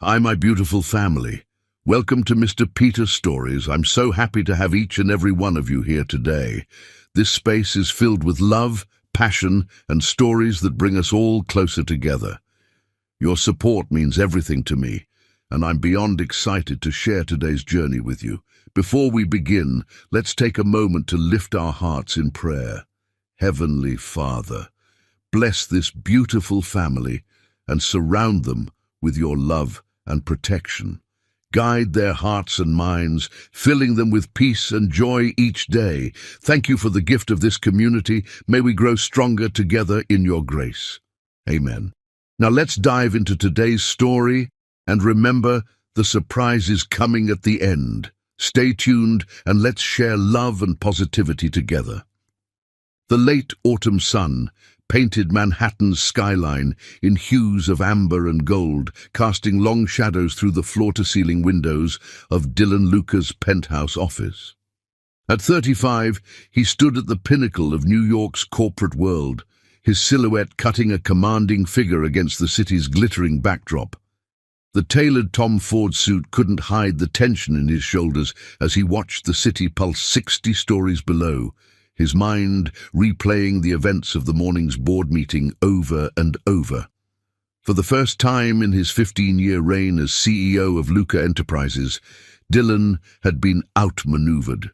Hi, my beautiful family. Welcome to Mr. Peter Stories. I'm so happy to have each and every one of you here today. This space is filled with love, passion, and stories that bring us all closer together. Your support means everything to me, and I'm beyond excited to share today's journey with you. Before we begin, let's take a moment to lift our hearts in prayer. Heavenly Father, bless this beautiful family and surround them with your love and protection. Guide their hearts and minds, filling them with peace and joy each day. Thank you for the gift of this community. May we grow stronger together in your grace. Amen. Now let's dive into today's story, and remember, the surprise is coming at the end. Stay tuned and let's share love and positivity together. The late autumn sun painted Manhattan's skyline in hues of amber and gold, casting long shadows through the floor-to-ceiling windows of Dylan Luca's penthouse office. At 35, he stood at the pinnacle of New York's corporate world, his silhouette cutting a commanding figure against the city's glittering backdrop. The tailored Tom Ford suit couldn't hide the tension in his shoulders as he watched the city pulse 60 stories below, his mind replaying the events of the morning's board meeting over and over. For the first time in his 15-year reign as CEO of Luca Enterprises, Dylan had been outmaneuvered.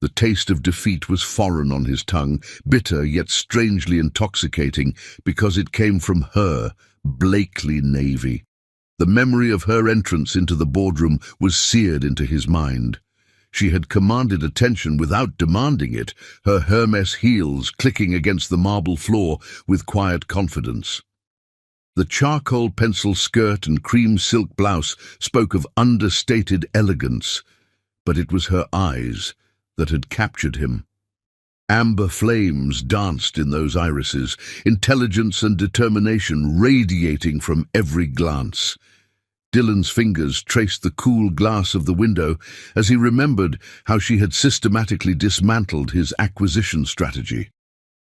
The taste of defeat was foreign on his tongue, bitter yet strangely intoxicating, because it came from her, Blakely Navy. The memory of her entrance into the boardroom was seared into his mind. She had commanded attention without demanding it, her Hermes heels clicking against the marble floor with quiet confidence. The charcoal pencil skirt and cream silk blouse spoke of understated elegance, but it was her eyes that had captured him. Amber flames danced in those irises, intelligence and determination radiating from every glance. Dylan's fingers traced the cool glass of the window as he remembered how she had systematically dismantled his acquisition strategy.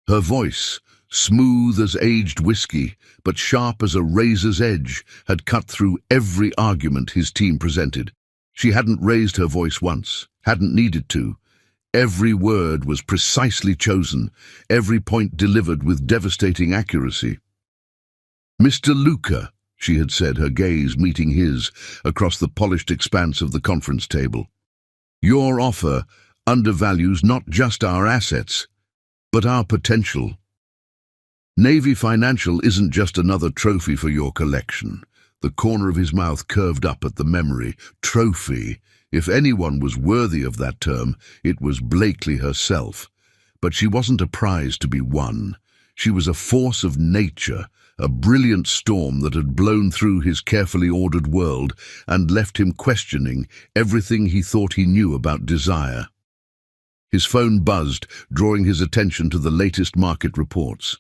Her voice, smooth as aged whiskey, but sharp as a razor's edge, had cut through every argument his team presented. She hadn't raised her voice once, hadn't needed to. Every word was precisely chosen, every point delivered with devastating accuracy. "Mr. Luca," she had said, her gaze meeting his across the polished expanse of the conference table. "Your offer undervalues not just our assets, but our potential. Navy Financial isn't just another trophy for your collection." The corner of his mouth curved up at the memory. Trophy. If anyone was worthy of that term, it was Blakely herself. But she wasn't a prize to be won. She was a force of nature, a brilliant storm that had blown through his carefully ordered world and left him questioning everything he thought he knew about desire. His phone buzzed, drawing his attention to the latest market reports.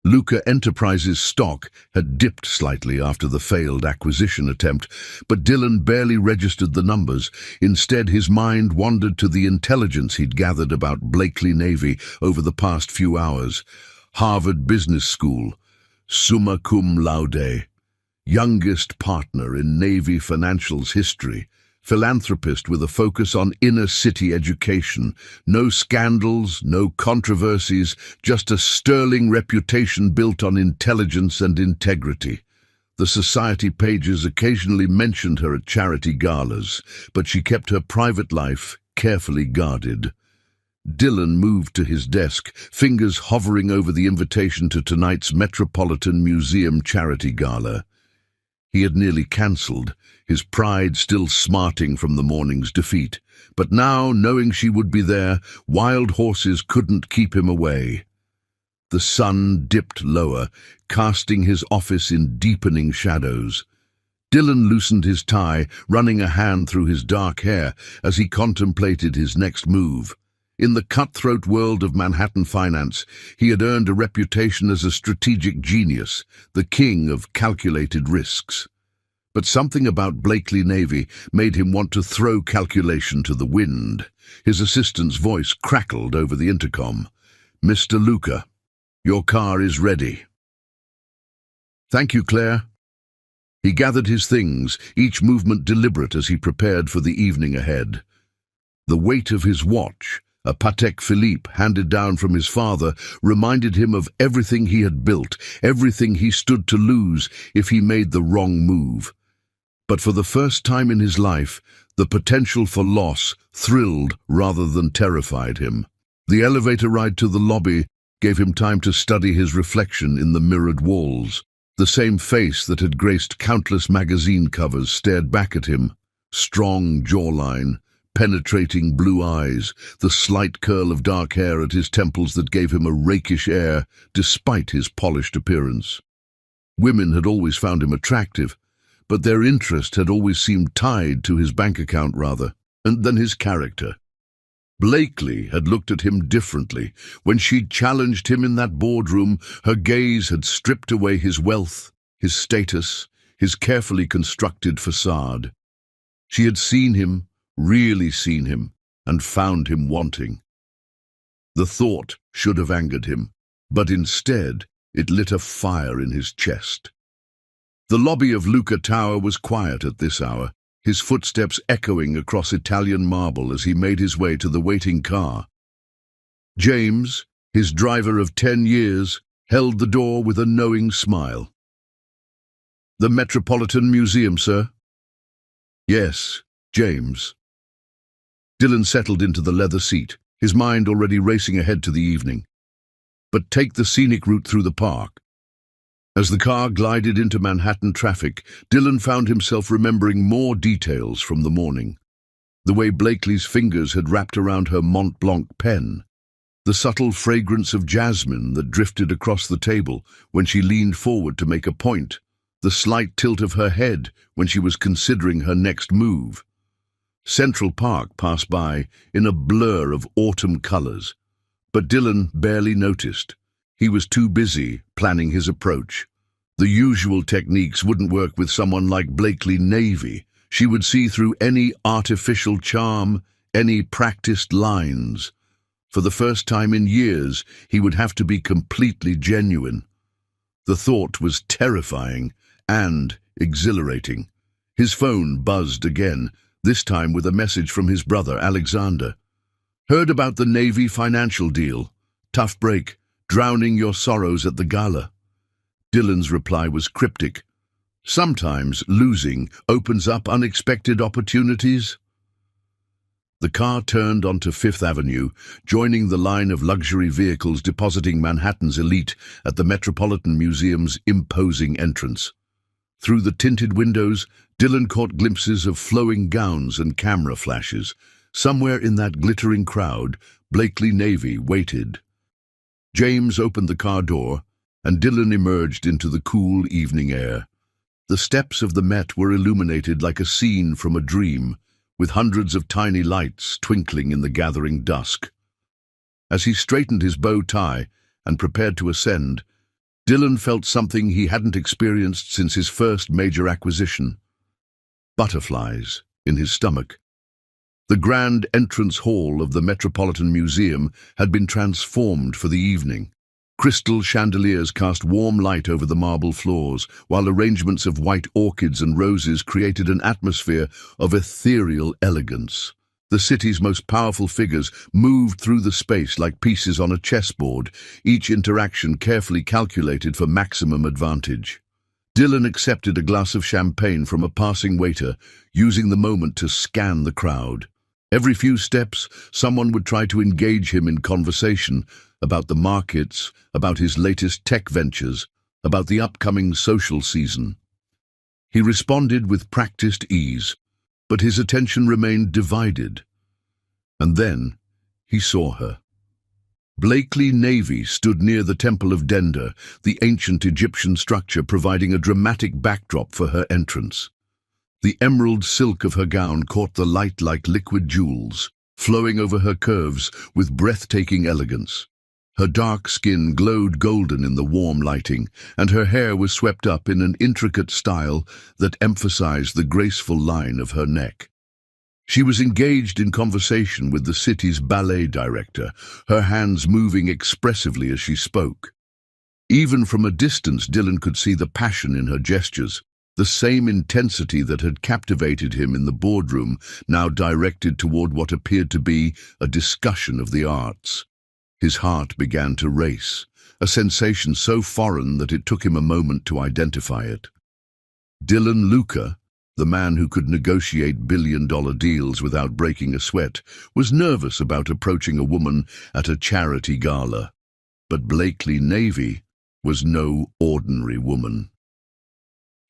Luca Enterprises' stock had dipped slightly after the failed acquisition attempt, but Dylan barely registered the numbers. Instead, his mind wandered to the intelligence he'd gathered about Blakely Navy over the past few hours. Harvard Business School, summa cum laude, youngest partner in Navy Financial's history, philanthropist with a focus on inner-city education, no scandals, no controversies, just a sterling reputation built on intelligence and integrity. The society pages occasionally mentioned her at charity galas, but she kept her private life carefully guarded. Dylan moved to his desk, fingers hovering over the invitation to tonight's Metropolitan Museum charity gala. He had nearly cancelled, his pride still smarting from the morning's defeat. But now, knowing she would be there, wild horses couldn't keep him away. The sun dipped lower, casting his office in deepening shadows. Dylan loosened his tie, running a hand through his dark hair as he contemplated his next move. In the cutthroat world of Manhattan finance, he had earned a reputation as a strategic genius, the king of calculated risks. But something about Blakely Navy made him want to throw calculation to the wind. His assistant's voice crackled over the intercom. "Mr. Luca, your car is ready." "Thank you, Claire." He gathered his things, each movement deliberate as he prepared for the evening ahead. The weight of his watch, a Patek Philippe handed down from his father, reminded him of everything he had built, everything he stood to lose if he made the wrong move. But for the first time in his life, the potential for loss thrilled rather than terrified him. The elevator ride to the lobby gave him time to study his reflection in the mirrored walls. The same face that had graced countless magazine covers stared back at him. Strong jawline, penetrating blue eyes, the slight curl of dark hair at his temples that gave him a rakish air despite his polished appearance. Women had always found him attractive, but their interest had always seemed tied to his bank account rather than his character. Blakely had looked at him differently. When she'd challenged him in that boardroom, her gaze had stripped away his wealth, his status, his carefully constructed facade. She had seen him, really seen him, and found him wanting. The thought should have angered him, but instead it lit a fire in his chest. The lobby of Lucca Tower was quiet at this hour, his footsteps echoing across Italian marble as he made his way to the waiting car. James, his driver of 10 years, held the door with a knowing smile. "The Metropolitan Museum, sir?" "Yes, James." Dylan settled into the leather seat, his mind already racing ahead to the evening. But take the scenic route through the park. As the car glided into Manhattan traffic, Dylan found himself remembering more details from the morning. The way Blakely's fingers had wrapped around her Mont Blanc pen, the subtle fragrance of jasmine that drifted across the table when she leaned forward to make a point, the slight tilt of her head when she was considering her next move. Central Park passed by in a blur of autumn colors, but Dylan barely noticed. He was too busy planning his approach. The usual techniques wouldn't work with someone like Blakely Navy. She would see through any artificial charm, any practiced lines. For the first time in years, he would have to be completely genuine. The thought was terrifying and exhilarating. His phone buzzed again, this time with a message from his brother, Alexander. "Heard about the Navy financial deal. Tough break. Drowning your sorrows at the gala." Dylan's reply was cryptic. "Sometimes losing opens up unexpected opportunities." The car turned onto Fifth Avenue, joining the line of luxury vehicles depositing Manhattan's elite at the Metropolitan Museum's imposing entrance. Through the tinted windows, Dylan caught glimpses of flowing gowns and camera flashes. Somewhere in that glittering crowd, Blakely Navy waited. James opened the car door, and Dylan emerged into the cool evening air. The steps of the Met were illuminated like a scene from a dream, with hundreds of tiny lights twinkling in the gathering dusk. As he straightened his bow tie and prepared to ascend, Dylan felt something he hadn't experienced since his first major acquisition: butterflies in his stomach. The grand entrance hall of the Metropolitan Museum had been transformed for the evening. Crystal chandeliers cast warm light over the marble floors, while arrangements of white orchids and roses created an atmosphere of ethereal elegance. The city's most powerful figures moved through the space like pieces on a chessboard, each interaction carefully calculated for maximum advantage. Dylan accepted a glass of champagne from a passing waiter, using the moment to scan the crowd. Every few steps, someone would try to engage him in conversation about the markets, about his latest tech ventures, about the upcoming social season. He responded with practiced ease, but his attention remained divided. And then he saw her. Blakely Navy stood near the Temple of Dender, the ancient Egyptian structure providing a dramatic backdrop for her entrance. The emerald silk of her gown caught the light like liquid jewels, flowing over her curves with breathtaking elegance. Her dark skin glowed golden in the warm lighting, and her hair was swept up in an intricate style that emphasized the graceful line of her neck. She was engaged in conversation with the city's ballet director, her hands moving expressively as she spoke. Even from a distance, Dylan could see the passion in her gestures, The same intensity that had captivated him in the boardroom now directed toward what appeared to be a discussion of the arts. His heart began to race, a sensation so foreign that it took him a moment to identify it. Dylan Luca, the man who could negotiate billion-dollar deals without breaking a sweat, was nervous about approaching a woman at a charity gala. But Blakely Navy was no ordinary woman.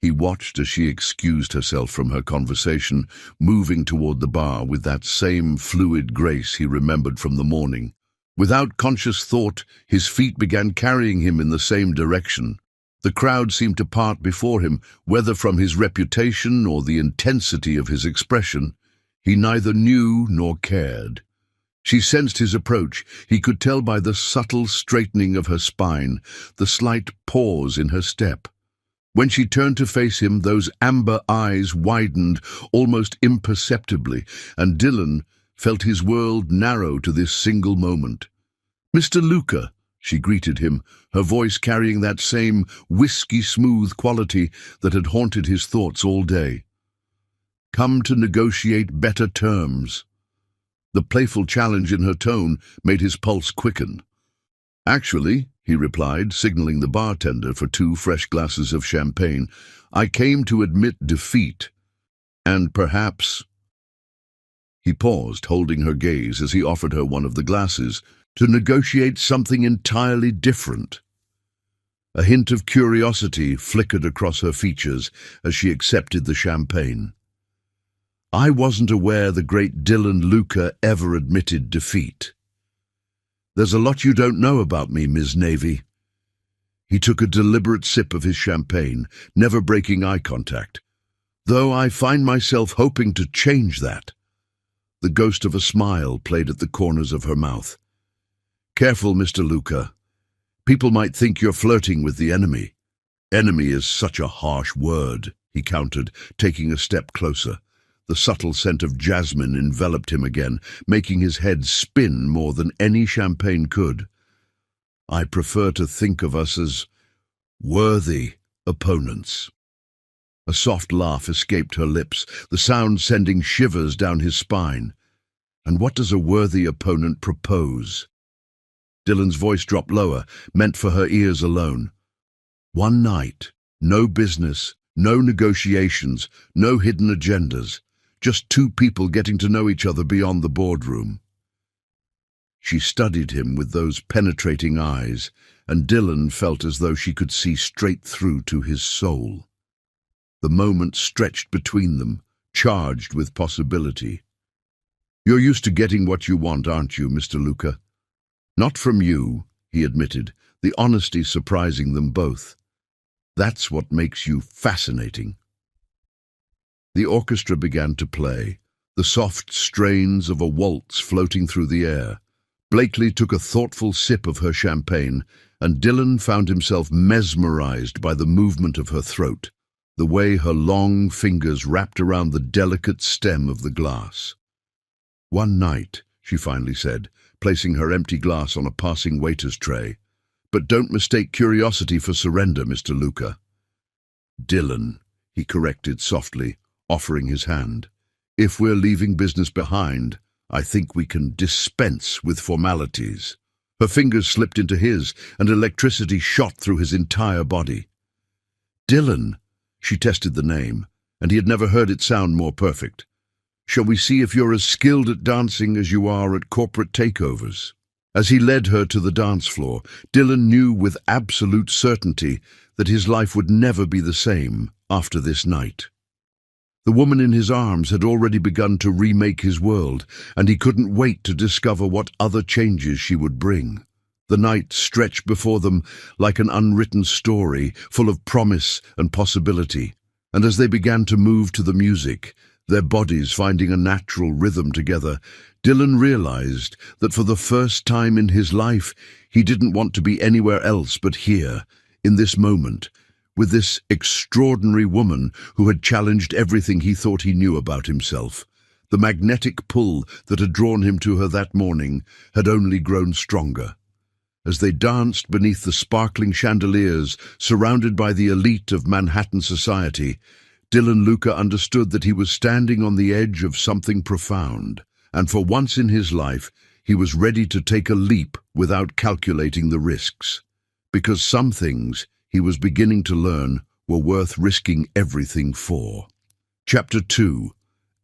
He watched as she excused herself from her conversation, moving toward the bar with that same fluid grace he remembered from the morning. Without conscious thought, his feet began carrying him in the same direction. The crowd seemed to part before him, whether from his reputation or the intensity of his expression. He neither knew nor cared. She sensed his approach. He could tell by the subtle straightening of her spine, the slight pause in her step. When she turned to face him, those amber eyes widened almost imperceptibly, and Dylan felt his world narrow to this single moment. "Mr. Luca," she greeted him, her voice carrying that same whiskey-smooth quality that had haunted his thoughts all day. "Come to negotiate better terms." The playful challenge in her tone made his pulse quicken. "Actually," he replied, signaling the bartender for 2 fresh glasses of champagne, "I came to admit defeat, and perhaps—" He paused, holding her gaze as he offered her one of the glasses, "to negotiate something entirely different." A hint of curiosity flickered across her features as she accepted the champagne. "I wasn't aware the great Dylan Luca ever admitted defeat." "There's a lot you don't know about me, Ms. Navy." He took a deliberate sip of his champagne, never breaking eye contact. "Though I find myself hoping to change that." The ghost of a smile played at the corners of her mouth. "Careful, Mr. Luca. People might think you're flirting with the enemy." "Enemy is such a harsh word," he countered, taking a step closer. The subtle scent of jasmine enveloped him again, making his head spin more than any champagne could. "I prefer to think of us as worthy opponents." A soft laugh escaped her lips, the sound sending shivers down his spine. "And what does a worthy opponent propose?" Dylan's voice dropped lower, meant for her ears alone. "One night, no business, no negotiations, no hidden agendas. Just 2 people getting to know each other beyond the boardroom." She studied him with those penetrating eyes, and Dylan felt as though she could see straight through to his soul. The moment stretched between them, charged with possibility. "You're used to getting what you want, aren't you, Mr. Luca?" "Not from you," he admitted, the honesty surprising them both. "That's what makes you fascinating." The orchestra began to play, the soft strains of a waltz floating through the air. Blakely took a thoughtful sip of her champagne, and Dylan found himself mesmerized by the movement of her throat, the way her long fingers wrapped around the delicate stem of the glass. "One night," she finally said, placing her empty glass on a passing waiter's tray. "But don't mistake curiosity for surrender, Mr. Luca." "Dylan," he corrected softly, offering his hand. "If we're leaving business behind, I think we can dispense with formalities." Her fingers slipped into his, and electricity shot through his entire body. "Dylan," she tested the name, and he had never heard it sound more perfect. "Shall we see if you're as skilled at dancing as you are at corporate takeovers?" As he led her to the dance floor, Dylan knew with absolute certainty that his life would never be the same after this night. The woman in his arms had already begun to remake his world, and he couldn't wait to discover what other changes she would bring. The night stretched before them like an unwritten story, full of promise and possibility, and as they began to move to the music, their bodies finding a natural rhythm together, Dylan realized that for the first time in his life, he didn't want to be anywhere else but here, in this moment, with this extraordinary woman who had challenged everything he thought he knew about himself. The magnetic pull that had drawn him to her that morning had only grown stronger. As they danced beneath the sparkling chandeliers, surrounded by the elite of Manhattan society, Dylan Luca understood that he was standing on the edge of something profound, and for once in his life, he was ready to take a leap without calculating the risks. Because some things, he was beginning to learn, were worth risking everything for. Chapter 2.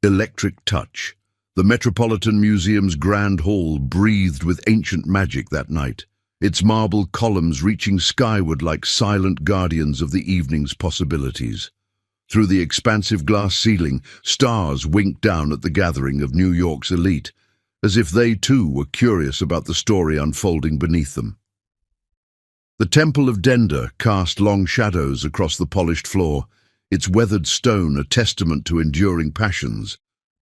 Electric Touch. The Metropolitan Museum's Grand Hall breathed with ancient magic that night, its marble columns reaching skyward like silent guardians of the evening's possibilities. Through the expansive glass ceiling, stars winked down at the gathering of New York's elite, as if they too were curious about the story unfolding beneath them. The Temple of Dender cast long shadows across the polished floor, its weathered stone a testament to enduring passions.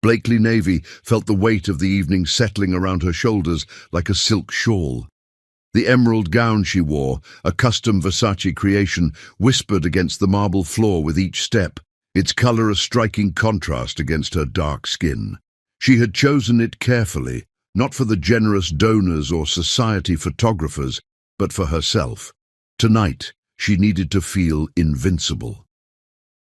Blakely Navy felt the weight of the evening settling around her shoulders like a silk shawl. The emerald gown she wore, a custom Versace creation, whispered against the marble floor with each step, its color a striking contrast against her dark skin. She had chosen it carefully, not for the generous donors or society photographers, but for herself. Tonight, she needed to feel invincible.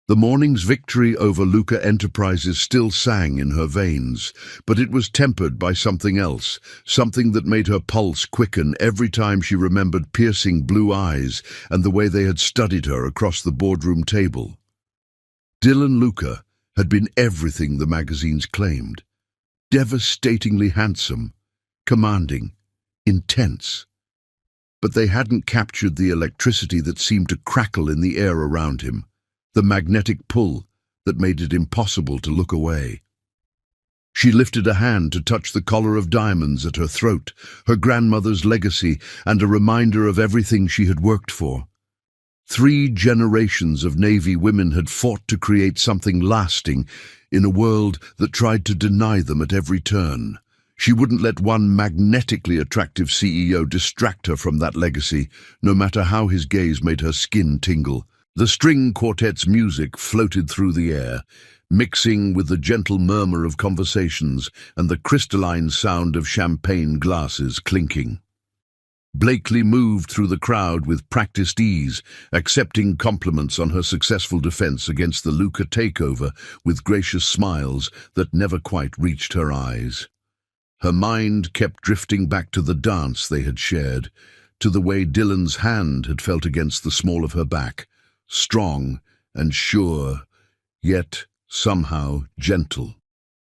The morning's victory over Luca Enterprises still sang in her veins, but it was tempered by something else, something that made her pulse quicken every time she remembered piercing blue eyes and the way they had studied her across the boardroom table. Dylan Luca had been everything the magazines claimed. Devastatingly handsome, commanding, intense. But they hadn't captured the electricity that seemed to crackle in the air around him, the magnetic pull that made it impossible to look away. She lifted a hand to touch the collar of diamonds at her throat, her grandmother's legacy and a reminder of everything she had worked for. 3 generations of Navy women had fought to create something lasting in a world that tried to deny them at every turn. She wouldn't let one magnetically attractive CEO distract her from that legacy, no matter how his gaze made her skin tingle. The string quartet's music floated through the air, mixing with the gentle murmur of conversations and the crystalline sound of champagne glasses clinking. Blakely moved through the crowd with practiced ease, accepting compliments on her successful defense against the Luca takeover with gracious smiles that never quite reached her eyes. Her mind kept drifting back to the dance they had shared, to the way Dylan's hand had felt against the small of her back, strong and sure, yet somehow gentle.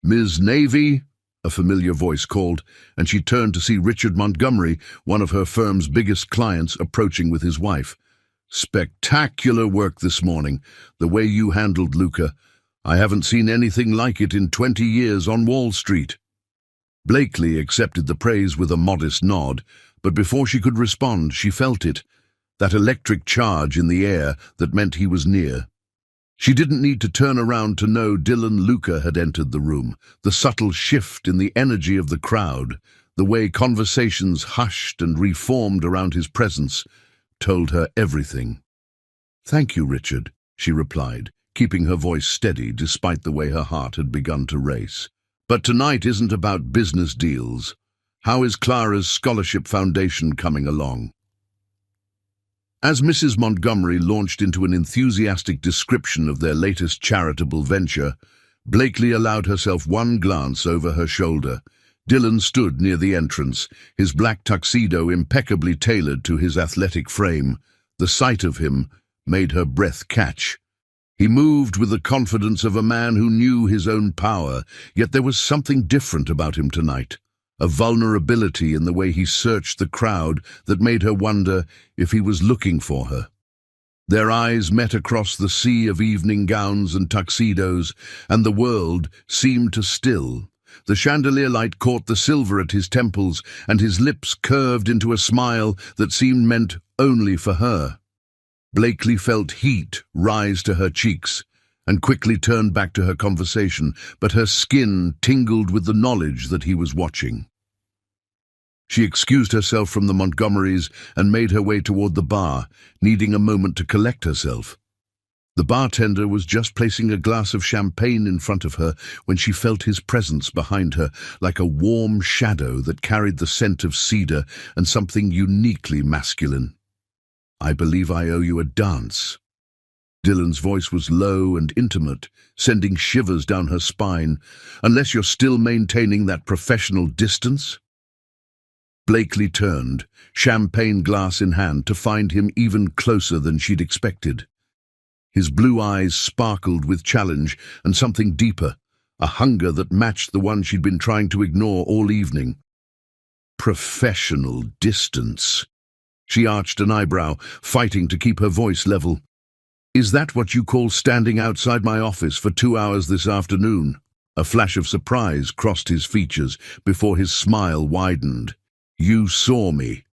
"Ms. Navy," a familiar voice called, and she turned to see Richard Montgomery, one of her firm's biggest clients, approaching with his wife. "Spectacular work this morning, the way you handled Luca. I haven't seen anything like it in 20 years on Wall Street." Blakely accepted the praise with a modest nod, but before she could respond, she felt it, that electric charge in the air that meant he was near. She didn't need to turn around to know Dylan Luca had entered the room. The subtle shift in the energy of the crowd, the way conversations hushed and reformed around his presence, told her everything. "Thank you, Richard," she replied, keeping her voice steady despite the way her heart had begun to race. "But tonight isn't about business deals. How is Clara's scholarship foundation coming along?" As Mrs. Montgomery launched into an enthusiastic description of their latest charitable venture, Blakely allowed herself one glance over her shoulder. Dylan stood near the entrance, his black tuxedo impeccably tailored to his athletic frame. The sight of him made her breath catch. He moved with the confidence of a man who knew his own power, yet there was something different about him tonight. A vulnerability in the way he searched the crowd that made her wonder if he was looking for her. Their eyes met across the sea of evening gowns and tuxedos, and the world seemed to still. The chandelier light caught the silver at his temples, and his lips curved into a smile that seemed meant only for her. Blakely felt heat rise to her cheeks, and quickly turned back to her conversation, but her skin tingled with the knowledge that he was watching. She excused herself from the Montgomerys and made her way toward the bar, needing a moment to collect herself. The bartender was just placing a glass of champagne in front of her when she felt his presence behind her, like a warm shadow that carried the scent of cedar and something uniquely masculine. "I believe I owe you a dance." Dylan's voice was low and intimate, sending shivers down her spine. "Unless you're still maintaining that professional distance?" Blakely turned, champagne glass in hand, to find him even closer than she'd expected. His blue eyes sparkled with challenge and something deeper, a hunger that matched the one she'd been trying to ignore all evening. "Professional distance." She arched an eyebrow, fighting to keep her voice level. "Is that what you call standing outside my office for 2 hours this afternoon?" A flash of surprise crossed his features before his smile widened. "You saw me.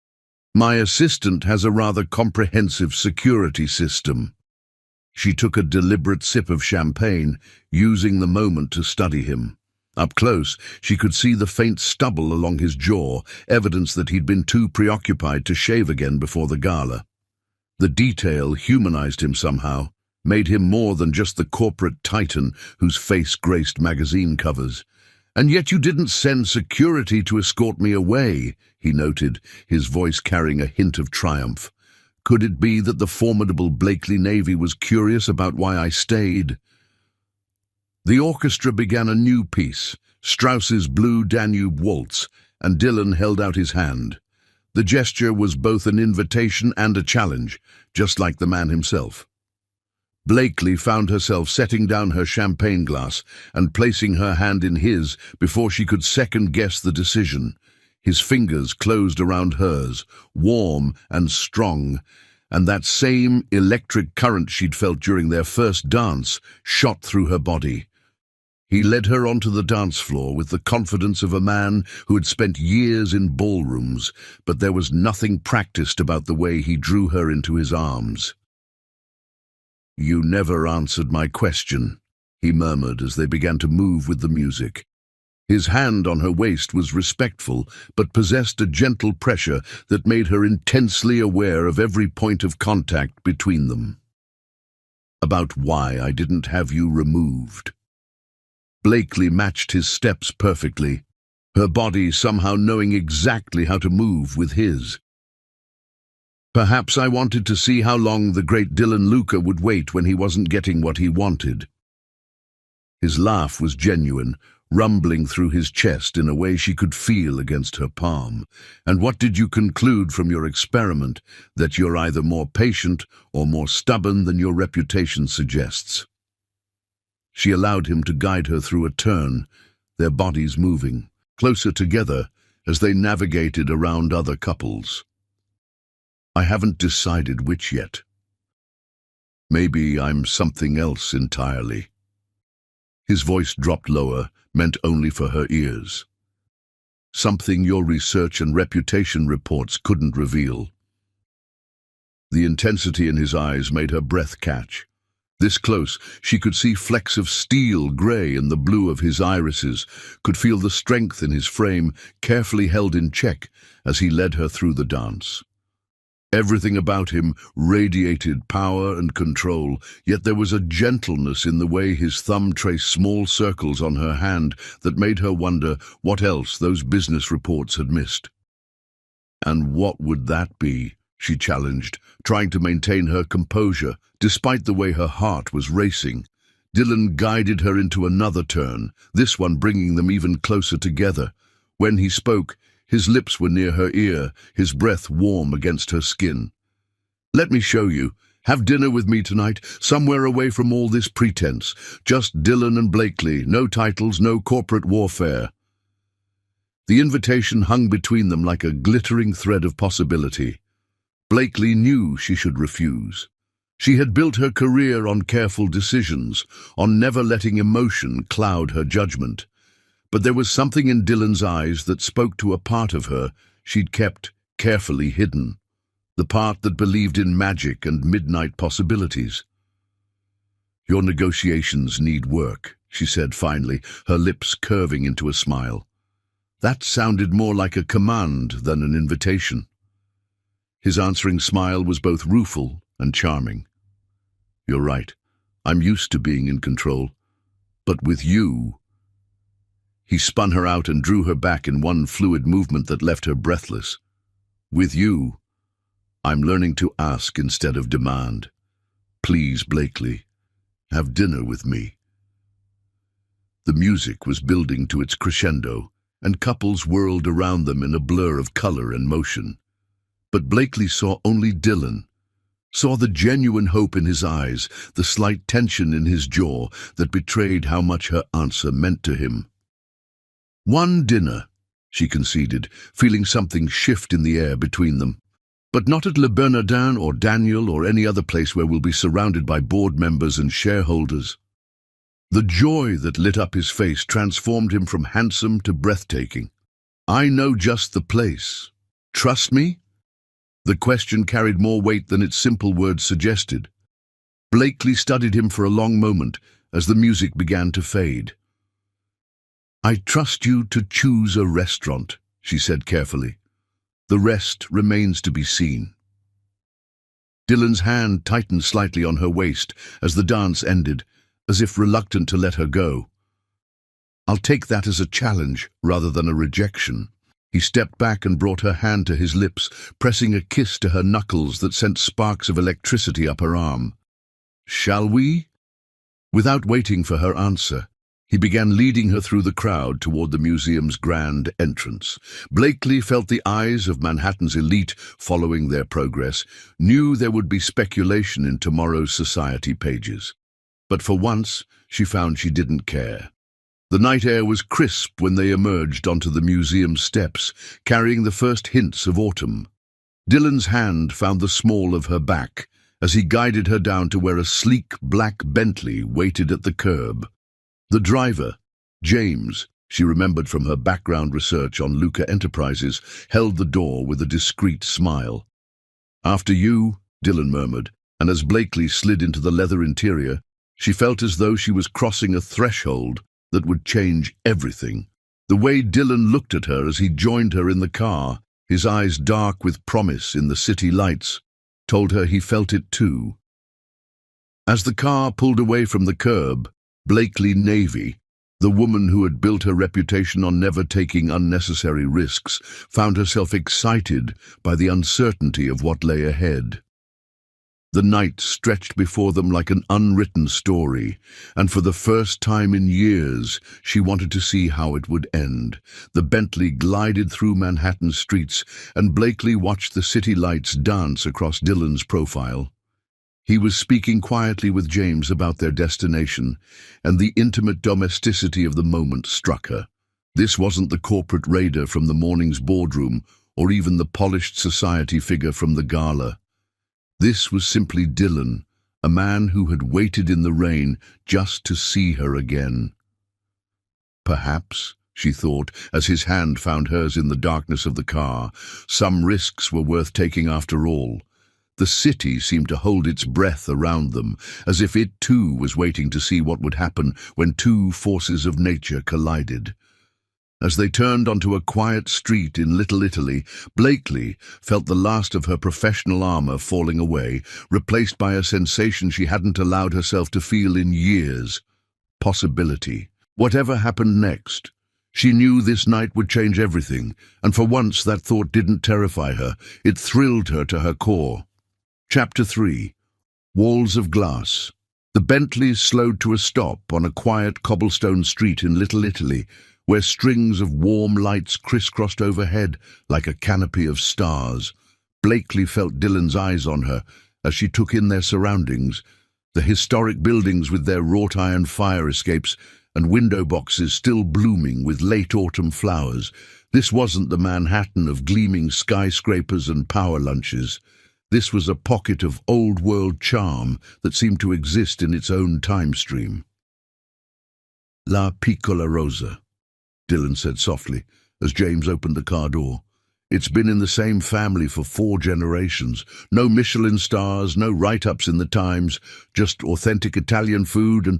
My assistant has a rather comprehensive security system." She took a deliberate sip of champagne, using the moment to study him. Up close, she could see the faint stubble along his jaw, evidence that he'd been too preoccupied to shave again before the gala. The detail humanized him somehow, made him more than just the corporate titan whose face graced magazine covers. "And yet you didn't send security to escort me away," he noted, his voice carrying a hint of triumph. "Could it be that the formidable Blakely Navy was curious about why I stayed?" The orchestra began a new piece, Strauss's Blue Danube Waltz, and Dylan held out his hand. The gesture was both an invitation and a challenge, just like the man himself. Blakely found herself setting down her champagne glass and placing her hand in his before she could second-guess the decision. His fingers closed around hers, warm and strong, and that same electric current she'd felt during their first dance shot through her body. He led her onto the dance floor with the confidence of a man who had spent years in ballrooms, but there was nothing practiced about the way he drew her into his arms. "You never answered my question," he murmured as they began to move with the music. His hand on her waist was respectful, but possessed a gentle pressure that made her intensely aware of every point of contact between them. "About why I didn't have you removed." Blakely matched his steps perfectly, her body somehow knowing exactly how to move with his. "Perhaps I wanted to see how long the great Dylan Luca would wait when he wasn't getting what he wanted." His laugh was genuine, rumbling through his chest in a way she could feel against her palm. "And what did you conclude from your experiment? That you're either more patient or more stubborn than your reputation suggests?" She allowed him to guide her through a turn, their bodies moving, closer together as they navigated around other couples. "I haven't decided which yet. Maybe I'm something else entirely." His voice dropped lower, meant only for her ears. "Something your research and reputation reports couldn't reveal." The intensity in his eyes made her breath catch. This close, she could see flecks of steel grey in the blue of his irises, could feel the strength in his frame, carefully held in check as he led her through the dance. Everything about him radiated power and control, yet there was a gentleness in the way his thumb traced small circles on her hand that made her wonder what else those business reports had missed. "And what would that be?" she challenged, trying to maintain her composure, despite the way her heart was racing. Dylan guided her into another turn, this one bringing them even closer together. When he spoke, his lips were near her ear, his breath warm against her skin. "Let me show you. Have dinner with me tonight, somewhere away from all this pretense. Just Dylan and Blakely, no titles, no corporate warfare." The invitation hung between them like a glittering thread of possibility. Blakely knew she should refuse. She had built her career on careful decisions, on never letting emotion cloud her judgment. But there was something in Dylan's eyes that spoke to a part of her she'd kept carefully hidden, the part that believed in magic and midnight possibilities. "Your negotiations need work," she said finally, her lips curving into a smile. That sounded more like a command than an invitation. His answering smile was both rueful and charming. "You're right. I'm used to being in control. But with you—" He spun her out and drew her back in one fluid movement that left her breathless. "With you, I'm learning to ask instead of demand. Please, Blakely, have dinner with me." The music was building to its crescendo, and couples whirled around them in a blur of color and motion. But Blakely saw only Dylan, saw the genuine hope in his eyes, the slight tension in his jaw that betrayed how much her answer meant to him. "One dinner," she conceded, feeling something shift in the air between them. "But not at Le Bernardin or Daniel or any other place where we'll be surrounded by board members and shareholders." The joy that lit up his face transformed him from handsome to breathtaking. "I know just the place. Trust me?" The question carried more weight than its simple words suggested. Blakely studied him for a long moment as the music began to fade. "I trust you to choose a restaurant," she said carefully. "The rest remains to be seen." Dylan's hand tightened slightly on her waist as the dance ended, as if reluctant to let her go. "I'll take that as a challenge rather than a rejection." He stepped back and brought her hand to his lips, pressing a kiss to her knuckles that sent sparks of electricity up her arm. "Shall we?" Without waiting for her answer, he began leading her through the crowd toward the museum's grand entrance. Blakely felt the eyes of Manhattan's elite following their progress, knew there would be speculation in tomorrow's society pages. But for once, she found she didn't care. The night air was crisp when they emerged onto the museum steps, carrying the first hints of autumn. Dylan's hand found the small of her back as he guided her down to where a sleek black Bentley waited at the curb. The driver, James, she remembered from her background research on Luca Enterprises, held the door with a discreet smile. "After you," Dylan murmured, and as Blakely slid into the leather interior, she felt as though she was crossing a threshold that would change everything. The way Dylan looked at her as he joined her in the car, his eyes dark with promise in the city lights, told her he felt it too. As the car pulled away from the curb, Blakely Navy, the woman who had built her reputation on never taking unnecessary risks, found herself excited by the uncertainty of what lay ahead. The night stretched before them like an unwritten story, and for the first time in years, she wanted to see how it would end. The Bentley glided through Manhattan's streets, and Blakely watched the city lights dance across Dylan's profile. He was speaking quietly with James about their destination, and the intimate domesticity of the moment struck her. This wasn't the corporate raider from the morning's boardroom, or even the polished society figure from the gala. This was simply Dylan, a man who had waited in the rain just to see her again. Perhaps, she thought, as his hand found hers in the darkness of the car, some risks were worth taking after all. The city seemed to hold its breath around them, as if it too was waiting to see what would happen when two forces of nature collided. As they turned onto a quiet street in Little Italy, Blakely felt the last of her professional armor falling away, replaced by a sensation she hadn't allowed herself to feel in years. Possibility. Whatever happened next, she knew this night would change everything, and for once that thought didn't terrify her. It thrilled her to her core. Chapter 3. Walls of Glass. The Bentleys slowed to a stop on a quiet cobblestone street in Little Italy, where strings of warm lights crisscrossed overhead like a canopy of stars. Blakely felt Dylan's eyes on her as she took in their surroundings, the historic buildings with their wrought-iron fire escapes and window boxes still blooming with late autumn flowers. This wasn't the Manhattan of gleaming skyscrapers and power lunches. This was a pocket of old-world charm that seemed to exist in its own time stream. La Piccola Rosa, Dylan said softly, as James opened the car door. "It's been in the same family for 4 generations. No Michelin stars, no write-ups in the Times, just authentic Italian food and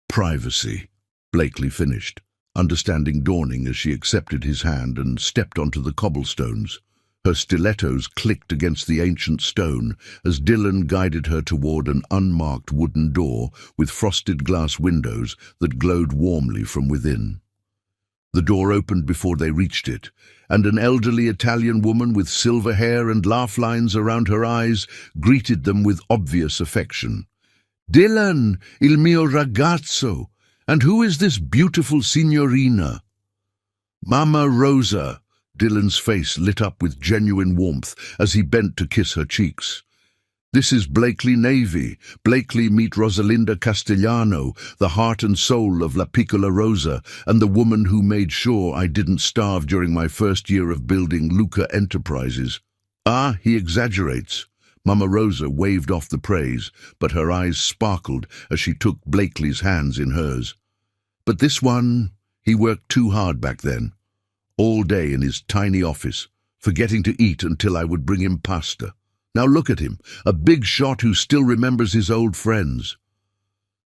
privacy," Blakely finished, understanding dawning as she accepted his hand and stepped onto the cobblestones. Her stilettos clicked against the ancient stone as Dylan guided her toward an unmarked wooden door with frosted glass windows that glowed warmly from within. The door opened before they reached it, and an elderly Italian woman with silver hair and laugh lines around her eyes greeted them with obvious affection. "Dylan, il mio ragazzo, and who is this beautiful signorina?" "Mama Rosa." Dylan's face lit up with genuine warmth as he bent to kiss her cheeks. "This is Blakely Navy. Blakely meet Rosalinda Castellano, the heart and soul of La Piccola Rosa, and the woman who made sure I didn't starve during my first year of building Luca Enterprises." "Ah, he exaggerates." Mama Rosa waved off the praise, but her eyes sparkled as she took Blakely's hands in hers. "But this one, he worked too hard back then. All day in his tiny office, forgetting to eat until I would bring him pasta. Now look at him, a big shot who still remembers his old friends."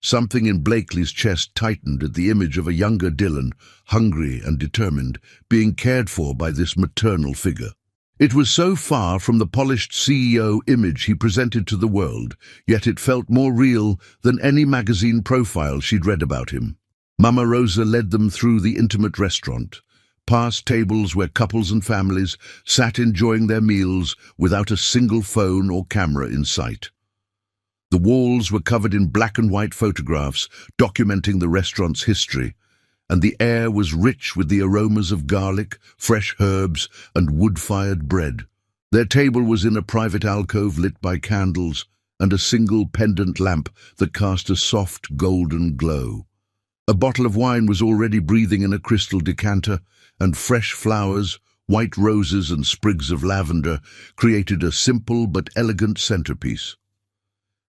Something in Blakely's chest tightened at the image of a younger Dylan, hungry and determined, being cared for by this maternal figure. It was so far from the polished CEO image he presented to the world, yet it felt more real than any magazine profile she'd read about him. Mama Rosa led them through the intimate restaurant, past tables where couples and families sat enjoying their meals without a single phone or camera in sight. The walls were covered in black and white photographs documenting the restaurant's history, and the air was rich with the aromas of garlic, fresh herbs, and wood-fired bread. Their table was in a private alcove lit by candles and a single pendant lamp that cast a soft golden glow. A bottle of wine was already breathing in a crystal decanter, and fresh flowers, white roses and sprigs of lavender, created a simple but elegant centerpiece.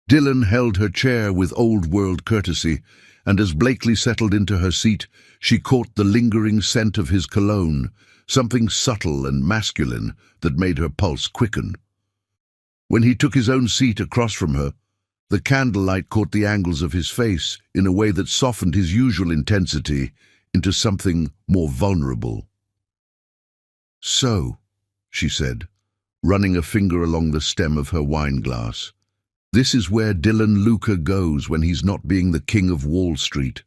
Dylan held her chair with old-world courtesy, and as Blakely settled into her seat, she caught the lingering scent of his cologne, something subtle and masculine that made her pulse quicken. When he took his own seat across from her, the candlelight caught the angles of his face in a way that softened his usual intensity into something more vulnerable. "So," she said, running a finger along the stem of her wine glass, "this is where Dylan Luca goes when he's not being the king of Wall Street."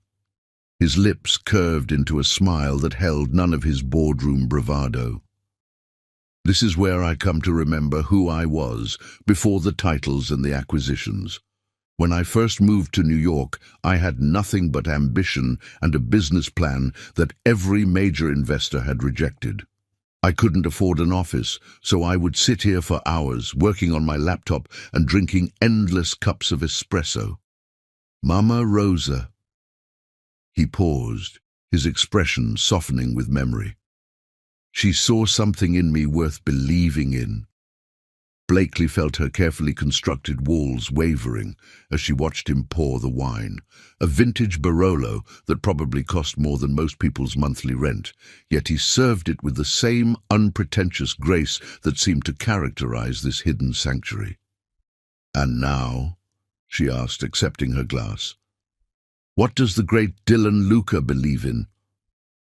His lips curved into a smile that held none of his boardroom bravado. "This is where I come to remember who I was before the titles and the acquisitions. When I first moved to New York, I had nothing but ambition and a business plan that every major investor had rejected. I couldn't afford an office, so I would sit here for hours, working on my laptop and drinking endless cups of espresso. Mama Rosa." He paused, his expression softening with memory. "She saw something in me worth believing in." Blakely felt her carefully constructed walls wavering as she watched him pour the wine, a vintage Barolo that probably cost more than most people's monthly rent, yet he served it with the same unpretentious grace that seemed to characterize this hidden sanctuary. "And now," she asked, accepting her glass, "what does the great Dylan Luca believe in?"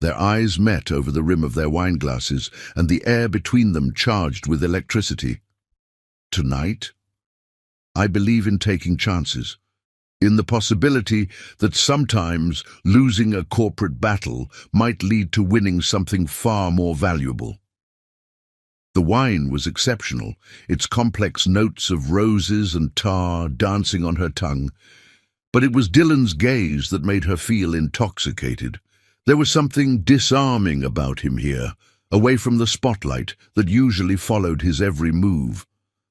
Their eyes met over the rim of their wine glasses, and the air between them charged with electricity. "Tonight, I believe in taking chances, in the possibility that sometimes losing a corporate battle might lead to winning something far more valuable." The wine was exceptional, its complex notes of roses and tar dancing on her tongue, but it was Dylan's gaze that made her feel intoxicated. There was something disarming about him here, away from the spotlight that usually followed his every move.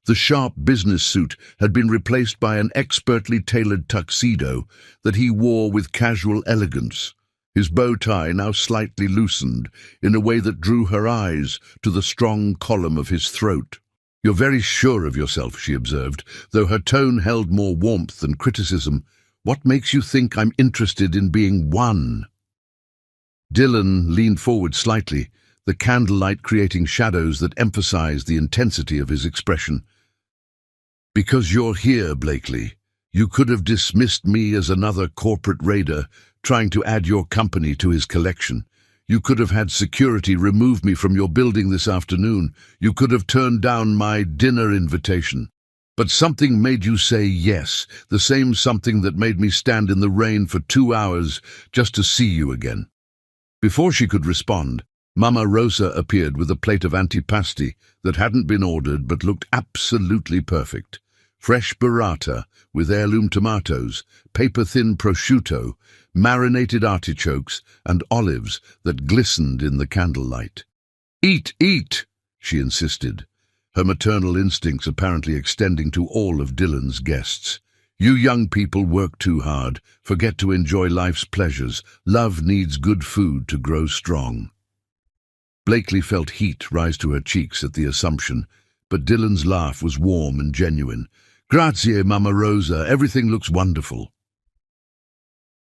The sharp business suit had been replaced by an expertly tailored tuxedo that he wore with casual elegance, his bow tie now slightly loosened in a way that drew her eyes to the strong column of his throat. "You're very sure of yourself," she observed, though her tone held more warmth than criticism. "What makes you think I'm interested in being won?" Dylan leaned forward slightly, the candlelight creating shadows that emphasized the intensity of his expression. "Because you're here, Blakely. You could have dismissed me as another corporate raider trying to add your company to his collection. You could have had security remove me from your building this afternoon. You could have turned down my dinner invitation. But something made you say yes, the same something that made me stand in the rain for 2 hours just to see you again." Before she could respond, Mama Rosa appeared with a plate of antipasti that hadn't been ordered but looked absolutely perfect. Fresh burrata with heirloom tomatoes, paper-thin prosciutto, marinated artichokes, and olives that glistened in the candlelight. "Eat, eat," she insisted, her maternal instincts apparently extending to all of Dylan's guests. "You young people work too hard, forget to enjoy life's pleasures. Love needs good food to grow strong." Blakely felt heat rise to her cheeks at the assumption, but Dylan's laugh was warm and genuine. "Grazie, Mama Rosa, everything looks wonderful."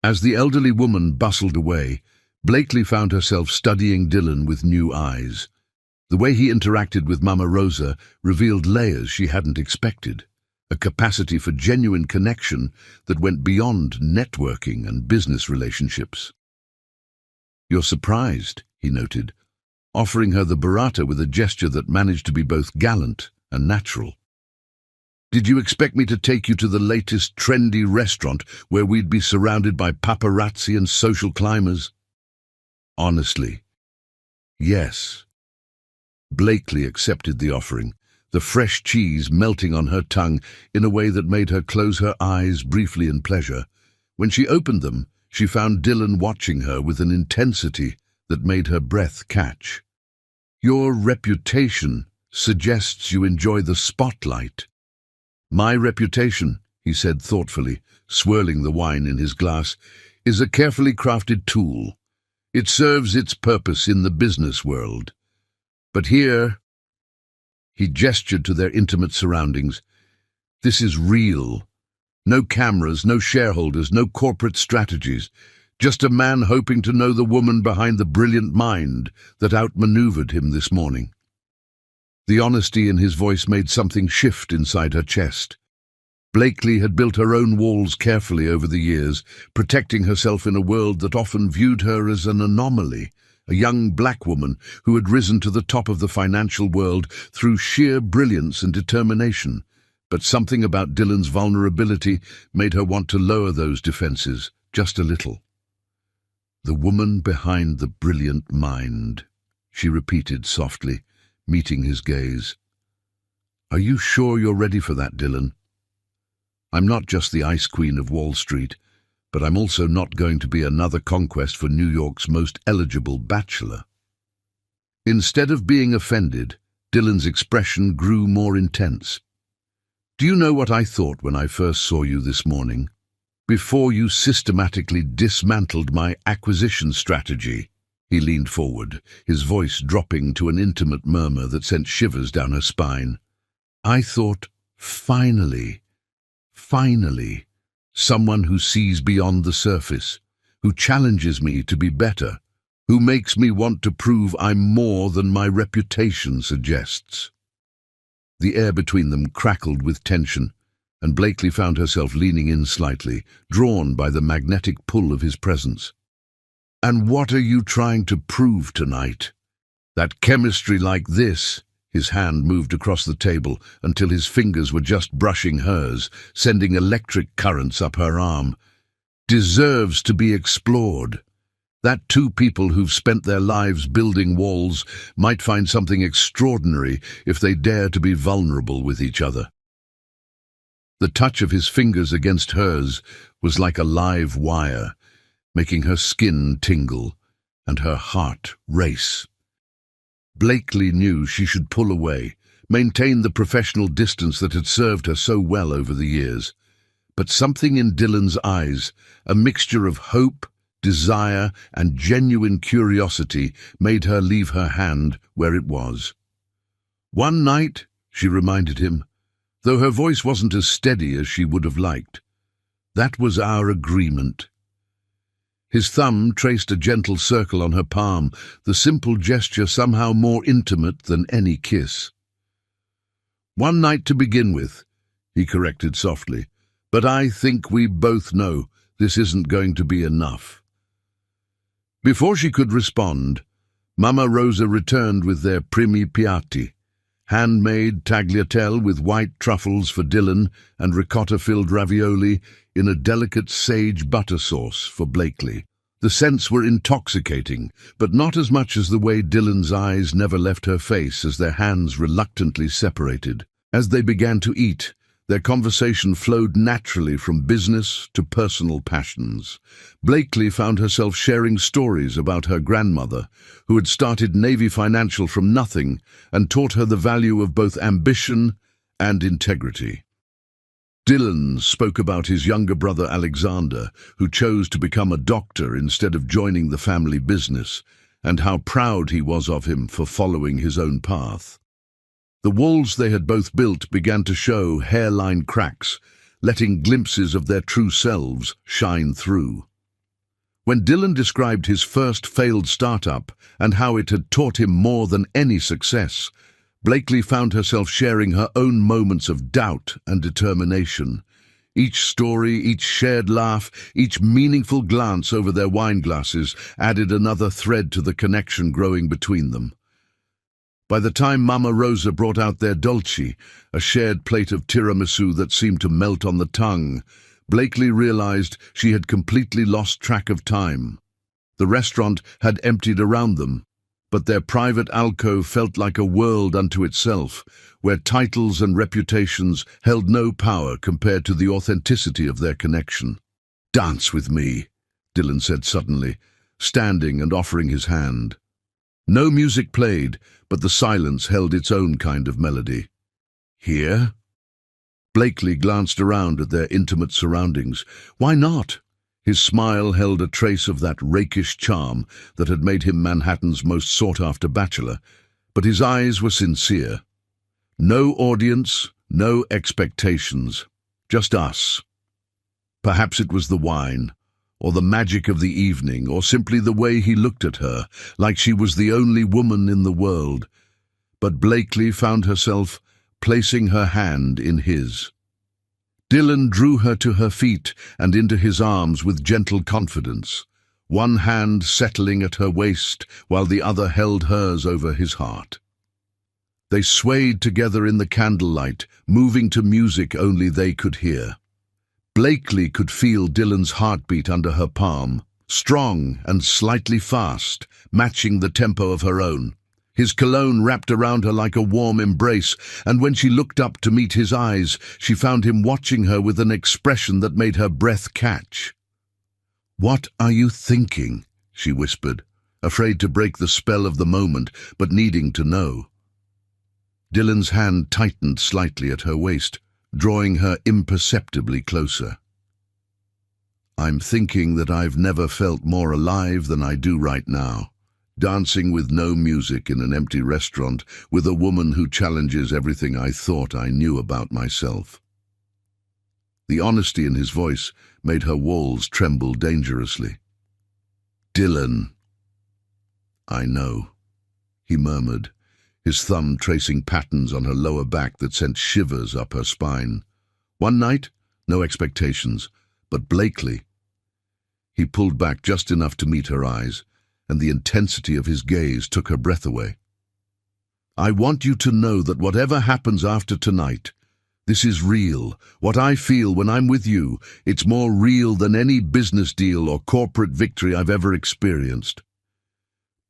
As the elderly woman bustled away, Blakely found herself studying Dylan with new eyes. The way he interacted with Mama Rosa revealed layers she hadn't expected, a capacity for genuine connection that went beyond networking and business relationships. "You're surprised," he noted, offering her the burrata with a gesture that managed to be both gallant and natural. "Did you expect me to take you to the latest trendy restaurant where we'd be surrounded by paparazzi and social climbers?" "Honestly, yes." Blakely accepted the offering, the fresh cheese melting on her tongue in a way that made her close her eyes briefly in pleasure. When she opened them, she found Dylan watching her with an intensity that made her breath catch. "Your reputation suggests you enjoy the spotlight." "My reputation," he said thoughtfully, swirling the wine in his glass, "is a carefully crafted tool. It serves its purpose in the business world. But here," he gestured to their intimate surroundings, "this is real. No cameras, no shareholders, no corporate strategies. Just a man hoping to know the woman behind the brilliant mind that outmaneuvered him this morning." The honesty in his voice made something shift inside her chest. Blakely had built her own walls carefully over the years, protecting herself in a world that often viewed her as an anomaly, a young black woman who had risen to the top of the financial world through sheer brilliance and determination. But something about Dylan's vulnerability made her want to lower those defenses just a little. "The woman behind the brilliant mind," she repeated softly, meeting his gaze. "Are you sure you're ready for that, Dylan? I'm not just the ice queen of Wall Street, but I'm also not going to be another conquest for New York's most eligible bachelor." Instead of being offended, Dylan's expression grew more intense. "Do you know what I thought when I first saw you this morning? Before you systematically dismantled my acquisition strategy." He leaned forward, his voice dropping to an intimate murmur that sent shivers down her spine. "I thought, finally, someone who sees beyond the surface, who challenges me to be better, who makes me want to prove I'm more than my reputation suggests." The air between them crackled with tension, and Blakely found herself leaning in slightly, drawn by the magnetic pull of his presence. "And what are you trying to prove tonight? That chemistry like this," his hand moved across the table until his fingers were just brushing hers, sending electric currents up her arm, "deserves to be explored. That two people who've spent their lives building walls might find something extraordinary if they dare to be vulnerable with each other." The touch of his fingers against hers was like a live wire, making her skin tingle and her heart race. Blakely knew she should pull away, maintain the professional distance that had served her so well over the years. But something in Dylan's eyes, a mixture of hope, desire, and genuine curiosity, made her leave her hand where it was. "One night," she reminded him, though her voice wasn't as steady as she would have liked. "That was our agreement." His thumb traced a gentle circle on her palm, the simple gesture somehow more intimate than any kiss. "One night to begin with," he corrected softly, "but I think we both know this isn't going to be enough." Before she could respond, Mamma Rosa returned with their primi piatti, handmade tagliatelle with white truffles for Dylan and ricotta-filled ravioli in a delicate sage butter sauce for Blakely. The scents were intoxicating, but not as much as the way Dylan's eyes never left her face as their hands reluctantly separated. As they began to eat, their conversation flowed naturally from business to personal passions. Blakely found herself sharing stories about her grandmother, who had started Navy Financial from nothing and taught her the value of both ambition and integrity. Dylan spoke about his younger brother Alexander, who chose to become a doctor instead of joining the family business, and how proud he was of him for following his own path. The walls they had both built began to show hairline cracks, letting glimpses of their true selves shine through. When Dylan described his first failed startup and how it had taught him more than any success, Blakely found herself sharing her own moments of doubt and determination. Each story, each shared laugh, each meaningful glance over their wine glasses added another thread to the connection growing between them. By the time Mamma Rosa brought out their dolce, a shared plate of tiramisu that seemed to melt on the tongue, Blakely realized she had completely lost track of time. The restaurant had emptied around them, but their private alcove felt like a world unto itself, where titles and reputations held no power compared to the authenticity of their connection. "Dance with me," Dylan said suddenly, standing and offering his hand. No music played, but the silence held its own kind of melody. "Here?" Blakely glanced around at their intimate surroundings. Why not? His smile held a trace of that rakish charm that had made him Manhattan's most sought-after bachelor, but his eyes were sincere. No audience, no expectations, just us. Perhaps it was the wine, or the magic of the evening, or simply the way he looked at her, like she was the only woman in the world. But Blakely found herself placing her hand in his. Dylan drew her to her feet and into his arms with gentle confidence, one hand settling at her waist while the other held hers over his heart. They swayed together in the candlelight, moving to music only they could hear. Blakely could feel Dylan's heartbeat under her palm, strong and slightly fast, matching the tempo of her own. His cologne wrapped around her like a warm embrace, and when she looked up to meet his eyes, she found him watching her with an expression that made her breath catch. "What are you thinking?" she whispered, afraid to break the spell of the moment, but needing to know. Dylan's hand tightened slightly at her waist, drawing her imperceptibly closer. "I'm thinking that I've never felt more alive than I do right now, dancing with no music in an empty restaurant with a woman who challenges everything I thought I knew about myself." The honesty in his voice made her walls tremble dangerously. "Dylan." "I know," he murmured, his thumb tracing patterns on her lower back that sent shivers up her spine. "One night, no expectations, but Blakely." He pulled back just enough to meet her eyes, and the intensity of his gaze took her breath away. "I want you to know that whatever happens after tonight, this is real. What I feel when I'm with you, it's more real than any business deal or corporate victory I've ever experienced."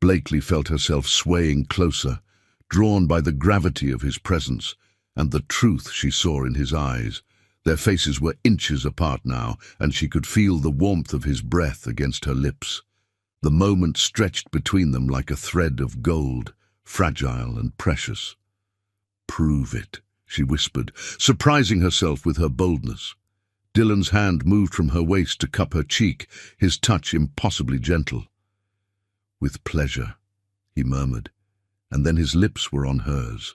Blakely felt herself swaying closer, drawn by the gravity of his presence and the truth she saw in his eyes. Their faces were inches apart now, and she could feel the warmth of his breath against her lips. The moment stretched between them like a thread of gold, fragile and precious. "Prove it," she whispered, surprising herself with her boldness. Dylan's hand moved from her waist to cup her cheek, his touch impossibly gentle. "With pleasure," he murmured, and then his lips were on hers.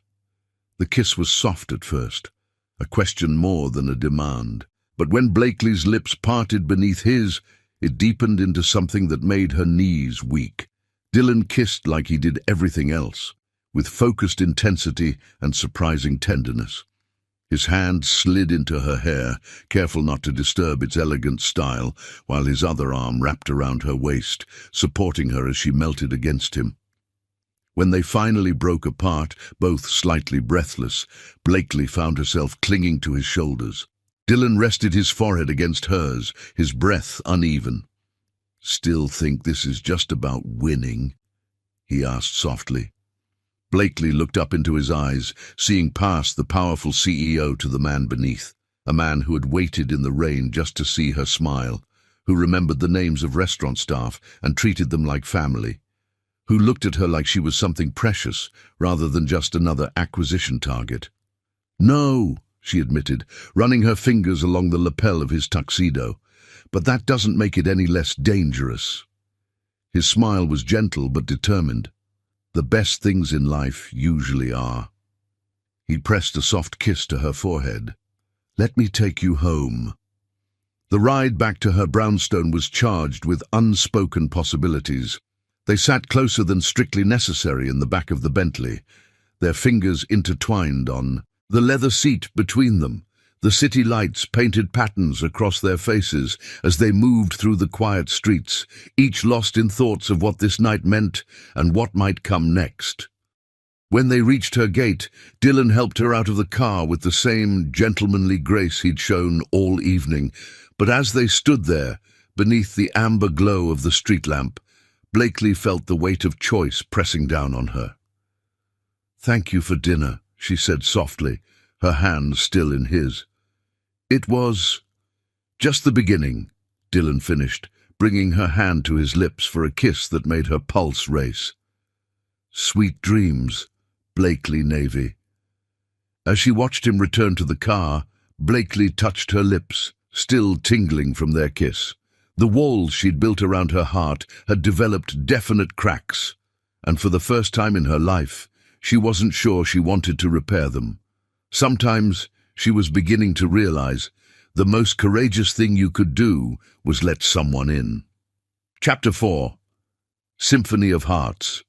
The kiss was soft at first, a question more than a demand, but when Blakely's lips parted beneath his, it deepened into something that made her knees weak. Dylan kissed like he did everything else, with focused intensity and surprising tenderness. His hand slid into her hair, careful not to disturb its elegant style, while his other arm wrapped around her waist, supporting her as she melted against him. When they finally broke apart, both slightly breathless, Blakely found herself clinging to his shoulders. Dylan rested his forehead against hers, his breath uneven. "Still think this is just about winning?" he asked softly. Blakely looked up into his eyes, seeing past the powerful CEO to the man beneath, a man who had waited in the rain just to see her smile, who remembered the names of restaurant staff and treated them like family, who looked at her like she was something precious rather than just another acquisition target. "No," she admitted, running her fingers along the lapel of his tuxedo, "but that doesn't make it any less dangerous." His smile was gentle but determined. The best things in life usually are. He pressed a soft kiss to her forehead. "Let me take you home." The ride back to her brownstone was charged with unspoken possibilities. They sat closer than strictly necessary in the back of the Bentley, their fingers intertwined on the leather seat between them. The city lights painted patterns across their faces as they moved through the quiet streets, each lost in thoughts of what this night meant and what might come next. When they reached her gate, Dylan helped her out of the car with the same gentlemanly grace he'd shown all evening. But as they stood there, beneath the amber glow of the street lamp, Blakely felt the weight of choice pressing down on her. "Thank you for dinner," she said softly, her hand still in his. "It was just the beginning," Dylan finished, bringing her hand to his lips for a kiss that made her pulse race. "Sweet dreams, Blakely Navy." As she watched him return to the car, Blakely touched her lips, still tingling from their kiss. The walls she'd built around her heart had developed definite cracks, and for the first time in her life, she wasn't sure she wanted to repair them. Sometimes she was beginning to realize the most courageous thing you could do was let someone in. Chapter 4. Symphony of Hearts.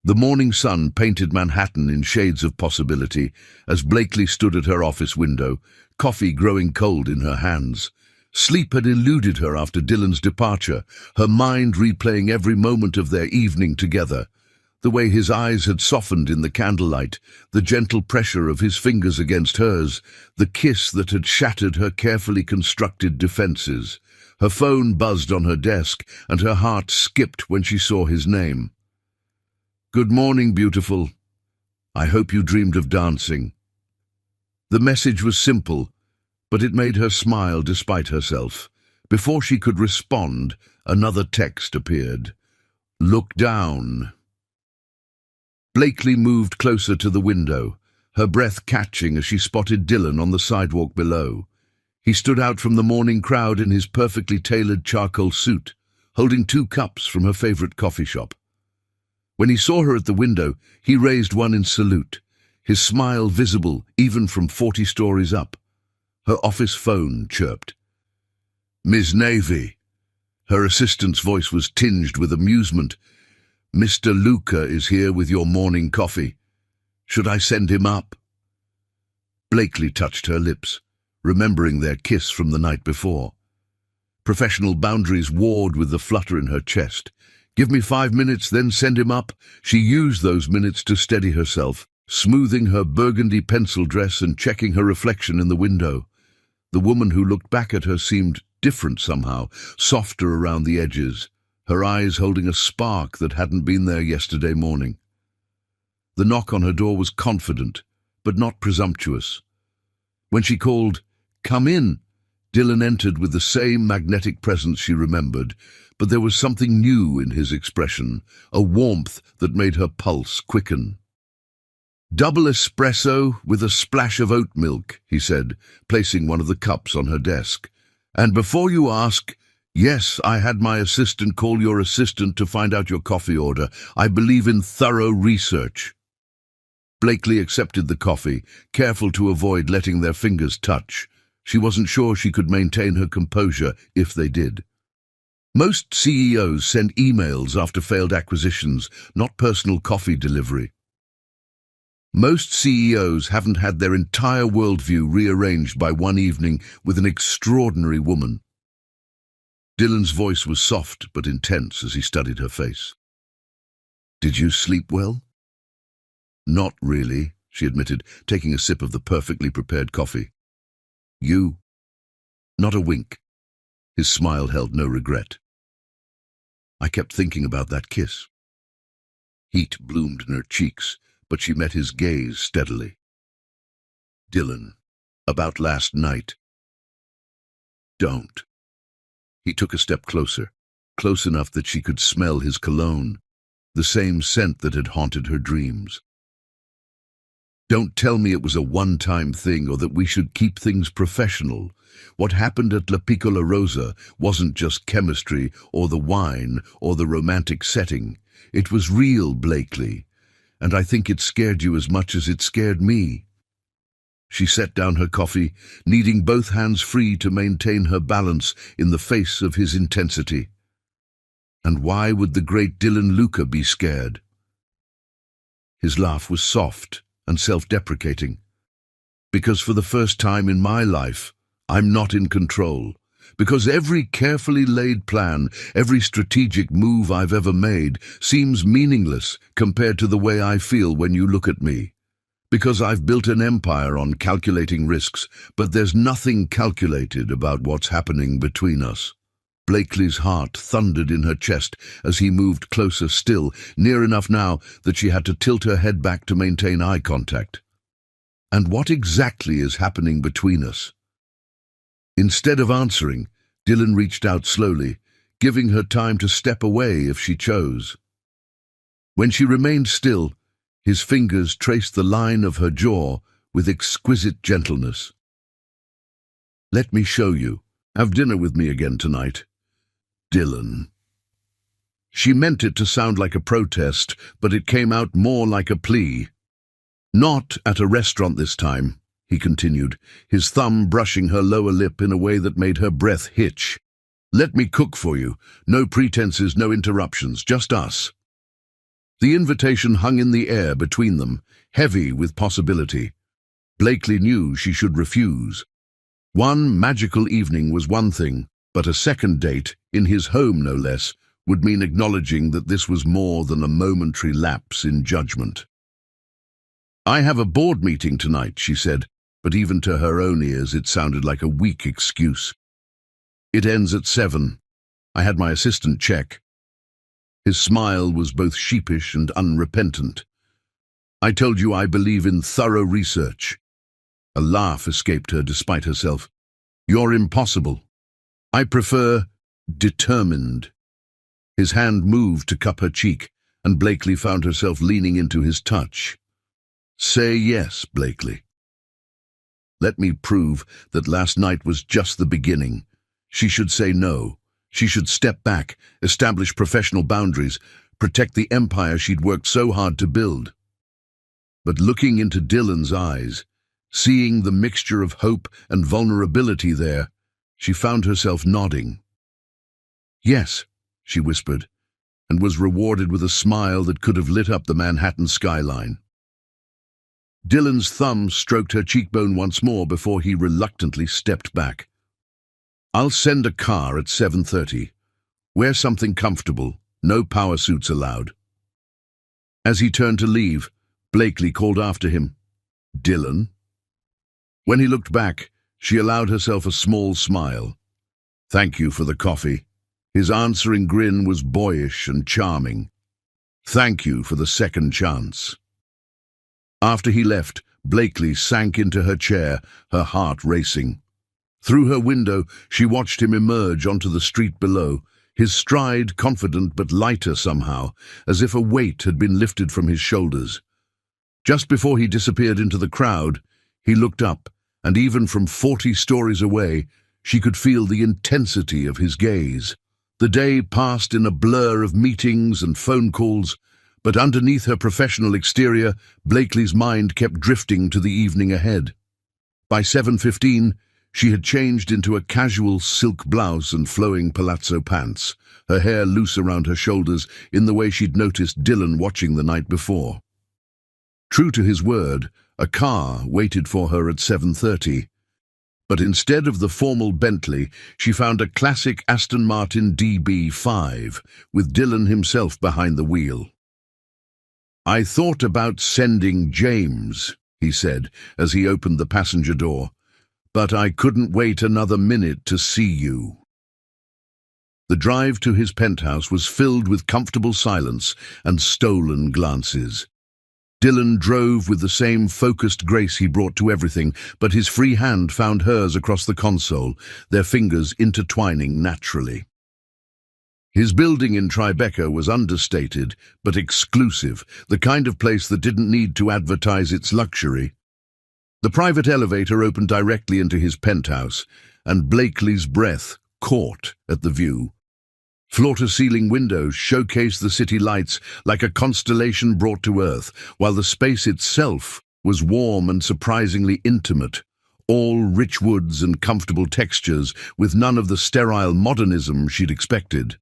The morning sun painted Manhattan in shades of possibility as Blakely stood at her office window, coffee growing cold in her hands. Sleep had eluded her after Dylan's departure, her mind replaying every moment of their evening together. The way his eyes had softened in the candlelight, the gentle pressure of his fingers against hers, the kiss that had shattered her carefully constructed defenses. Her phone buzzed on her desk, and her heart skipped when she saw his name. "Good morning, beautiful. I hope you dreamed of dancing." The message was simple, but it made her smile despite herself. Before she could respond, another text appeared. "Look down." Blakely moved closer to the window, her breath catching as she spotted Dylan on the sidewalk below. He stood out from the morning crowd in his perfectly tailored charcoal suit, holding 2 cups from her favorite coffee shop. When he saw her at the window, he raised one in salute, his smile visible even from 40 stories up. Her office phone chirped. "Ms. Navy." Her assistant's voice was tinged with amusement. "Mr. Luca is here with your morning coffee. Should I send him up?" Blakely touched her lips, remembering their kiss from the night before. Professional boundaries warred with the flutter in her chest. "Give me 5 minutes, then send him up." She used those minutes to steady herself, smoothing her burgundy pencil dress and checking her reflection in the window. The woman who looked back at her seemed different somehow, softer around the edges, her eyes holding a spark that hadn't been there yesterday morning. The knock on her door was confident, but not presumptuous. When she called, "Come in," Dylan entered with the same magnetic presence she remembered, but there was something new in his expression, a warmth that made her pulse quicken. "Double espresso with a splash of oat milk," he said, placing one of the cups on her desk. "And before you ask, yes, I had my assistant call your assistant to find out your coffee order. I believe in thorough research." Blakely accepted the coffee, careful to avoid letting their fingers touch. She wasn't sure she could maintain her composure if they did. Most CEOs send emails after failed acquisitions, not personal coffee delivery. Most CEOs haven't had their entire worldview rearranged by one evening with an extraordinary woman. Dylan's voice was soft but intense as he studied her face. Did you sleep well? Not really, she admitted, taking a sip of the perfectly prepared coffee. You? Not a wink. His smile held no regret. I kept thinking about that kiss. Heat bloomed in her cheeks, but she met his gaze steadily. Dylan, about last night. Don't. He took a step closer, close enough that she could smell his cologne, the same scent that had haunted her dreams. Don't tell me it was a one-time thing or that we should keep things professional. What happened at La Piccola Rosa wasn't just chemistry or the wine or the romantic setting. It was real, Blakely, and I think it scared you as much as it scared me. She set down her coffee, needing both hands free to maintain her balance in the face of his intensity. And why would the great Dylan Luca be scared? His laugh was soft and self-deprecating. Because for the first time in my life, I'm not in control. Because every carefully laid plan, every strategic move I've ever made seems meaningless compared to the way I feel when you look at me. Because I've built an empire on calculating risks, but there's nothing calculated about what's happening between us. Blakely's heart thundered in her chest as he moved closer still, near enough now that she had to tilt her head back to maintain eye contact. And what exactly is happening between us? Instead of answering, Dylan reached out slowly, giving her time to step away if she chose. When she remained still, his fingers traced the line of her jaw with exquisite gentleness. Let me show you. Have dinner with me again tonight. Dylan. She meant it to sound like a protest, but it came out more like a plea. Not at a restaurant this time, he continued, his thumb brushing her lower lip in a way that made her breath hitch. Let me cook for you. No pretenses, no interruptions, just us. The invitation hung in the air between them, heavy with possibility. Blakely knew she should refuse. One magical evening was one thing, but a second date, in his home no less, would mean acknowledging that this was more than a momentary lapse in judgment. I have a board meeting tonight, she said, but even to her own ears it sounded like a weak excuse. It ends at 7. I had my assistant check. His smile was both sheepish and unrepentant. I told you I believe in thorough research. A laugh escaped her despite herself. You're impossible. I prefer determined. His hand moved to cup her cheek, and Blakely found herself leaning into his touch. Say yes, Blakely. Let me prove that last night was just the beginning. She should say no. She should step back, establish professional boundaries, protect the empire she'd worked so hard to build. But looking into Dylan's eyes, seeing the mixture of hope and vulnerability there, she found herself nodding. Yes, she whispered, and was rewarded with a smile that could have lit up the Manhattan skyline. Dylan's thumb stroked her cheekbone once more before he reluctantly stepped back. I'll send a car at 7:30. Wear something comfortable, no power suits allowed. As he turned to leave, Blakely called after him, Dylan? When he looked back, she allowed herself a small smile. Thank you for the coffee. His answering grin was boyish and charming. Thank you for the second chance. After he left, Blakely sank into her chair, her heart racing. Through her window, she watched him emerge onto the street below, his stride confident but lighter somehow, as if a weight had been lifted from his shoulders. Just before he disappeared into the crowd, he looked up, and even from 40 stories away, she could feel the intensity of his gaze. The day passed in a blur of meetings and phone calls, but underneath her professional exterior, Blakely's mind kept drifting to the evening ahead. By 7:15, she had changed into a casual silk blouse and flowing palazzo pants, her hair loose around her shoulders in the way she'd noticed Dylan watching the night before. True to his word, a car waited for her at 7:30. But instead of the formal Bentley, she found a classic Aston Martin DB5, with Dylan himself behind the wheel. "I thought about sending James," he said as he opened the passenger door, "but I couldn't wait another minute to see you." The drive to his penthouse was filled with comfortable silence and stolen glances. Dylan drove with the same focused grace he brought to everything, but his free hand found hers across the console, their fingers intertwining naturally. His building in Tribeca was understated, but exclusive, the kind of place that didn't need to advertise its luxury. The private elevator opened directly into his penthouse, and Blakely's breath caught at the view. Floor-to-ceiling windows showcased the city lights like a constellation brought to Earth, while the space itself was warm and surprisingly intimate, all rich woods and comfortable textures, with none of the sterile modernism she'd expected.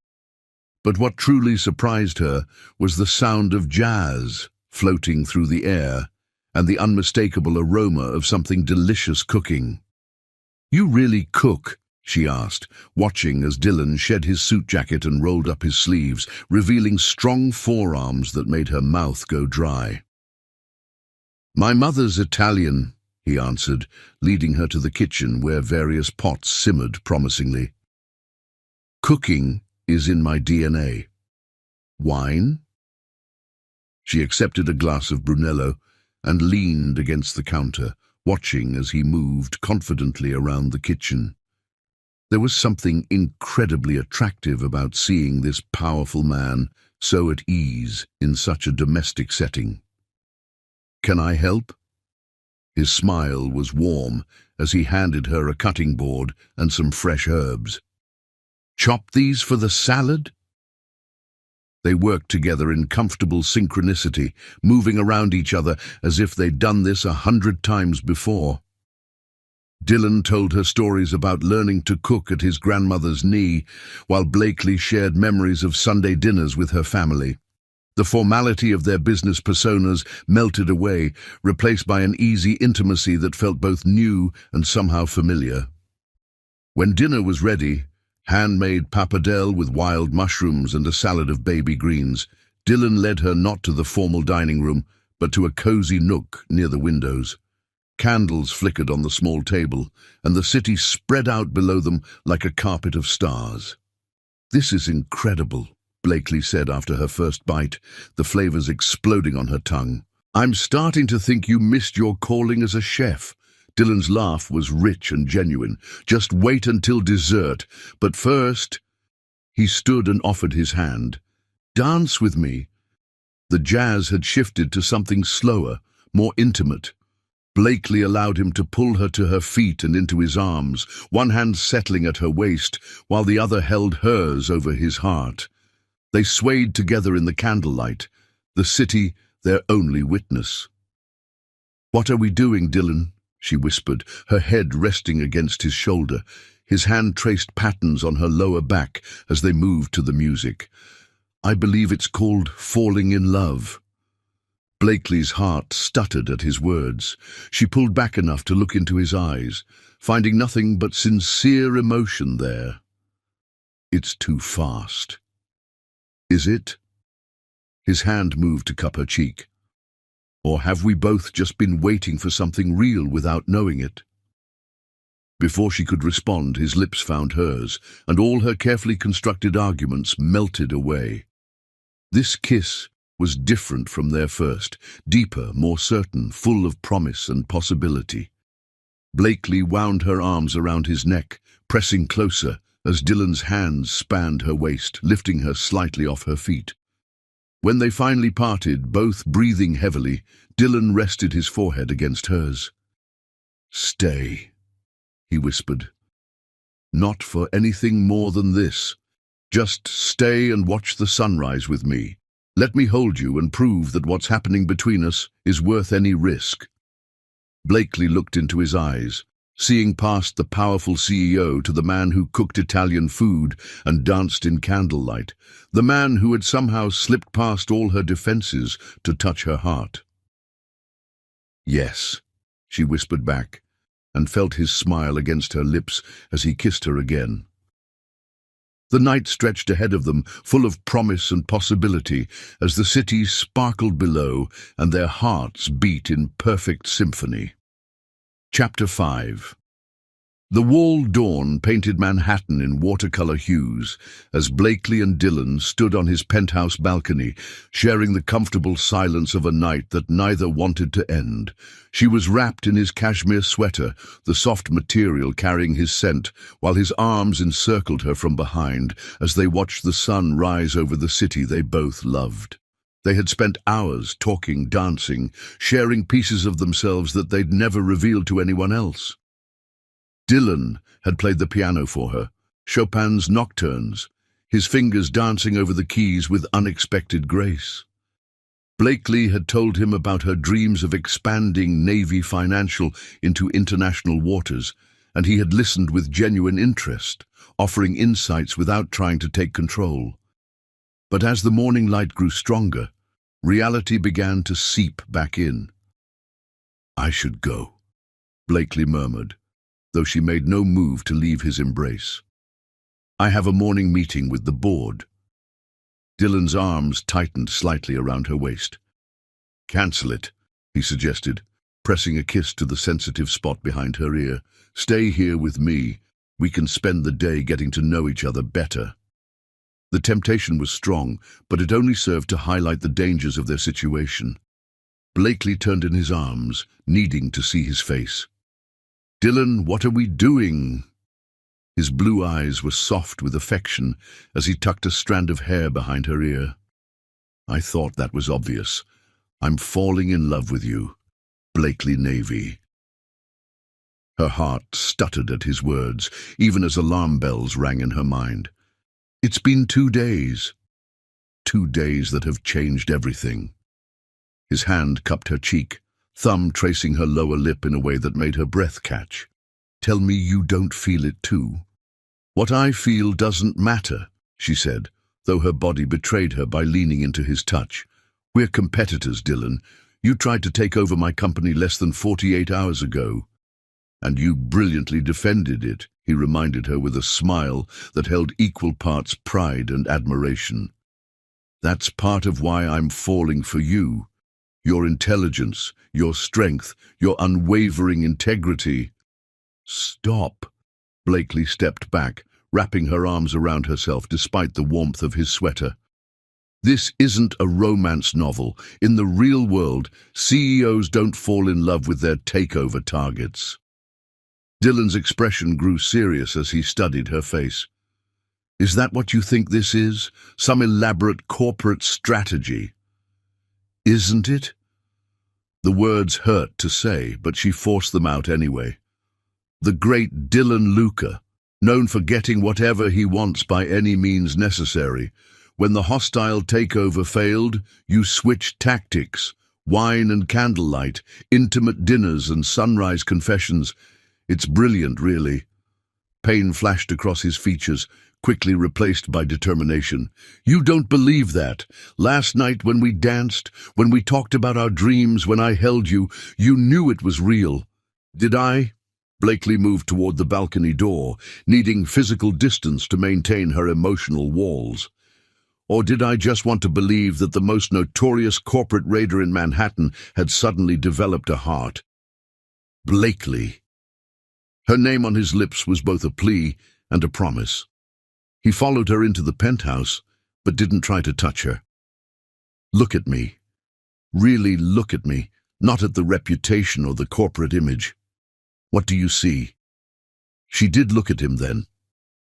But what truly surprised her was the sound of jazz floating through the air and the unmistakable aroma of something delicious cooking. "You really cook?" she asked, watching as Dylan shed his suit jacket and rolled up his sleeves, revealing strong forearms that made her mouth go dry. "My mother's Italian," he answered, leading her to the kitchen where various pots simmered promisingly. "Cooking is in my DNA. Wine?" She accepted a glass of Brunello and leaned against the counter, watching as he moved confidently around the kitchen. There was something incredibly attractive about seeing this powerful man so at ease in such a domestic setting. "Can I help?" His smile was warm as he handed her a cutting board and some fresh herbs. "Chop these for the salad?" They worked together in comfortable synchronicity, moving around each other as if they'd done this 100 times before. Dylan told her stories about learning to cook at his grandmother's knee, while Blakely shared memories of Sunday dinners with her family. The formality of their business personas melted away, replaced by an easy intimacy that felt both new and somehow familiar. When dinner was ready, handmade pappardelle with wild mushrooms and a salad of baby greens, Dylan led her not to the formal dining room, but to a cozy nook near the windows. Candles flickered on the small table, and the city spread out below them like a carpet of stars. "This is incredible," Blakely said after her first bite, the flavors exploding on her tongue. "I'm starting to think you missed your calling as a chef." Dylan's laugh was rich and genuine. "Just wait until dessert. But first..." He stood and offered his hand. "Dance with me." The jazz had shifted to something slower, more intimate. Blakely allowed him to pull her to her feet and into his arms, one hand settling at her waist, while the other held hers over his heart. They swayed together in the candlelight, the city their only witness. "What are we doing, Dylan?" she whispered, her head resting against his shoulder. His hand traced patterns on her lower back as they moved to the music. "I believe it's called falling in love." Blakely's heart stuttered at his words. She pulled back enough to look into his eyes, finding nothing but sincere emotion there. "It's too fast." "Is it?" His hand moved to cup her cheek. "Or have we both just been waiting for something real without knowing it?" Before she could respond, his lips found hers, and all her carefully constructed arguments melted away. This kiss was different from their first, deeper, more certain, full of promise and possibility. Blakely wound her arms around his neck, pressing closer as Dylan's hands spanned her waist, lifting her slightly off her feet. When they finally parted, both breathing heavily, Dylan rested his forehead against hers. "Stay," he whispered. "Not for anything more than this. Just stay and watch the sunrise with me. Let me hold you and prove that what's happening between us is worth any risk." Blakely looked into his eyes, seeing past the powerful CEO to the man who cooked Italian food and danced in candlelight, the man who had somehow slipped past all her defenses to touch her heart. Yes, she whispered back, and felt his smile against her lips as he kissed her again. The night stretched ahead of them, full of promise and possibility, as the city sparkled below and their hearts beat in perfect symphony. Chapter 5. The walled dawn painted Manhattan in watercolor hues as Blakely and Dylan stood on his penthouse balcony, sharing the comfortable silence of a night that neither wanted to end. She was wrapped in his cashmere sweater, the soft material carrying his scent, while his arms encircled her from behind as they watched the sun rise over the city they both loved. They had spent hours talking, dancing, sharing pieces of themselves that they'd never revealed to anyone else. Dylan had played the piano for her, Chopin's nocturnes, his fingers dancing over the keys with unexpected grace. Blakely had told him about her dreams of expanding Navy Financial into international waters, and he had listened with genuine interest, offering insights without trying to take control. But as the morning light grew stronger, reality began to seep back in. "I should go," Blakely murmured, though she made no move to leave his embrace. "I have a morning meeting with the board." Dylan's arms tightened slightly around her waist. "Cancel it," he suggested, pressing a kiss to the sensitive spot behind her ear. "Stay here with me. We can spend the day getting to know each other better." The temptation was strong, but it only served to highlight the dangers of their situation. Blakely turned in his arms, needing to see his face. "Dylan, what are we doing?" His blue eyes were soft with affection as he tucked a strand of hair behind her ear. "I thought that was obvious. I'm falling in love with you, Blakely Navy." Her heart stuttered at his words, even as alarm bells rang in her mind. "It's been 2 days. 2 days that have changed everything." His hand cupped her cheek, thumb tracing her lower lip in a way that made her breath catch. "Tell me you don't feel it too." "What I feel doesn't matter," she said, though her body betrayed her by leaning into his touch. "We're competitors, Dylan. You tried to take over my company less than 48 hours ago. And you brilliantly defended it," he reminded her with a smile that held equal parts pride and admiration. "That's part of why I'm falling for you. Your intelligence, your strength, your unwavering integrity." "Stop." Blakely stepped back, wrapping her arms around herself despite the warmth of his sweater. "This isn't a romance novel. In the real world, CEOs don't fall in love with their takeover targets." Dylan's expression grew serious as he studied her face. "Is that what you think this is? Some elaborate corporate strategy?" "Isn't it?" The words hurt to say, but she forced them out anyway. "The great Dylan Luca, known for getting whatever he wants by any means necessary. When the hostile takeover failed, you switched tactics. Wine and candlelight, intimate dinners and sunrise confessions. It's brilliant, really." Pain flashed across his features, quickly replaced by determination. "You don't believe that. Last night when we danced, when we talked about our dreams, when I held you, you knew it was real." "Did I?" Blakely moved toward the balcony door, needing physical distance to maintain her emotional walls. "Or did I just want to believe that the most notorious corporate raider in Manhattan had suddenly developed a heart?" Blakely. Her name on his lips was both a plea and a promise. He followed her into the penthouse, but didn't try to touch her. "Look at me. Really look at me, not at the reputation or the corporate image. What do you see?" She did look at him then.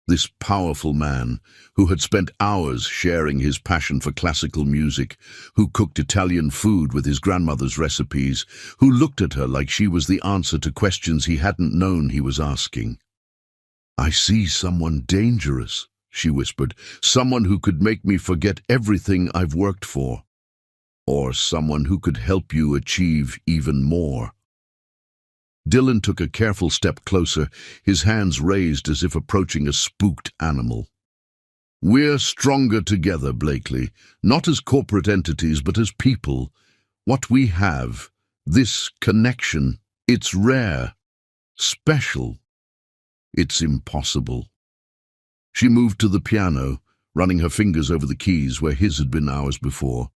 This powerful man, who had spent hours sharing his passion for classical music, who cooked Italian food with his grandmother's recipes, who looked at her like she was the answer to questions he hadn't known he was asking. "I see someone dangerous," she whispered, "someone who could make me forget everything I've worked for. Or someone who could help you achieve even more." Dylan took a careful step closer, his hands raised as if approaching a spooked animal. "We're stronger together, Blakely, not as corporate entities but as people. What we have, This connection, it's rare, special, it's impossible. She moved to the piano, running her fingers over the keys where his had been hours before.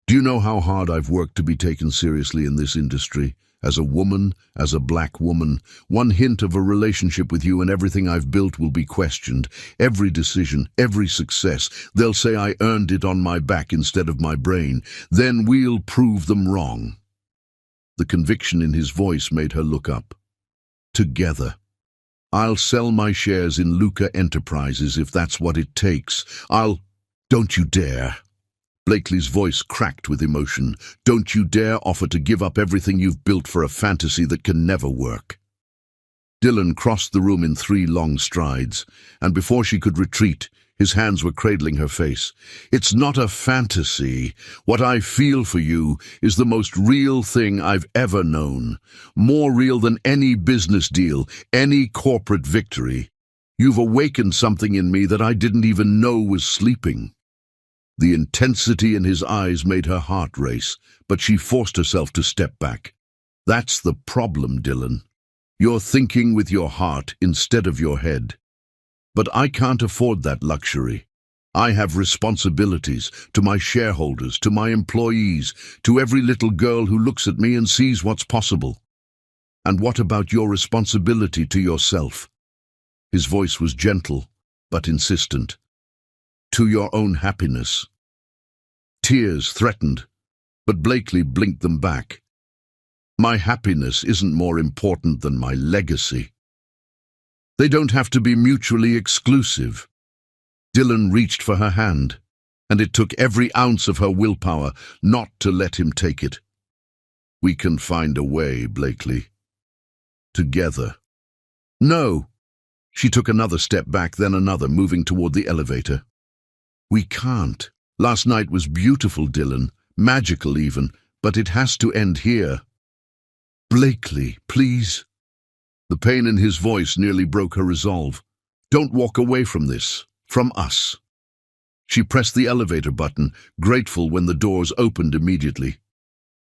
Do you know how hard I've worked to be taken seriously in this industry? As a woman, as a black woman, one hint of a relationship with you and everything I've built will be questioned. Every decision, every success, they'll say I earned it on my back instead of my brain. Then we'll prove them wrong. The conviction in his voice made her look up. Together. I'll sell my shares in Luca Enterprises if that's what it takes. Don't you dare. Blakely's voice cracked with emotion. Don't you dare offer to give up everything you've built for a fantasy that can never work. Dylan crossed the room in 3 long strides, and before she could retreat, his hands were cradling her face. It's not a fantasy. What I feel for you is the most real thing I've ever known. More real than any business deal, any corporate victory. You've awakened something in me that I didn't even know was sleeping. The intensity in his eyes made her heart race, but she forced herself to step back. That's the problem, Dylan. You're thinking with your heart instead of your head. But I can't afford that luxury. I have responsibilities to my shareholders, to my employees, to every little girl who looks at me and sees what's possible. And what about your responsibility to yourself? His voice was gentle, but insistent. To your own happiness. Tears threatened, but Blakely blinked them back. My happiness isn't more important than my legacy. They don't have to be mutually exclusive. Dylan reached for her hand, and it took every ounce of her willpower not to let him take it. We can find a way, Blakely. Together. No. She took another step back, then another, moving toward the elevator. We can't. Last night was beautiful, Dylan, magical even, but it has to end here. Blakely, please. The pain in his voice nearly broke her resolve. Don't walk away from this, from us. She pressed the elevator button, grateful when the doors opened immediately.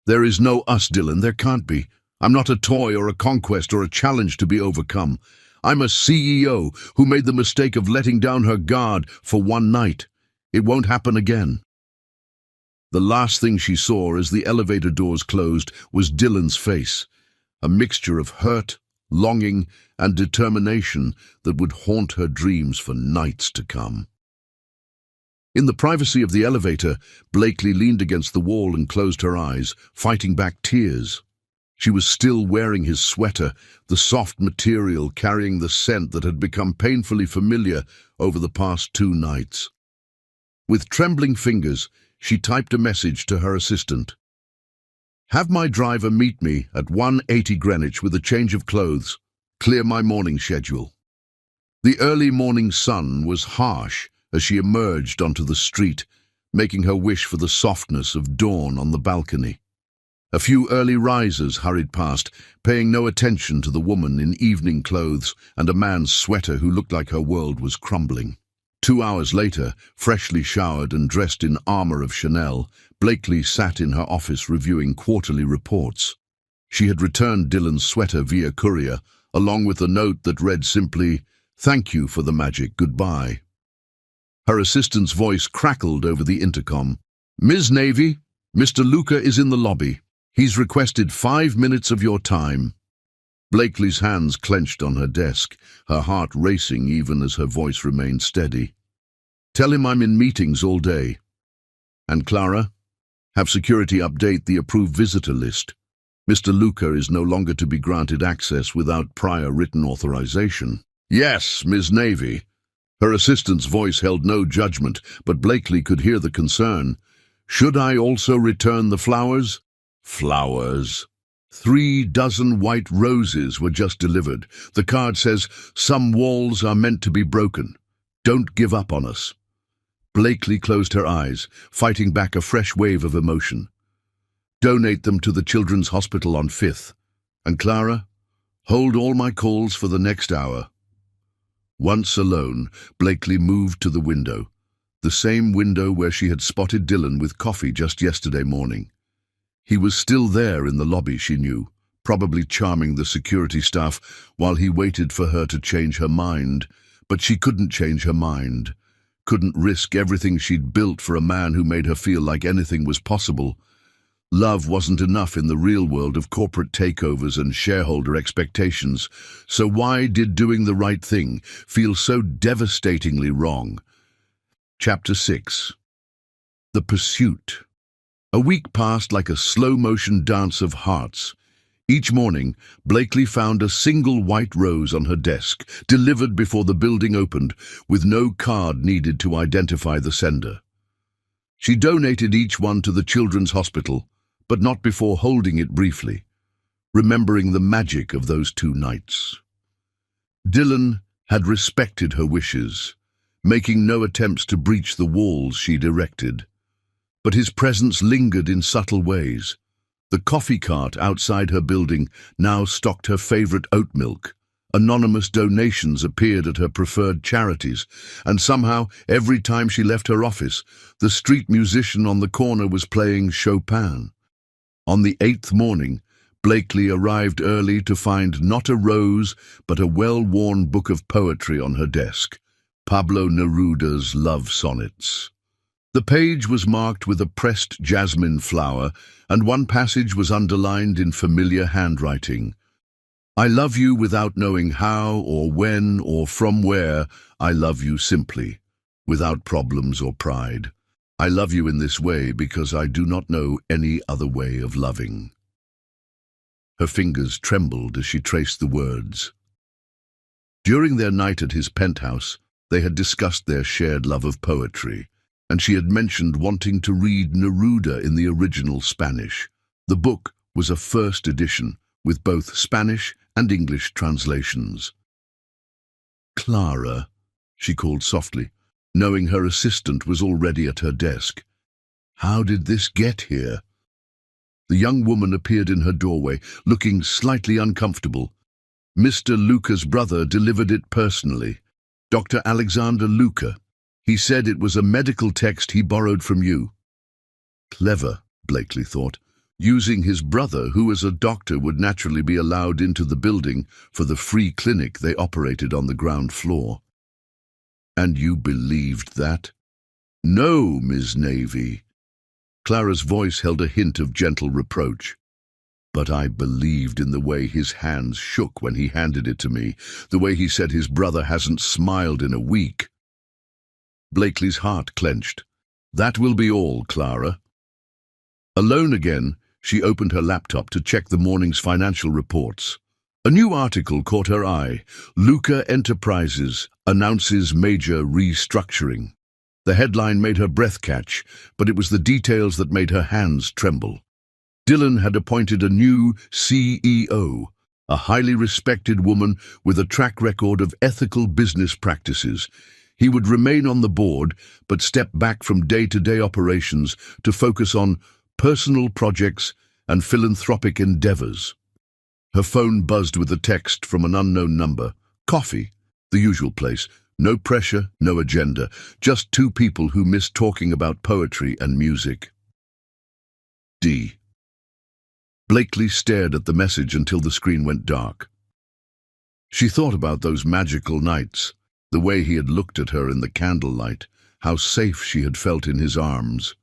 There is no us, Dylan, there can't be. I'm not a toy or a conquest or a challenge to be overcome. I'm a CEO who made the mistake of letting down her guard for one night. It won't happen again. The last thing she saw as the elevator doors closed was Dylan's face, a mixture of hurt, longing, and determination that would haunt her dreams for nights to come. In the privacy of the elevator, Blakely leaned against the wall and closed her eyes, fighting back tears. She was still wearing his sweater, the soft material carrying the scent that had become painfully familiar over the past 2 nights. With trembling fingers, she typed a message to her assistant. Have my driver meet me at 180 Greenwich with a change of clothes. Clear my morning schedule. The early morning sun was harsh as she emerged onto the street, making her wish for the softness of dawn on the balcony. A few early risers hurried past, paying no attention to the woman in evening clothes and a man's sweater who looked like her world was crumbling. 2 hours later, freshly showered and dressed in armor of Chanel, Blakely sat in her office reviewing quarterly reports. She had returned Dylan's sweater via courier, along with a note that read simply, "Thank you for the magic, goodbye." Her assistant's voice crackled over the intercom. "Ms. Navy, Mr. Luca is in the lobby. He's requested 5 minutes of your time." Blakely's hands clenched on her desk, her heart racing even as her voice remained steady. "Tell him I'm in meetings all day. And Clara, have security update the approved visitor list. Mr. Luca is no longer to be granted access without prior written authorization." "Yes, Ms. Navy." Her assistant's voice held no judgment, but Blakely could hear the concern. "Should I also return the flowers?" "Flowers?" 3 dozen white roses were just delivered. The card says, "Some walls are meant to be broken. Don't give up on us." Blakely closed her eyes, fighting back a fresh wave of emotion. "Donate them to the Children's Hospital on 5th. And Clara, hold all my calls for the next hour." Once alone, Blakely moved to the window, the same window where she had spotted Dylan with coffee just yesterday morning. He was still there in the lobby, she knew, probably charming the security staff while he waited for her to change her mind. But she couldn't change her mind, couldn't risk everything she'd built for a man who made her feel like anything was possible. Love wasn't enough in the real world of corporate takeovers and shareholder expectations, so why did doing the right thing feel so devastatingly wrong? Chapter 6. The Pursuit. A week passed like a slow-motion dance of hearts. Each morning, Blakely found a single white rose on her desk, delivered before the building opened, with no card needed to identify the sender. She donated each one to the children's hospital, but not before holding it briefly, remembering the magic of those 2 nights. Dylan had respected her wishes, making no attempts to breach the walls she'd erected. But his presence lingered in subtle ways. The coffee cart outside her building now stocked her favorite oat milk. Anonymous donations appeared at her preferred charities, and somehow, every time she left her office, the street musician on the corner was playing Chopin. On the 8th morning, Blakely arrived early to find not a rose, but a well-worn book of poetry on her desk, Pablo Neruda's Love Sonnets. The page was marked with a pressed jasmine flower, and one passage was underlined in familiar handwriting. I love you without knowing how or when or from where. I love you simply, without problems or pride. I love you in this way because I do not know any other way of loving. Her fingers trembled as she traced the words. During their night at his penthouse, they had discussed their shared love of poetry, and she had mentioned wanting to read Neruda in the original Spanish. The book was a first edition, with both Spanish and English translations. Clara, she called softly, knowing her assistant was already at her desk. How did this get here? The young woman appeared in her doorway, looking slightly uncomfortable. Mr. Luca's brother delivered it personally. Dr. Alexander Luca. He said it was a medical text he borrowed from you. Clever, Blakely thought. Using his brother, who as a doctor would naturally be allowed into the building for the free clinic they operated on the ground floor. And you believed that? No, Ms. Navy. Clara's voice held a hint of gentle reproach. But I believed in the way his hands shook when he handed it to me, the way he said his brother hasn't smiled in a week. Blakely's heart clenched. That will be all, Clara. Alone again, she opened her laptop to check the morning's financial reports. A new article caught her eye. Luca Enterprises announces major restructuring. The headline made her breath catch, but it was the details that made her hands tremble. Dylan had appointed a new CEO, a highly respected woman with a track record of ethical business practices. He would remain on the board, but step back from day-to-day operations to focus on personal projects and philanthropic endeavors. Her phone buzzed with a text from an unknown number. Coffee, the usual place. No pressure, no agenda. Just 2 people who miss talking about poetry and music. D. Blakely stared at the message until the screen went dark. She thought about those magical nights, the way he had looked at her in the candlelight, how safe she had felt in his arms,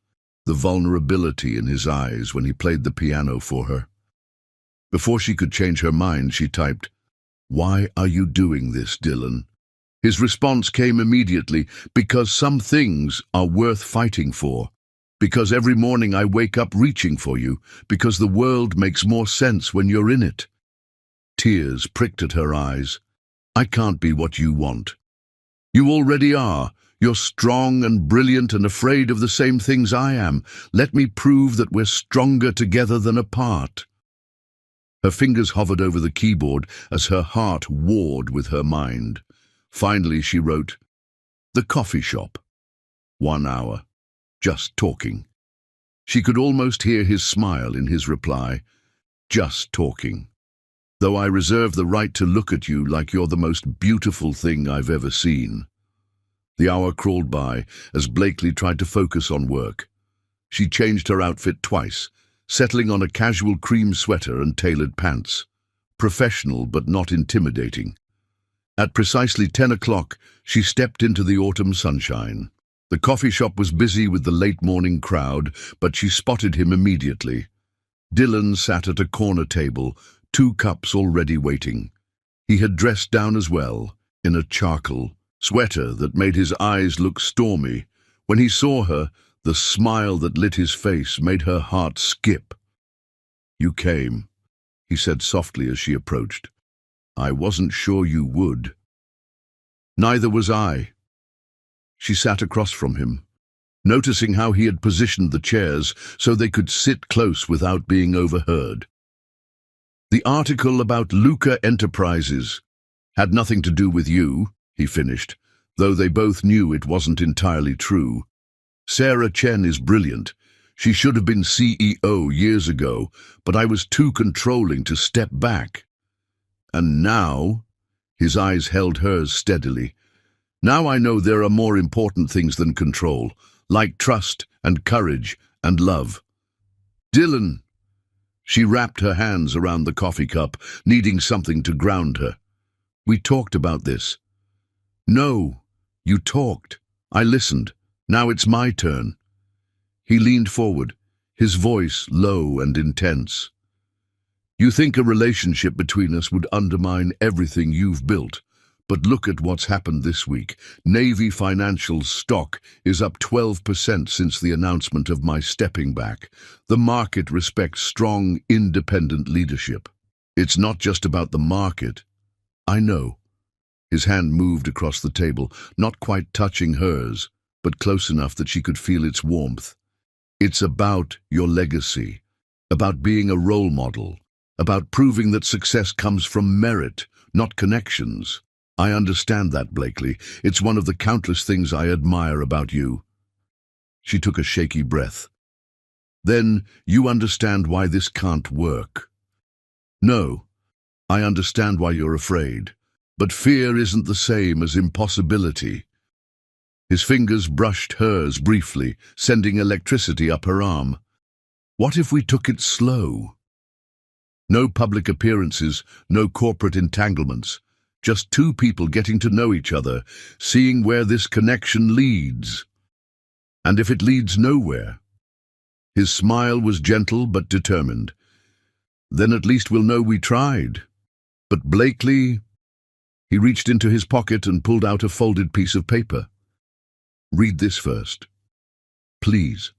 the vulnerability in his eyes when he played the piano for her. Before she could change her mind, she typed, "Why are you doing this, Dylan?" His response came immediately, "Because some things are worth fighting for. Because every morning I wake up reaching for you. Because the world makes more sense when you're in it." Tears pricked at her eyes. "I can't be what you want. You already are. You're strong and brilliant and afraid of the same things I am. Let me prove that we're stronger together than apart." Her fingers hovered over the keyboard as her heart warred with her mind. Finally, she wrote, "The coffee shop. 1 hour. Just talking." She could almost hear his smile in his reply. "Just talking. Though I reserve the right to look at you like you're the most beautiful thing I've ever seen." The hour crawled by as Blakely tried to focus on work. She changed her outfit twice, settling on a casual cream sweater and tailored pants. Professional but not intimidating. At precisely 10 o'clock, she stepped into the autumn sunshine. The coffee shop was busy with the late morning crowd, but she spotted him immediately. Dylan sat at a corner table, 2 cups already waiting. He had dressed down as well, in a charcoal sweater that made his eyes look stormy. When he saw her, the smile that lit his face made her heart skip. "You came," he said softly as she approached. "I wasn't sure you would." "Neither was I." She sat across from him, noticing how he had positioned the chairs so they could sit close without being overheard. "The article about Luca Enterprises had nothing to do with you," he finished, though they both knew it wasn't entirely true. "Sarah Chen is brilliant. She should have been CEO years ago, but I was too controlling to step back. And now," his eyes held hers steadily, "now I know there are more important things than control, like trust and courage and love." "Dylan!" She wrapped her hands around the coffee cup, needing something to ground her. "We talked about this." "No, you talked. I listened. Now it's my turn." He leaned forward, his voice low and intense. "You think a relationship between us would undermine everything you've built, but look at what's happened this week. Navy Financial's stock is up 12% since the announcement of my stepping back. The market respects strong, independent leadership. It's not just about the market." "I know." His hand moved across the table, not quite touching hers, but close enough that she could feel its warmth. "It's about your legacy, about being a role model, about proving that success comes from merit, not connections. I understand that, Blakely. It's one of the countless things I admire about you." She took a shaky breath. "Then you understand why this can't work." "No, I understand why you're afraid, but fear isn't the same as impossibility." His fingers brushed hers briefly, sending electricity up her arm. "What if we took it slow? No public appearances, no corporate entanglements, just 2 people getting to know each other, seeing where this connection leads. And if it leads nowhere?" His smile was gentle but determined. "Then at least we'll know we tried." "But Blakely—" He reached into his pocket and pulled out a folded piece of paper. "Read this first. Please."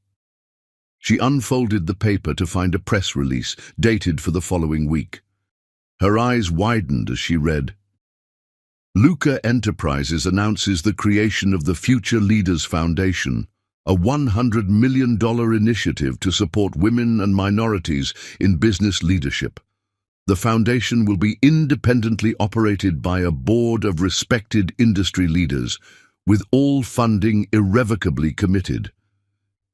She unfolded the paper to find a press release dated for the following week. Her eyes widened as she read, "Luca Enterprises announces the creation of the Future Leaders Foundation, a $100 million initiative to support women and minorities in business leadership. The foundation will be independently operated by a board of respected industry leaders, with all funding irrevocably committed."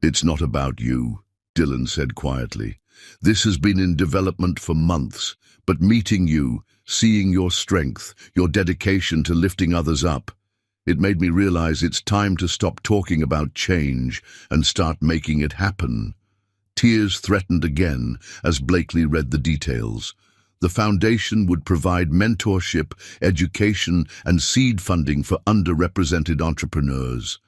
"It's not about you," Dylan said quietly. "This has been in development for months, but meeting you, seeing your strength, your dedication to lifting others up, it made me realize it's time to stop talking about change and start making it happen." Tears threatened again as Blakely read the details. The foundation would provide mentorship, education, and seed funding for underrepresented entrepreneurs.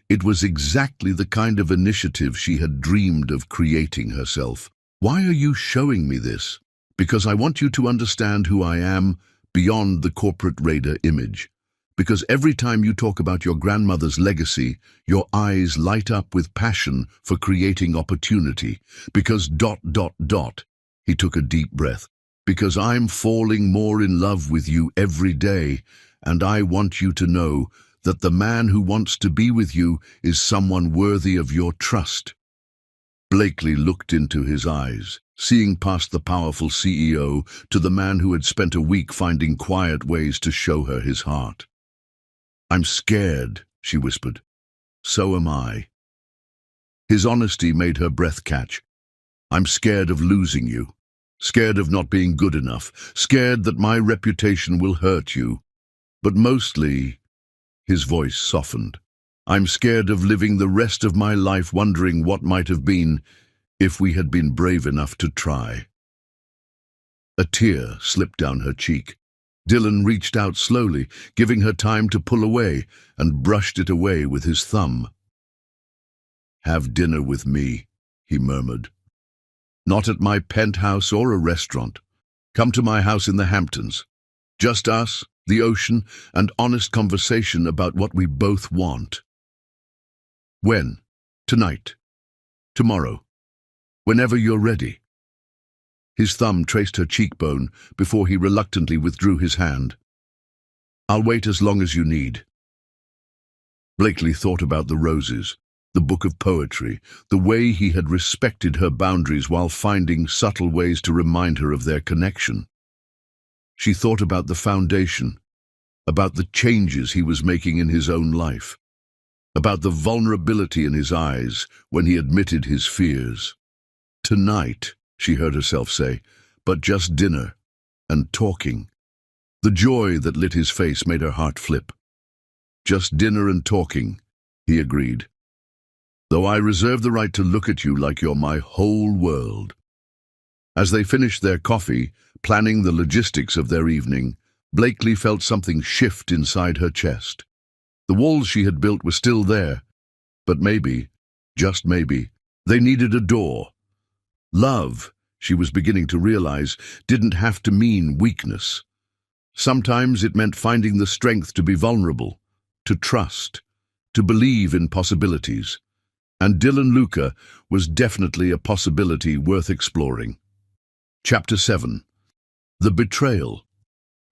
It was exactly the kind of initiative she had dreamed of creating herself. "Why are you showing me this?" "Because I want you to understand who I am beyond the corporate raider image. Because every time you talk about your grandmother's legacy, your eyes light up with passion for creating opportunity. Because ... He took a deep breath. "Because I'm falling more in love with you every day, and I want you to know that the man who wants to be with you is someone worthy of your trust." Blakely looked into his eyes, seeing past the powerful CEO to the man who had spent a week finding quiet ways to show her his heart. "I'm scared," she whispered. "So am I." His honesty made her breath catch. "I'm scared of losing you. Scared of not being good enough. Scared that my reputation will hurt you. But mostly," his voice softened, "I'm scared of living the rest of my life wondering what might have been If we had been brave enough to try. A tear slipped down her cheek. Dylan reached out slowly, giving her time to pull away, and brushed it away with his thumb. "Have dinner with me," he murmured. "Not at my penthouse or a restaurant. Come to my house in the Hamptons. Just us, the ocean, and honest conversation about what we both want." "When? Tonight? Tomorrow? Whenever you're ready." His thumb traced her cheekbone before he reluctantly withdrew his hand. "I'll wait as long as you need." Blakely thought about the roses, the book of poetry, the way he had respected her boundaries while finding subtle ways to remind her of their connection. She thought about the foundation, about the changes he was making in his own life, about the vulnerability in his eyes when he admitted his fears. "Tonight," she heard herself say, "but just dinner and talking." The joy that lit his face made her heart flip. "Just dinner and talking," he agreed. "Though I reserve the right to look at you like you're my whole world." As they finished their coffee, planning the logistics of their evening, Blakely felt something shift inside her chest. The walls she had built were still there, but maybe, just maybe, they needed a door. Love, she was beginning to realize, didn't have to mean weakness. Sometimes it meant finding the strength to be vulnerable, to trust, to believe in possibilities. And Dylan Luca was definitely a possibility worth exploring. Chapter 7. The Betrayal.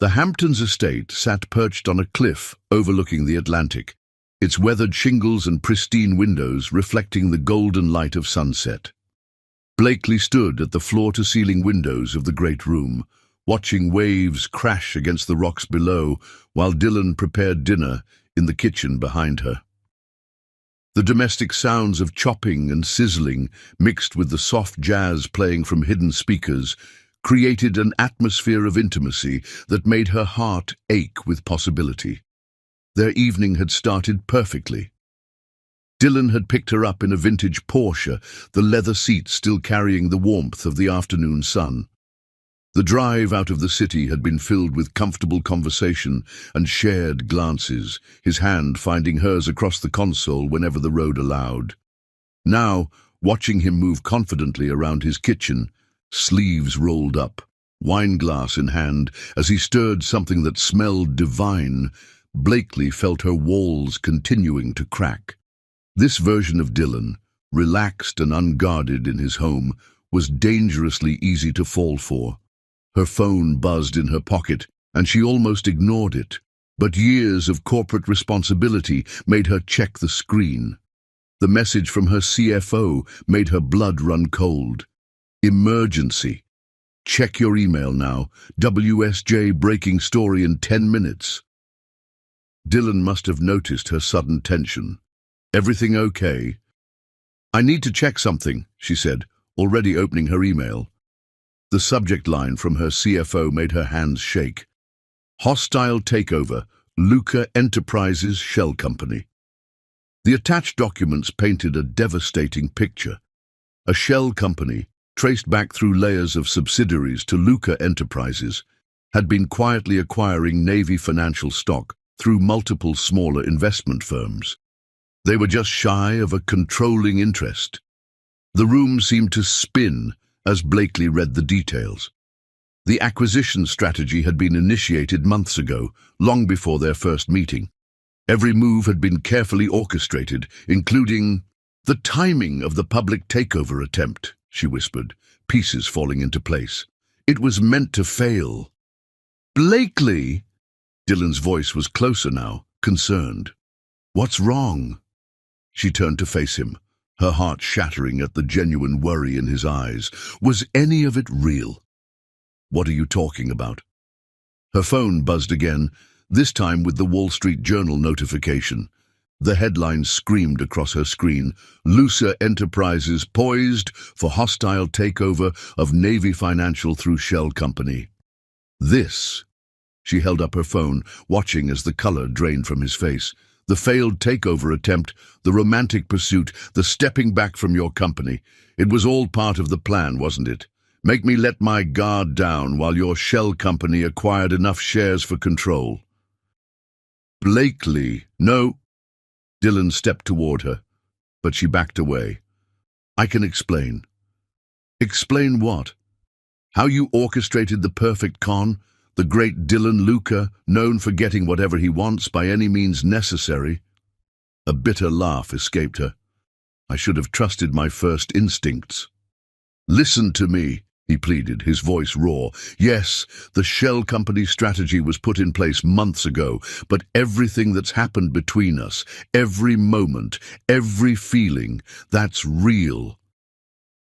The Hamptons estate sat perched on a cliff overlooking the Atlantic, its weathered shingles and pristine windows reflecting the golden light of sunset. Blakely stood at the floor-to-ceiling windows of the great room, watching waves crash against the rocks below while Dylan prepared dinner in the kitchen behind her. The domestic sounds of chopping and sizzling, mixed with the soft jazz playing from hidden speakers, created an atmosphere of intimacy that made her heart ache with possibility. Their evening had started perfectly. Dylan had picked her up in a vintage Porsche, the leather seats still carrying the warmth of the afternoon sun. The drive out of the city had been filled with comfortable conversation and shared glances, his hand finding hers across the console whenever the road allowed. Now, watching him move confidently around his kitchen, sleeves rolled up, wineglass in hand, as he stirred something that smelled divine, Blakely felt her walls continuing to crack. This version of Dylan, relaxed and unguarded in his home, was dangerously easy to fall for. Her phone buzzed in her pocket, and she almost ignored it, but years of corporate responsibility made her check the screen. The message from her CFO made her blood run cold. "Emergency. Check your email now. WSJ breaking story in 10 minutes. Dylan must have noticed her sudden tension. "Everything okay?" "I need to check something," she said, already opening her email. The subject line from her CFO made her hands shake. "Hostile takeover, Luca Enterprises Shell Company." The attached documents painted a devastating picture. A shell company, traced back through layers of subsidiaries to Luca Enterprises, had been quietly acquiring Navy financial stock through multiple smaller investment firms. They were just shy of a controlling interest. The room seemed to spin as Blakely read the details. The acquisition strategy had been initiated months ago, long before their first meeting. Every move had been carefully orchestrated, including the timing of the public takeover attempt, she whispered, pieces falling into place. It was meant to fail. "Blakely!" Dylan's voice was closer now, concerned. "What's wrong?" She turned to face him, her heart shattering at the genuine worry in his eyes. Was any of it real? "What are you talking about?" Her phone buzzed again, this time with the Wall Street Journal notification. The headline screamed across her screen: "Luca Enterprises poised for hostile takeover of Navy Financial through Shell Company." This. She held up her phone, watching as the color drained from his face. The failed takeover attempt, the romantic pursuit, the stepping back from your company. It was all part of the plan, wasn't it? Make me let my guard down while your shell company acquired enough shares for control. Blakely, no. Dylan stepped toward her, but she backed away. I can explain. Explain what? How you orchestrated the perfect con? The great Dylan Luca, known for getting whatever he wants by any means necessary. A bitter laugh escaped her. I should have trusted my first instincts. Listen to me, he pleaded, his voice raw. Yes, the shell company strategy was put in place months ago, but everything that's happened between us, every moment, every feeling, that's real.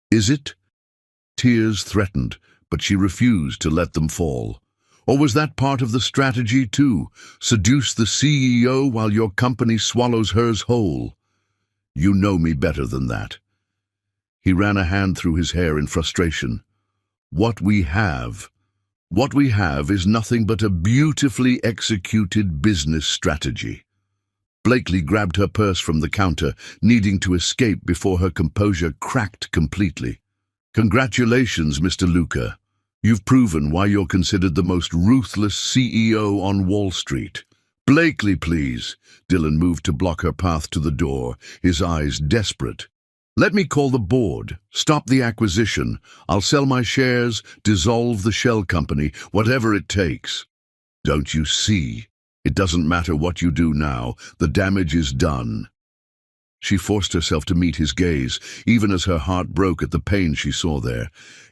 Is it? Tears threatened, but she refused to let them fall. Or was that part of the strategy too? Seduce the CEO while your company swallows hers whole? You know me better than that. He ran a hand through his hair in frustration. What we have is nothing but a beautifully executed business strategy. Blakely grabbed her purse from the counter, needing to escape before her composure cracked completely. Congratulations, Mr. Luca. You've proven why you're considered the most ruthless CEO on Wall Street. Blakely, please. Dylan moved to block her path to the door, his eyes desperate. Let me call the board. Stop the acquisition. I'll sell my shares, dissolve the shell company, whatever it takes. Don't you see? It doesn't matter what you do now. The damage is done. She forced herself to meet his gaze, even as her heart broke at the pain she saw there.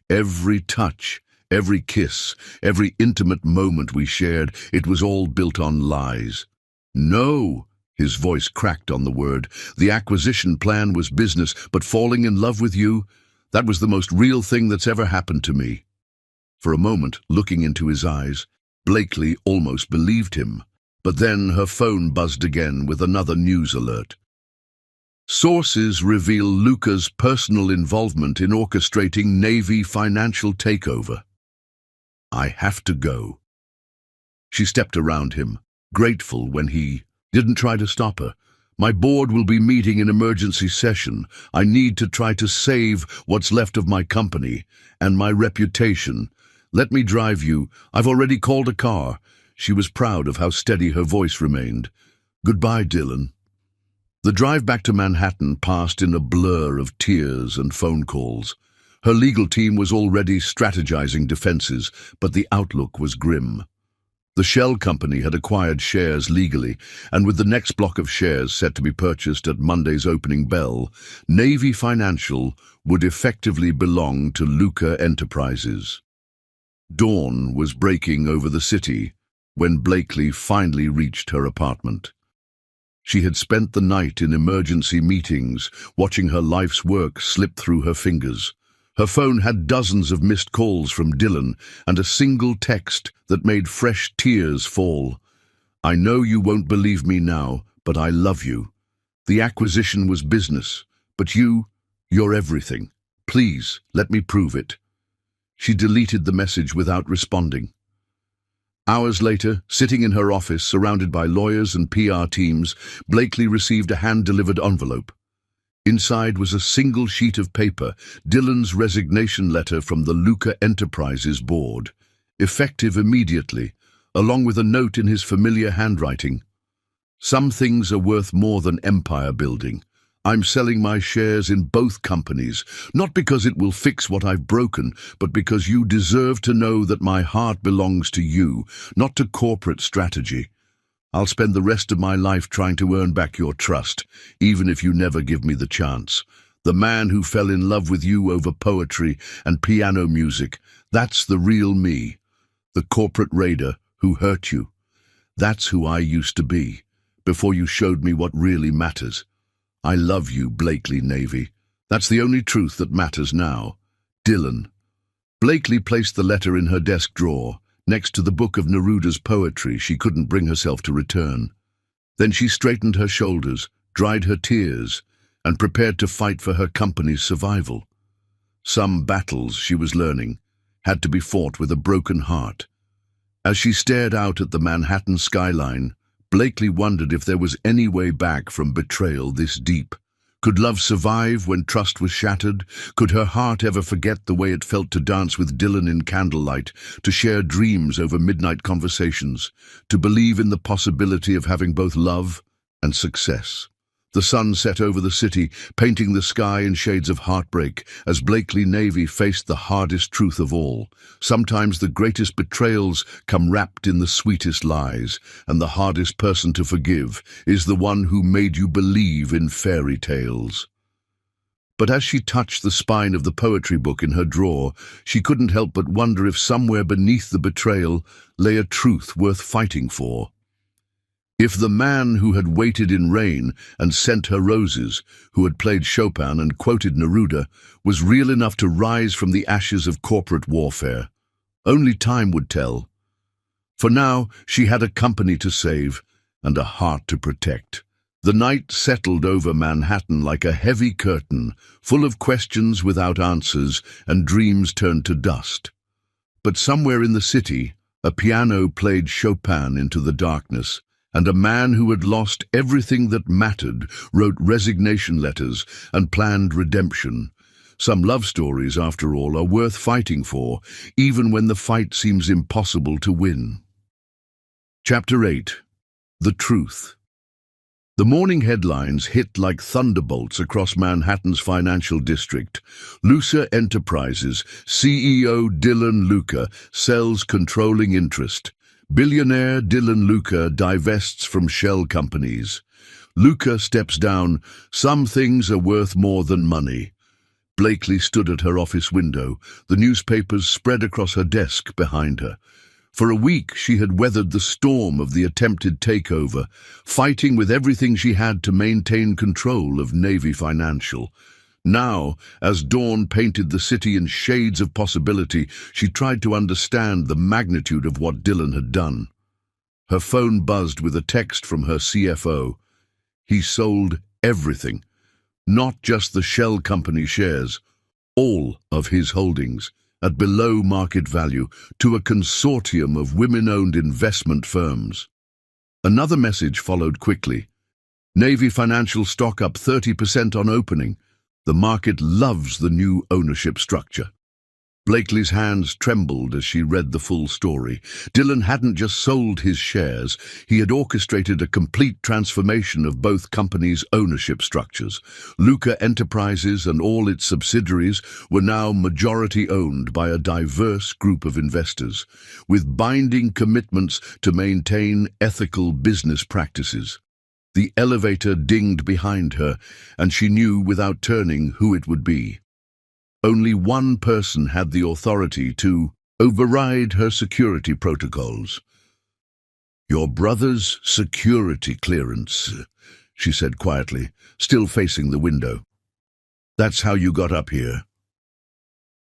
Every touch, every kiss, every intimate moment we shared, it was all built on lies. No, his voice cracked on the word. The acquisition plan was business, but falling in love with you, that was the most real thing that's ever happened to me. For a moment, looking into his eyes, Blakely almost believed him. But then her phone buzzed again with another news alert. Sources reveal Luca's personal involvement in orchestrating Navy financial takeover. I have to go. She stepped around him, grateful when he didn't try to stop her. My board will be meeting in emergency session. I need to try to save what's left of my company and my reputation. Let me drive you. I've already called a car. She was proud of how steady her voice remained. Goodbye, Dylan. The drive back to Manhattan passed in a blur of tears and phone calls. Her legal team was already strategizing defenses, but the outlook was grim. The shell company had acquired shares legally, and with the next block of shares set to be purchased at Monday's opening bell, Navy Financial would effectively belong to Luca Enterprises. Dawn was breaking over the city when Blakely finally reached her apartment. She had spent the night in emergency meetings, watching her life's work slip through her fingers. Her phone had dozens of missed calls from Dylan and a single text that made fresh tears fall. I know you won't believe me now, but I love you. The acquisition was business, but you're everything. Please, let me prove it. She deleted the message without responding. Hours later, sitting in her office surrounded by lawyers and PR teams, Blakely received a hand-delivered envelope. Inside was a single sheet of paper, Dylan's resignation letter from the Luca Enterprises board, effective immediately, along with a note in his familiar handwriting. Some things are worth more than empire building. I'm selling my shares in both companies, not because it will fix what I've broken, but because you deserve to know that my heart belongs to you, not to corporate strategy. I'll spend the rest of my life trying to earn back your trust, even if you never give me the chance. The man who fell in love with you over poetry and piano music, that's the real me. The corporate raider who hurt you. That's who I used to be, before you showed me what really matters. I love you, Blakely Navy. That's the only truth that matters now. Dylan. Blakely placed the letter in her desk drawer, next to the book of Neruda's poetry she couldn't bring herself to return. Then she straightened her shoulders, dried her tears, and prepared to fight for her company's survival. Some battles, she was learning, had to be fought with a broken heart. As she stared out at the Manhattan skyline, Blakely wondered if there was any way back from betrayal this deep. Could love survive when trust was shattered? Could her heart ever forget the way it felt to dance with Dylan in candlelight, to share dreams over midnight conversations, to believe in the possibility of having both love and success? The sun set over the city, painting the sky in shades of heartbreak, as Blakely Navy faced the hardest truth of all. Sometimes the greatest betrayals come wrapped in the sweetest lies, and the hardest person to forgive is the one who made you believe in fairy tales. But as she touched the spine of the poetry book in her drawer, she couldn't help but wonder if somewhere beneath the betrayal lay a truth worth fighting for. If the man who had waited in rain and sent her roses, who had played Chopin and quoted Neruda, was real enough to rise from the ashes of corporate warfare, only time would tell. For now, she had a company to save and a heart to protect. The night settled over Manhattan like a heavy curtain, full of questions without answers and dreams turned to dust. But somewhere in the city, a piano played Chopin into the darkness, and a man who had lost everything that mattered wrote resignation letters and planned redemption. Some love stories, after all, are worth fighting for, even when the fight seems impossible to win. Chapter 8. The Truth. The morning headlines hit like thunderbolts across Manhattan's financial district. Luca Enterprises CEO Dylan Luca sells controlling interest. Billionaire Dylan Luca divests from shell companies. Luca steps down. Some things are worth more than money. Blakely stood at her office window, the newspapers spread across her desk behind her. For a week she had weathered the storm of the attempted takeover, fighting with everything she had to maintain control of Navy Financial. Now, as dawn painted the city in shades of possibility, she tried to understand the magnitude of what Dylan had done. Her phone buzzed with a text from her CFO. He sold everything, not just the shell company shares, all of his holdings, at below market value, to a consortium of women-owned investment firms. Another message followed quickly. Navy Financial stock up 30% on opening. The market loves the new ownership structure. Blakely's hands trembled as she read the full story. Dylan hadn't just sold his shares, he had orchestrated a complete transformation of both companies' ownership structures. Luca Enterprises and all its subsidiaries were now majority-owned by a diverse group of investors, with binding commitments to maintain ethical business practices. The elevator dinged behind her, and she knew without turning who it would be. Only one person had the authority to override her security protocols. "Your brother's security clearance," she said quietly, still facing the window. "That's how you got up here."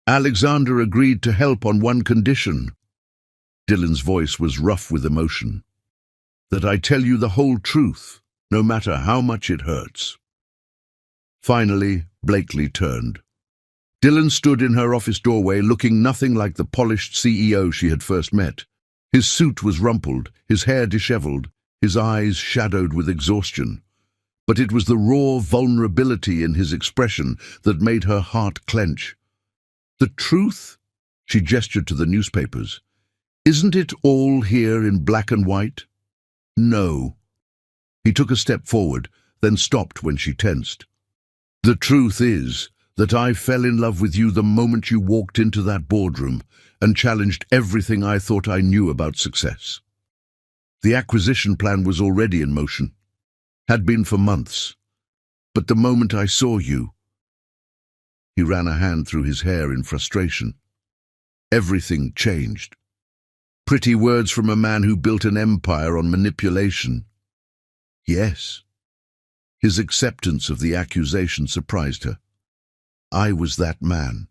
"Alexander agreed to help on one condition." Dylan's voice was rough with emotion. "That I tell you the whole truth, no matter how much it hurts." Finally, Blakely turned. Dylan stood in her office doorway, looking nothing like the polished CEO she had first met. His suit was rumpled, his hair disheveled, his eyes shadowed with exhaustion. But it was the raw vulnerability in his expression that made her heart clench. "The truth?" She gestured to the newspapers. "Isn't it all here in black and white?" "No." He took a step forward, then stopped when she tensed. "The truth is that I fell in love with you the moment you walked into that boardroom and challenged everything I thought I knew about success. The acquisition plan was already in motion, had been for months. But the moment I saw you—" He ran a hand through his hair in frustration. "Everything changed." Pretty words from a man who built an empire on manipulation. Yes. His acceptance of the accusation surprised her. "I was that man,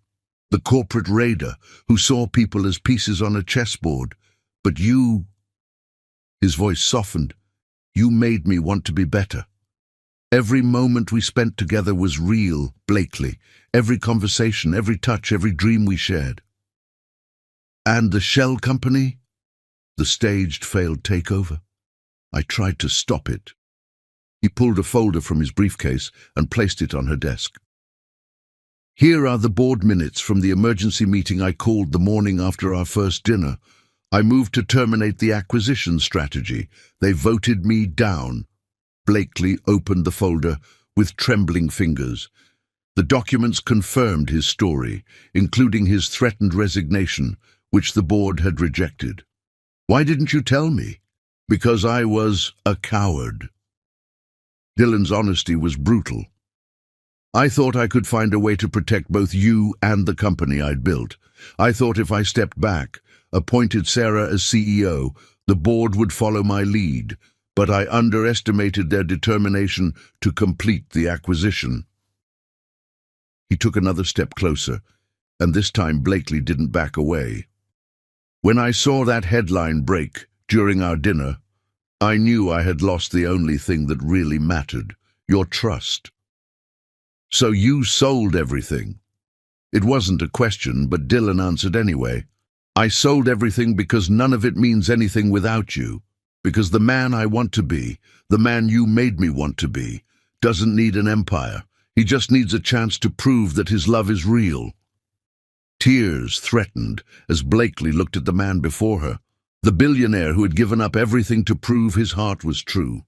the corporate raider who saw people as pieces on a chessboard. But you—" His voice softened. "You made me want to be better. Every moment we spent together was real, Blakely. Every conversation, every touch, every dream we shared." "And the shell company? The staged failed takeover?" I tried to stop it. He pulled a folder from his briefcase and placed it on her desk. Here are the board minutes from the emergency meeting I called the morning after our first dinner. I moved to terminate the acquisition strategy. They voted me down. Blakely opened the folder with trembling fingers. The documents confirmed his story, including his threatened resignation, which the board had rejected. Why didn't you tell me? Because I was a coward. Dylan's honesty was brutal. I thought I could find a way to protect both you and the company I'd built. I thought if I stepped back, appointed Sarah as CEO, the board would follow my lead, but I underestimated their determination to complete the acquisition. He took another step closer, and this time Blakely didn't back away. When I saw that headline break during our dinner, I knew I had lost the only thing that really mattered, your trust. So you sold everything. It wasn't a question, but Dylan answered anyway. I sold everything because none of it means anything without you. Because the man I want to be, the man you made me want to be, doesn't need an empire. He just needs a chance to prove that his love is real. Tears threatened as Blakely looked at the man before her, the billionaire who had given up everything to prove his heart was true.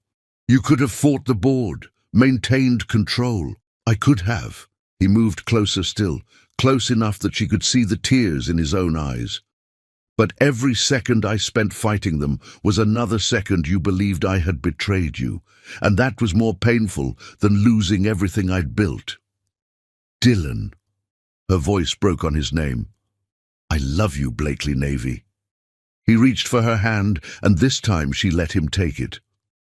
You could have fought the board, maintained control. I could have. He moved closer still, close enough that she could see the tears in his own eyes. But every second I spent fighting them was another second you believed I had betrayed you, and that was more painful than losing everything I'd built. Dylan. Her voice broke on his name. I love you, Blakely Navy. He reached for her hand, and this time she let him take it.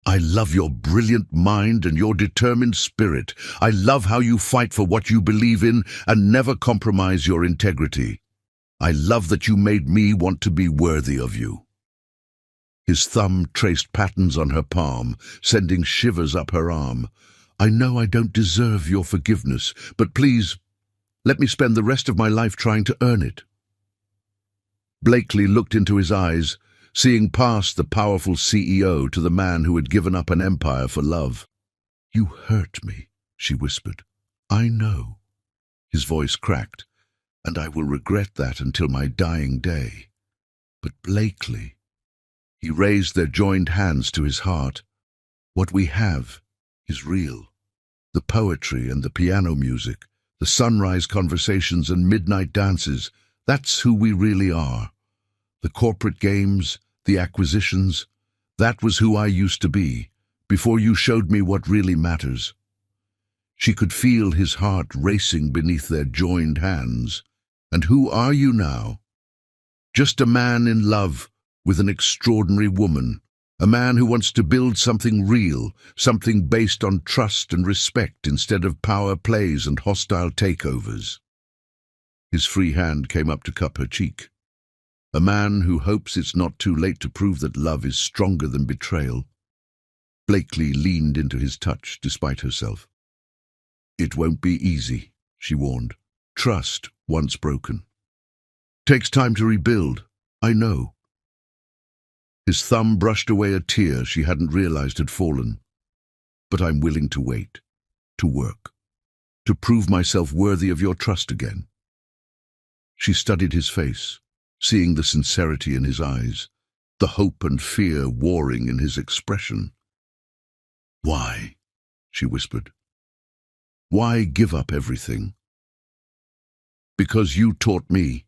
I love your brilliant mind and your determined spirit. I love how you fight for what you believe in and never compromise your integrity. I love that you made me want to be worthy of you. His thumb traced patterns on her palm, sending shivers up her arm. I know I don't deserve your forgiveness, but please, let me spend the rest of my life trying to earn it. Blakely looked into his eyes, seeing past the powerful CEO to the man who had given up an empire for love. You hurt me, she whispered. I know. His voice cracked, and I will regret that until my dying day. But Blakely, he raised their joined hands to his heart. What we have is real. The poetry and the piano music, the sunrise conversations and midnight dances, that's who we really are. The corporate games, the acquisitions, that was who I used to be, before you showed me what really matters. She could feel his heart racing beneath their joined hands. And who are you now? Just a man in love with an extraordinary woman, a man who wants to build something real, something based on trust and respect instead of power plays and hostile takeovers. His free hand came up to cup her cheek. A man who hopes it's not too late to prove that love is stronger than betrayal. Blakely leaned into his touch despite herself. It won't be easy, she warned. Trust, once broken. Takes time to rebuild, I know. His thumb brushed away a tear she hadn't realized had fallen. But I'm willing to wait, to work, to prove myself worthy of your trust again. She studied his face, seeing the sincerity in his eyes, the hope and fear warring in his expression. Why? She whispered. Why give up everything? Because you taught me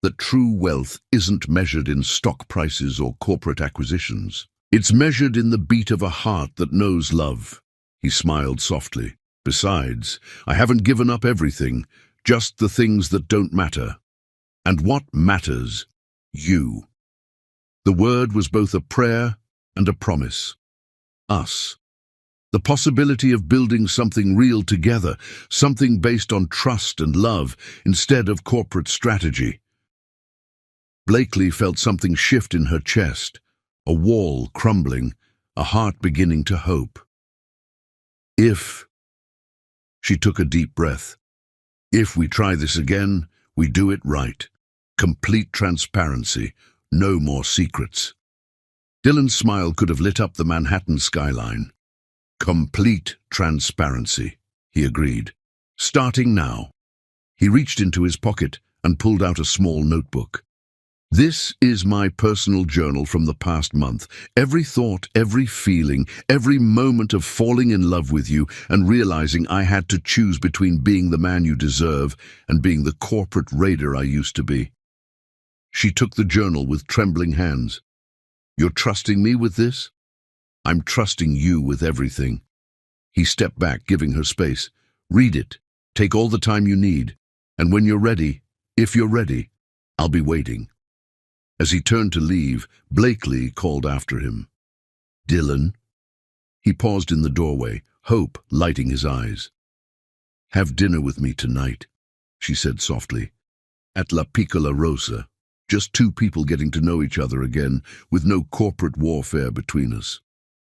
that true wealth isn't measured in stock prices or corporate acquisitions. It's measured in the beat of a heart that knows love. He smiled softly. Besides, I haven't given up everything, just the things that don't matter. And what matters? You. The word was both a prayer and a promise. Us. The possibility of building something real together, something based on trust and love instead of corporate strategy. Blakely felt something shift in her chest, a wall crumbling, a heart beginning to hope. She took a deep breath. If we try this again, we do it right. Complete transparency, no more secrets. Dylan's smile could have lit up the Manhattan skyline. Complete transparency, he agreed. Starting now. He reached into his pocket and pulled out a small notebook. This is my personal journal from the past month. Every thought, every feeling, every moment of falling in love with you and realizing I had to choose between being the man you deserve and being the corporate raider I used to be. She took the journal with trembling hands. You're trusting me with this? I'm trusting you with everything. He stepped back, giving her space. Read it. Take all the time you need. And when you're ready, if you're ready, I'll be waiting. As he turned to leave, Blakely called after him. Dylan? He paused in the doorway, hope lighting his eyes. Have dinner with me tonight, she said softly. At La Piccola Rosa. Just two people getting to know each other again, with no corporate warfare between us.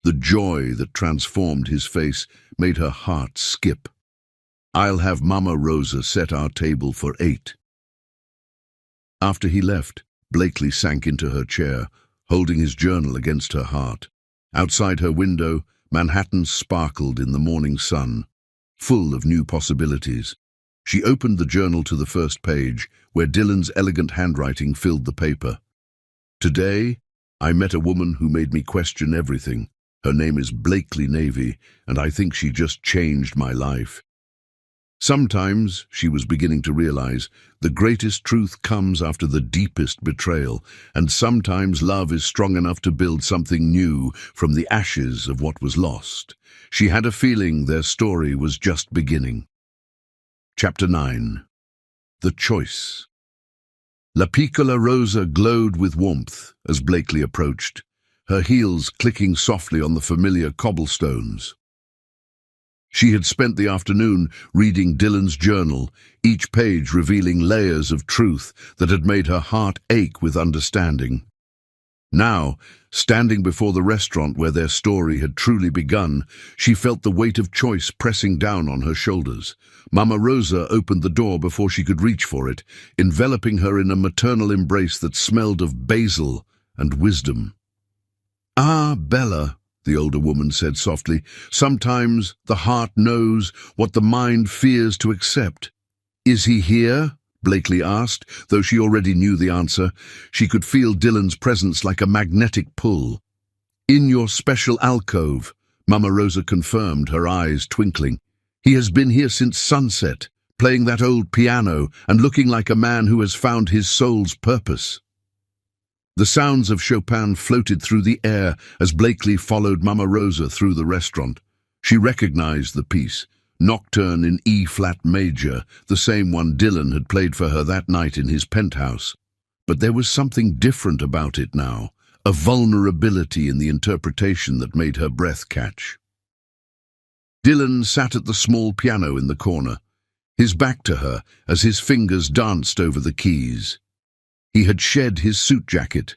The joy that transformed his face made her heart skip. I'll have Mama Rosa set our table for 8. After he left, Blakely sank into her chair, holding his journal against her heart. Outside her window, Manhattan sparkled in the morning sun, full of new possibilities. She opened the journal to the first page, where Dylan's elegant handwriting filled the paper. Today, I met a woman who made me question everything. Her name is Blakely Navy, and I think she just changed my life. Sometimes, she was beginning to realize, the greatest truth comes after the deepest betrayal, and sometimes love is strong enough to build something new from the ashes of what was lost. She had a feeling their story was just beginning. Chapter 9. The Choice. La Piccola Rosa glowed with warmth as Blakely approached, her heels clicking softly on the familiar cobblestones. She had spent the afternoon reading Dylan's journal, each page revealing layers of truth that had made her heart ache with understanding. Now, standing before the restaurant where their story had truly begun, she felt the weight of choice pressing down on her shoulders. Mama Rosa opened the door before she could reach for it, enveloping her in a maternal embrace that smelled of basil and wisdom. "Ah, Bella," the older woman said softly, "sometimes the heart knows what the mind fears to accept." "Is he here?" Blakely asked, though she already knew the answer. She could feel Dylan's presence like a magnetic pull. "In your special alcove," Mama Rosa confirmed, her eyes twinkling. "He has been here since sunset, playing that old piano and looking like a man who has found his soul's purpose." The sounds of Chopin floated through the air as Blakely followed Mama Rosa through the restaurant. She recognized the piece, Nocturne in E-flat major, the same one Dylan had played for her that night in his penthouse. But there was something different about it now, a vulnerability in the interpretation that made her breath catch. Dylan sat at the small piano in the corner, his back to her as his fingers danced over the keys. He had shed his suit jacket,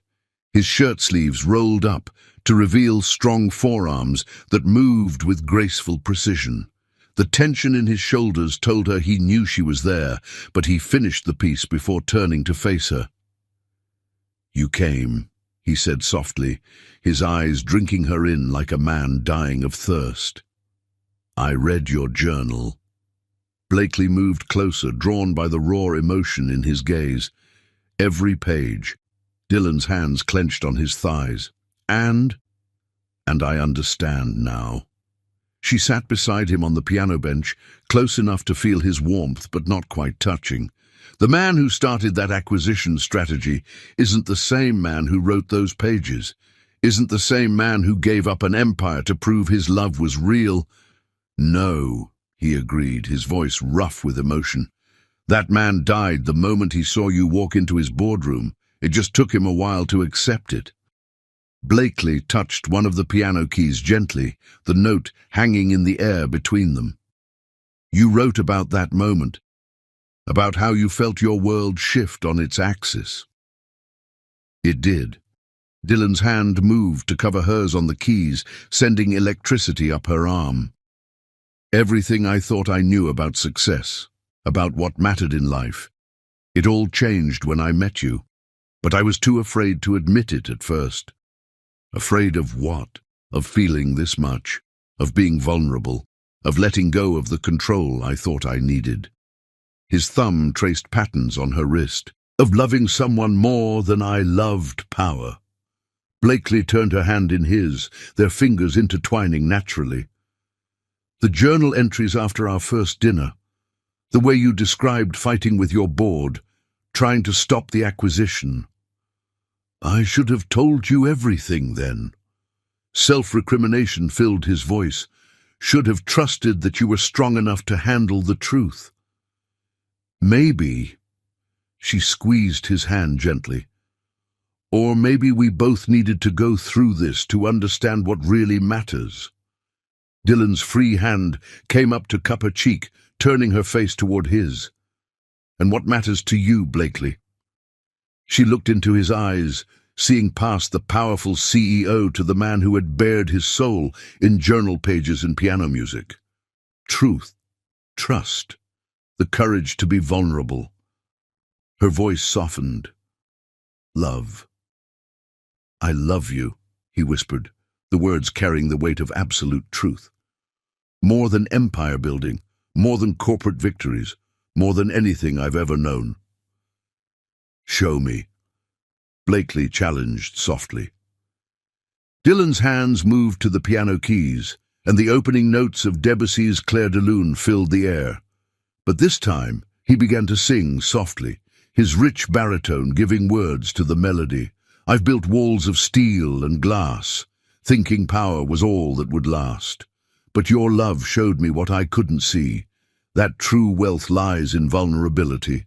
his shirt sleeves rolled up to reveal strong forearms that moved with graceful precision. The tension in his shoulders told her he knew she was there, but he finished the piece before turning to face her. "You came," he said softly, his eyes drinking her in like a man dying of thirst. "I read your journal." Blakely moved closer, drawn by the raw emotion in his gaze. Every page. Dylan's hands clenched on his thighs. And I understand now." She sat beside him on the piano bench, close enough to feel his warmth but not quite touching. "The man who started that acquisition strategy isn't the same man who wrote those pages, isn't the same man who gave up an empire to prove his love was real." "No," he agreed, his voice rough with emotion. "That man died the moment he saw you walk into his boardroom. It just took him a while to accept it." Blakely touched one of the piano keys gently, the note hanging in the air between them. "You wrote about that moment, about how you felt your world shift on its axis." It did. Dylan's hand moved to cover hers on the keys, sending electricity up her arm. "Everything I thought I knew about success, about what mattered in life, it all changed when I met you, but I was too afraid to admit it at first. Afraid of what? Of feeling this much, of being vulnerable, of letting go of the control I thought I needed. His thumb traced patterns on her wrist, of loving someone more than I loved power. Blakely turned her hand in his, their fingers intertwining naturally. The journal entries after our first dinner, the way you described fighting with your board, trying to stop the acquisition. I should have told you everything then. Self-recrimination filled his voice. Should have trusted that you were strong enough to handle the truth. Maybe, she squeezed his hand gently, or maybe we both needed to go through this to understand what really matters. Dylan's free hand came up to cup her cheek, turning her face toward his. And what matters to you, Blakely? She looked into his eyes, seeing past the powerful CEO to the man who had bared his soul in journal pages and piano music. Truth, trust, the courage to be vulnerable. Her voice softened. Love. I love you, he whispered, the words carrying the weight of absolute truth. More than empire building, more than corporate victories, more than anything I've ever known. Show me, Blakely challenged softly. Dylan's hands moved to the piano keys, and the opening notes of Debussy's Clair de Lune filled the air. But this time, he began to sing softly, his rich baritone giving words to the melody. I've built walls of steel and glass, thinking power was all that would last. But your love showed me what I couldn't see, that true wealth lies in vulnerability.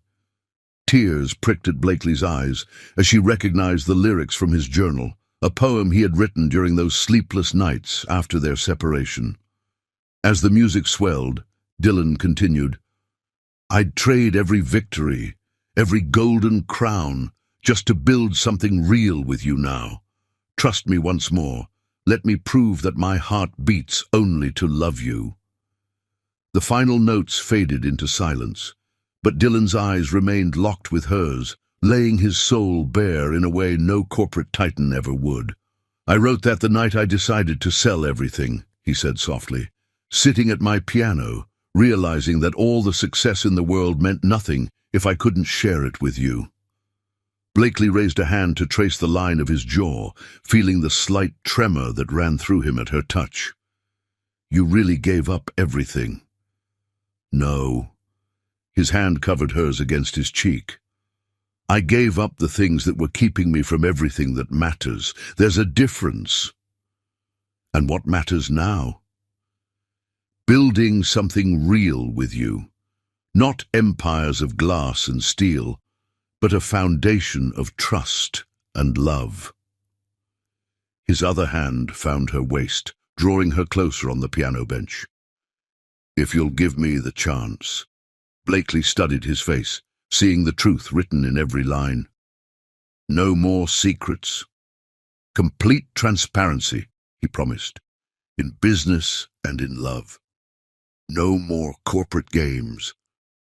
Tears pricked at Blakely's eyes as she recognized the lyrics from his journal, a poem he had written during those sleepless nights after their separation. As the music swelled, Dylan continued, I'd trade every victory, every golden crown, just to build something real with you now. Trust me once more. Let me prove that my heart beats only to love you. The final notes faded into silence, but Dylan's eyes remained locked with hers, laying his soul bare in a way no corporate titan ever would. I wrote that the night I decided to sell everything, he said softly, sitting at my piano, realizing that all the success in the world meant nothing if I couldn't share it with you. Blakely raised a hand to trace the line of his jaw, feeling the slight tremor that ran through him at her touch. You really gave up everything. No. His hand covered hers against his cheek. I gave up the things that were keeping me from everything that matters. There's a difference. And what matters now? Building something real with you. Not empires of glass and steel, but a foundation of trust and love. His other hand found her waist, drawing her closer on the piano bench. If you'll give me the chance. Blakely studied his face, seeing the truth written in every line. No more secrets. Complete transparency, he promised, in business and in love. No more corporate games.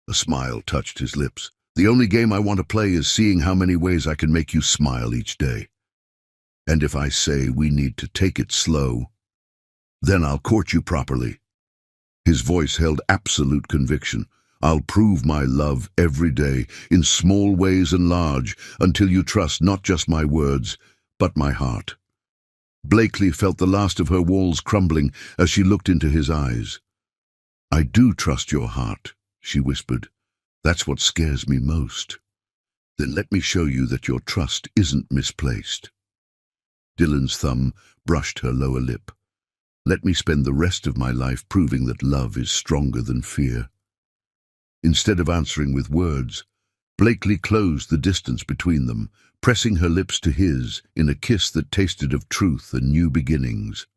A smile touched his lips. The only game I want to play is seeing how many ways I can make you smile each day. And if I say we need to take it slow, then I'll court you properly. His voice held absolute conviction. I'll prove my love every day, in small ways and large, until you trust not just my words, but my heart. Blakely felt the last of her walls crumbling as she looked into his eyes. I do trust your heart, she whispered. That's what scares me most. Then let me show you that your trust isn't misplaced. Dylan's thumb brushed her lower lip. Let me spend the rest of my life proving that love is stronger than fear. Instead of answering with words, Blakely closed the distance between them, pressing her lips to his in a kiss that tasted of truth and new beginnings.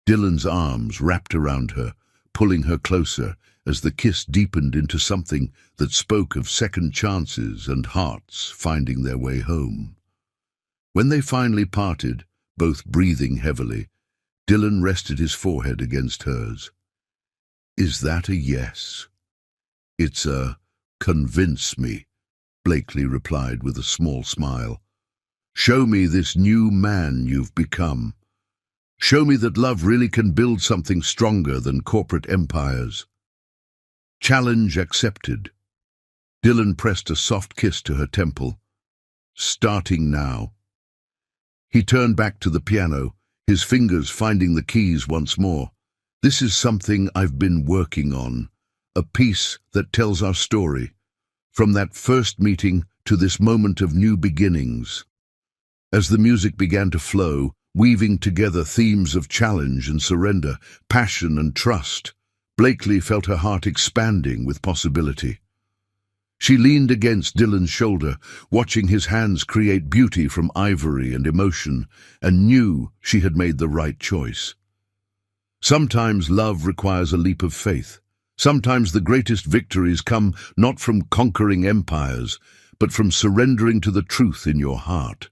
Dylan's arms wrapped around her, pulling her closer as the kiss deepened into something that spoke of second chances and hearts finding their way home. When they finally parted, both breathing heavily, Dylan rested his forehead against hers. Is that a yes? It's a convince me, Blakely replied with a small smile. Show me this new man you've become. Show me that love really can build something stronger than corporate empires. Challenge accepted. Dylan pressed a soft kiss to her temple. Starting now. He turned back to the piano, his fingers finding the keys once more. This is something I've been working on, a piece that tells our story, from that first meeting to this moment of new beginnings. As the music began to flow, weaving together themes of challenge and surrender, passion and trust, Blakely felt her heart expanding with possibility. She leaned against Dylan's shoulder, watching his hands create beauty from ivory and emotion, and knew she had made the right choice. Sometimes love requires a leap of faith. Sometimes the greatest victories come not from conquering empires, but from surrendering to the truth in your heart.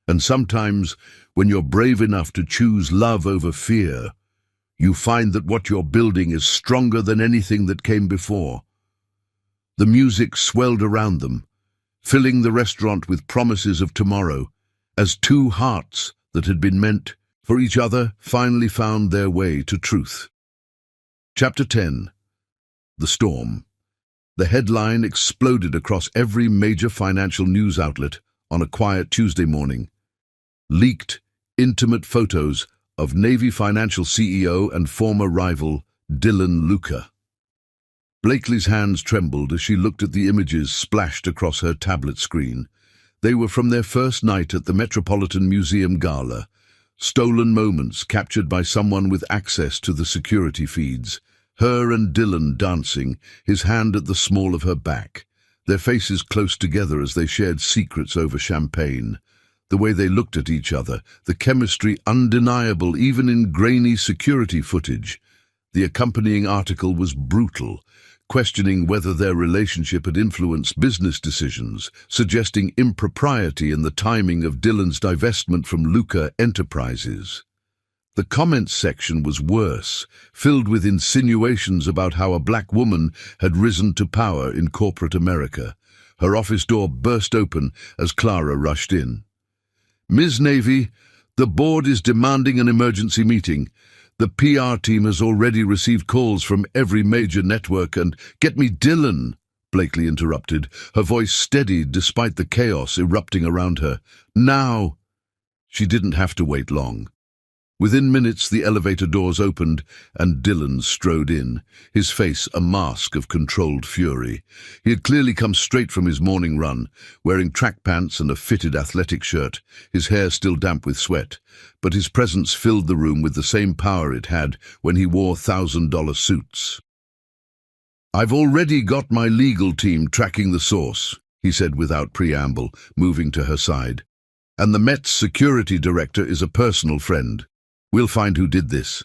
And sometimes, when you're brave enough to choose love over fear, you find that what you're building is stronger than anything that came before. The music swelled around them, filling the restaurant with promises of tomorrow, as two hearts that had been meant for each other finally found their way to truth. Chapter 10. The Storm. The headline exploded across every major financial news outlet on a quiet Tuesday morning. Leaked, intimate photos of Navy Financial CEO and former rival Dylan Luca. Blakely's hands trembled as she looked at the images splashed across her tablet screen. They were from their first night at the Metropolitan Museum Gala, stolen moments captured by someone with access to the security feeds. Her and Dylan dancing, his hand at the small of her back, their faces close together as they shared secrets over champagne. The way they looked at each other, the chemistry undeniable even in grainy security footage. The accompanying article was brutal, questioning whether their relationship had influenced business decisions, suggesting impropriety in the timing of Dylan's divestment from Luca Enterprises. The comments section was worse, filled with insinuations about how a black woman had risen to power in corporate America. Her office door burst open as Clara rushed in. "Ms. Navy, the board is demanding an emergency meeting. The PR team has already received calls from every major network and—" "Get me Dylan," Blakely interrupted, her voice steadied despite the chaos erupting around her. "Now!" She didn't have to wait long. Within minutes, the elevator doors opened and Dylan strode in, his face a mask of controlled fury. He had clearly come straight from his morning run, wearing track pants and a fitted athletic shirt, his hair still damp with sweat, but his presence filled the room with the same power it had when he wore $1,000 suits. "I've already got my legal team tracking the source," he said without preamble, moving to her side. "And the Met's security director is a personal friend. We'll find who did this."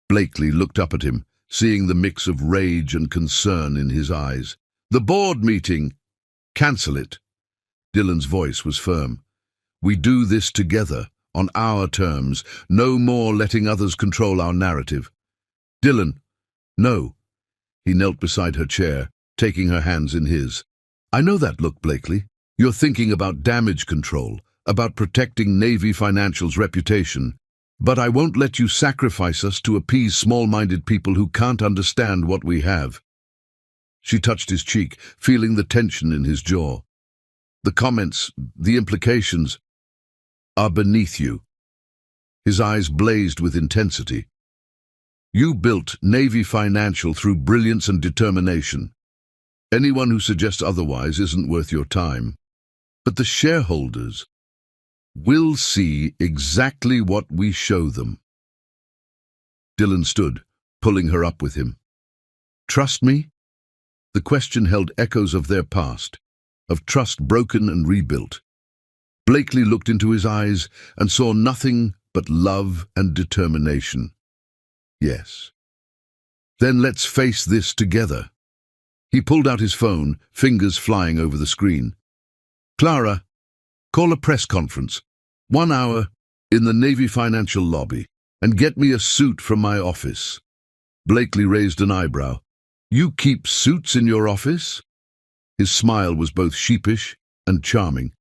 Blakely looked up at him, seeing the mix of rage and concern in his eyes. "The board meeting. Cancel it." Dylan's voice was firm. "We do this together, on our terms, no more letting others control our narrative." "Dylan." "No." He knelt beside her chair, taking her hands in his. "I know that look, Blakely. You're thinking about damage control, about protecting Navy Financial's reputation. But I won't let you sacrifice us to appease small-minded people who can't understand what we have." She touched his cheek, feeling the tension in his jaw. "The comments, the implications, are beneath you." His eyes blazed with intensity. "You built Navy Financial through brilliance and determination. Anyone who suggests otherwise isn't worth your time. But the shareholders will see exactly what we show them." Dylan stood, pulling her up with him. "Trust me?" The question held echoes of their past, of trust broken and rebuilt. Blakely looked into his eyes and saw nothing but love and determination. "Yes." "Then let's face this together." He pulled out his phone, fingers flying over the screen. "Clara, call a press conference, 1 hour, in the Navy Financial lobby, and get me a suit from my office." Blakely raised an eyebrow. "You keep suits in your office?" His smile was both sheepish and charming.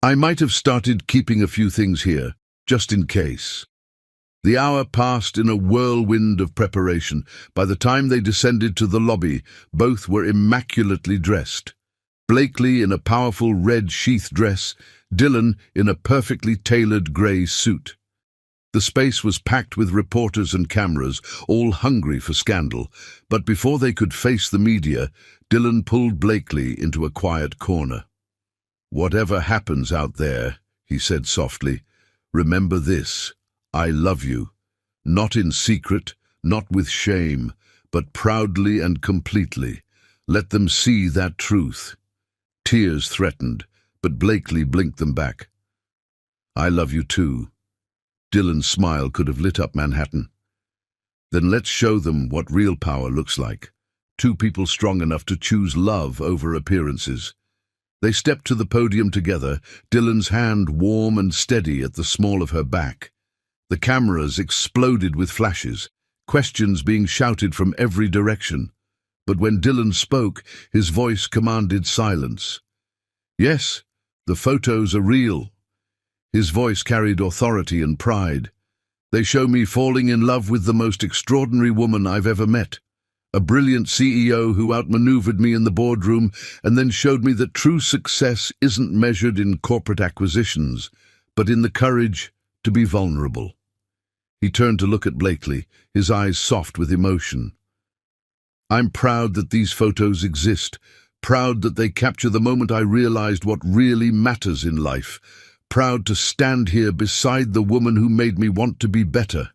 I might have started keeping a few things here, just in case. The hour passed in a whirlwind of preparation. By the time they descended to the lobby, both were immaculately dressed. Blakely in a powerful red sheath dress, Dylan in a perfectly tailored grey suit. The space was packed with reporters and cameras, all hungry for scandal. But before they could face the media, Dylan pulled Blakely into a quiet corner. "Whatever happens out there," he said softly, "remember this. I love you. Not in secret, not with shame, but proudly and completely. Let them see that truth." Tears threatened, but Blakely blinked them back. "I love you too." Dylan's smile could have lit up Manhattan. "Then let's show them what real power looks like. Two people strong enough to choose love over appearances." They stepped to the podium together, Dylan's hand warm and steady at the small of her back. The cameras exploded with flashes, questions being shouted from every direction. But when Dylan spoke, his voice commanded silence. "Yes, the photos are real." His voice carried authority and pride. "They show me falling in love with the most extraordinary woman I've ever met. A brilliant CEO who outmaneuvered me in the boardroom and then showed me that true success isn't measured in corporate acquisitions, but in the courage to be vulnerable." He turned to look at Blakely, his eyes soft with emotion. "I'm proud that these photos exist, proud that they capture the moment I realized what really matters in life, proud to stand here beside the woman who made me want to be better."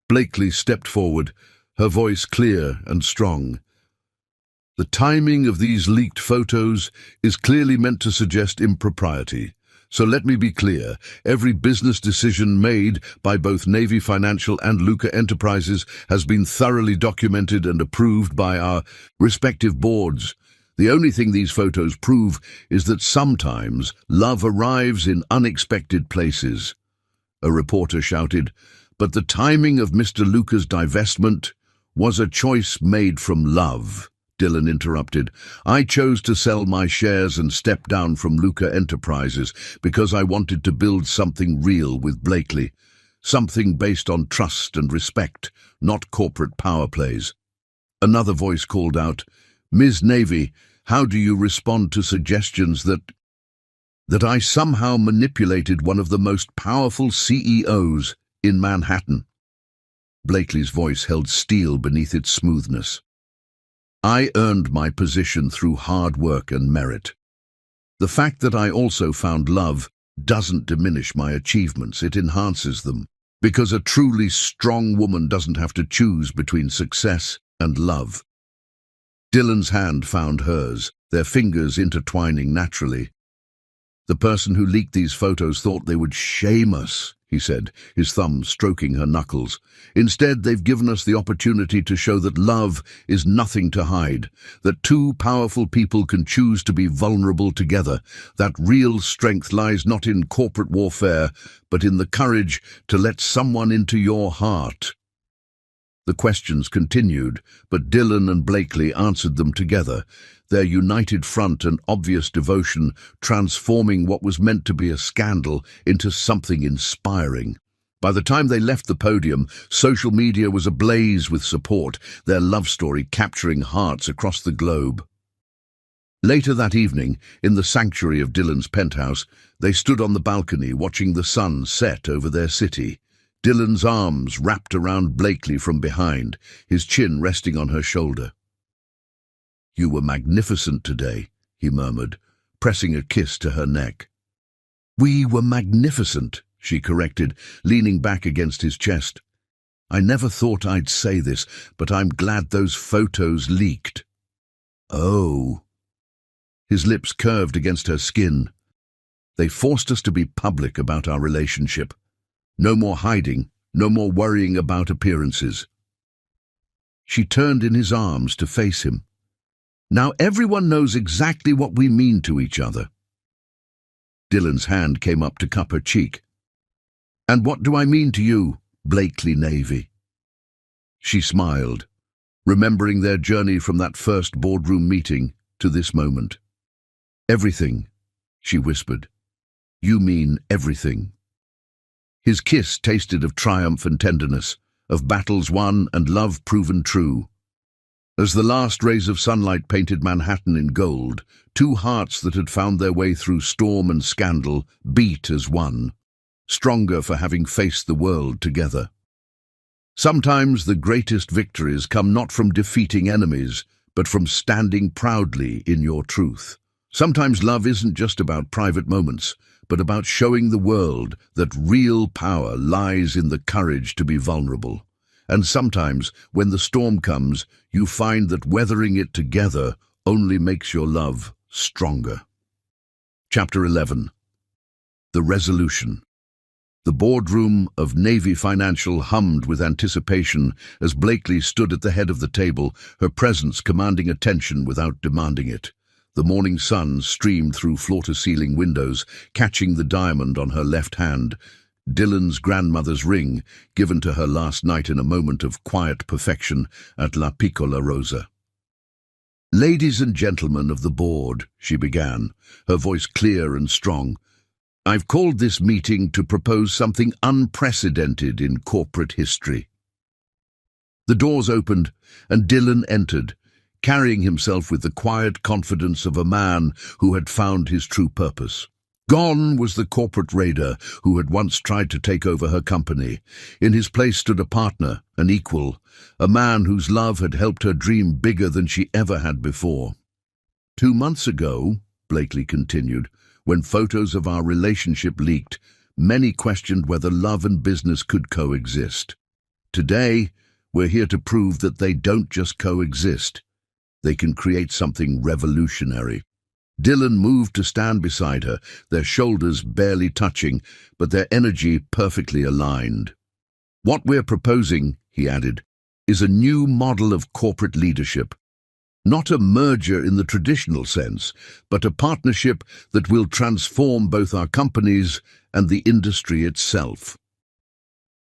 Blakely stepped forward, her voice clear and strong. "The timing of these leaked photos is clearly meant to suggest impropriety. So let me be clear, every business decision made by both Navy Financial and Luca Enterprises has been thoroughly documented and approved by our respective boards. The only thing these photos prove is that sometimes love arrives in unexpected places." A reporter shouted, "But the timing of Mr. Luca's divestment was a choice made from love." Dylan interrupted. "I chose to sell my shares and step down from Luca Enterprises because I wanted to build something real with Blakely, something based on trust and respect, not corporate power plays." Another voice called out, "Ms. Navy, how do you respond to suggestions that I somehow manipulated one of the most powerful CEOs in Manhattan?" Blakely's voice held steel beneath its smoothness. "I earned my position through hard work and merit. The fact that I also found love doesn't diminish my achievements, it enhances them, because a truly strong woman doesn't have to choose between success and love." Dylan's hand found hers, their fingers intertwining naturally. "The person who leaked these photos thought they would shame us," he said, his thumb stroking her knuckles. "Instead, they've given us the opportunity to show that love is nothing to hide, that two powerful people can choose to be vulnerable together, that real strength lies not in corporate warfare, but in the courage to let someone into your heart." The questions continued, but Dylan and Blakely answered them together, their united front and obvious devotion transforming what was meant to be a scandal into something inspiring. By the time they left the podium, social media was ablaze with support, their love story capturing hearts across the globe. Later that evening, in the sanctuary of Dylan's penthouse, they stood on the balcony watching the sun set over their city. Dylan's arms wrapped around Blakely from behind, his chin resting on her shoulder. "You were magnificent today," he murmured, pressing a kiss to her neck. "We were magnificent," she corrected, leaning back against his chest. "I never thought I'd say this, but I'm glad those photos leaked." "Oh." His lips curved against her skin. "They forced us to be public about our relationship. No more hiding, no more worrying about appearances." She turned in his arms to face him. "Now everyone knows exactly what we mean to each other." Dylan's hand came up to cup her cheek. "And what do I mean to you, Blakely Navy?" She smiled, remembering their journey from that first boardroom meeting to this moment. "Everything," she whispered. You mean everything." His kiss tasted of triumph and tenderness, of battles won and love proven true. As the last rays of sunlight painted Manhattan in gold, two hearts that had found their way through storm and scandal beat as one, stronger for having faced the world together. Sometimes the greatest victories come not from defeating enemies, but from standing proudly in your truth. Sometimes love isn't just about private moments, but about showing the world that real power lies in the courage to be vulnerable. And sometimes, when the storm comes, you find that weathering it together only makes your love stronger. Chapter 11. The Resolution. The boardroom of Navy Financial hummed with anticipation as Blakely stood at the head of the table, her presence commanding attention without demanding it. The morning sun streamed through floor-to-ceiling windows, catching the diamond on her left hand, Dylan's grandmother's ring, given to her last night in a moment of quiet perfection at La Piccola Rosa. "Ladies and gentlemen of the board," she began, her voice clear and strong, "I've called this meeting to propose something unprecedented in corporate history." The doors opened, and Dylan entered, carrying himself with the quiet confidence of a man who had found his true purpose. Gone was the corporate raider who had once tried to take over her company. In his place stood a partner, an equal, a man whose love had helped her dream bigger than she ever had before. "2 months ago," Blakely continued, "when photos of our relationship leaked, many questioned whether love and business could coexist. Today, we're here to prove that they don't just coexist. They can create something revolutionary." Dylan moved to stand beside her, their shoulders barely touching, but their energy perfectly aligned. "What we're proposing," he added, "is a new model of corporate leadership. Not a merger in the traditional sense, but a partnership that will transform both our companies and the industry itself."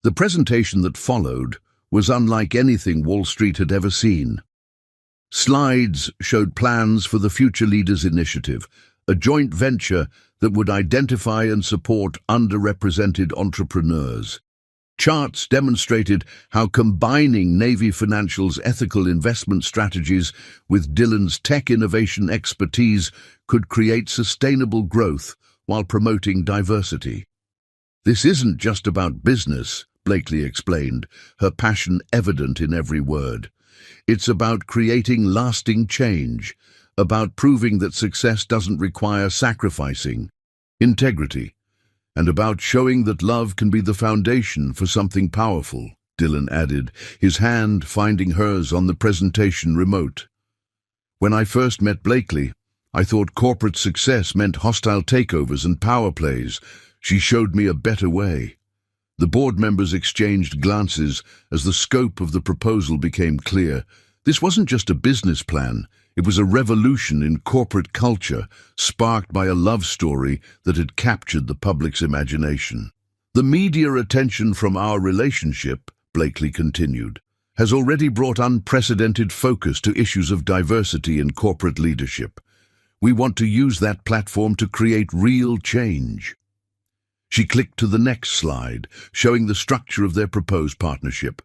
The presentation that followed was unlike anything Wall Street had ever seen. Slides showed plans for the Future Leaders Initiative, a joint venture that would identify and support underrepresented entrepreneurs. Charts demonstrated how combining Navy Financial's ethical investment strategies with Dylan's tech innovation expertise could create sustainable growth while promoting diversity. "This isn't just about business," Blakely explained, her passion evident in every word. "It's about creating lasting change, about proving that success doesn't require sacrificing integrity, and about showing that love can be the foundation for something powerful," Dylan added, his hand finding hers on the presentation remote. "When I first met Blakely, I thought corporate success meant hostile takeovers and power plays. She showed me a better way." The board members exchanged glances as the scope of the proposal became clear. This wasn't just a business plan, it was a revolution in corporate culture, sparked by a love story that had captured the public's imagination. "The media attention from our relationship," Blakely continued, "has already brought unprecedented focus to issues of diversity in corporate leadership. We want to use that platform to create real change." She clicked to the next slide, showing the structure of their proposed partnership.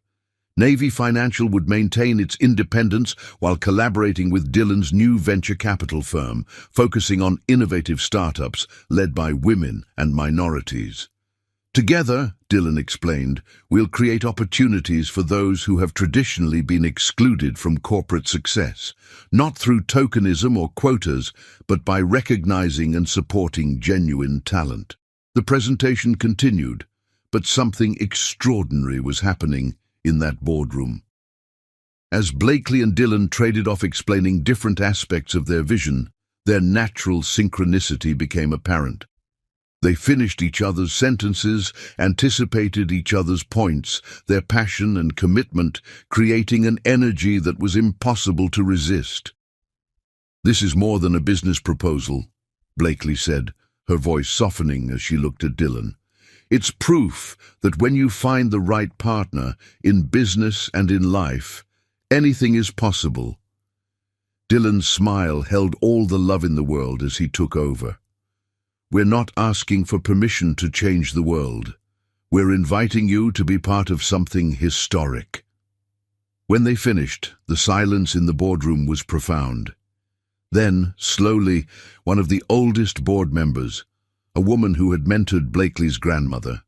Navy Financial would maintain its independence while collaborating with Dylan's new venture capital firm, focusing on innovative startups led by women and minorities. "Together," Dylan explained, "we'll create opportunities for those who have traditionally been excluded from corporate success, not through tokenism or quotas, but by recognizing and supporting genuine talent." The presentation continued, but something extraordinary was happening in that boardroom. As Blakely and Dylan traded off explaining different aspects of their vision, their natural synchronicity became apparent. They finished each other's sentences, anticipated each other's points, their passion and commitment creating an energy that was impossible to resist. "This is more than a business proposal," Blakely said, her voice softening as she looked at Dylan. "It's proof that when you find the right partner, in business and in life, anything is possible." Dylan's smile held all the love in the world as he took over. We're not asking for permission to change the world. We're inviting you to be part of something historic." When they finished, the silence in the boardroom was profound. Then, slowly, one of the oldest board members, a woman who had mentored Blakely's grandmother,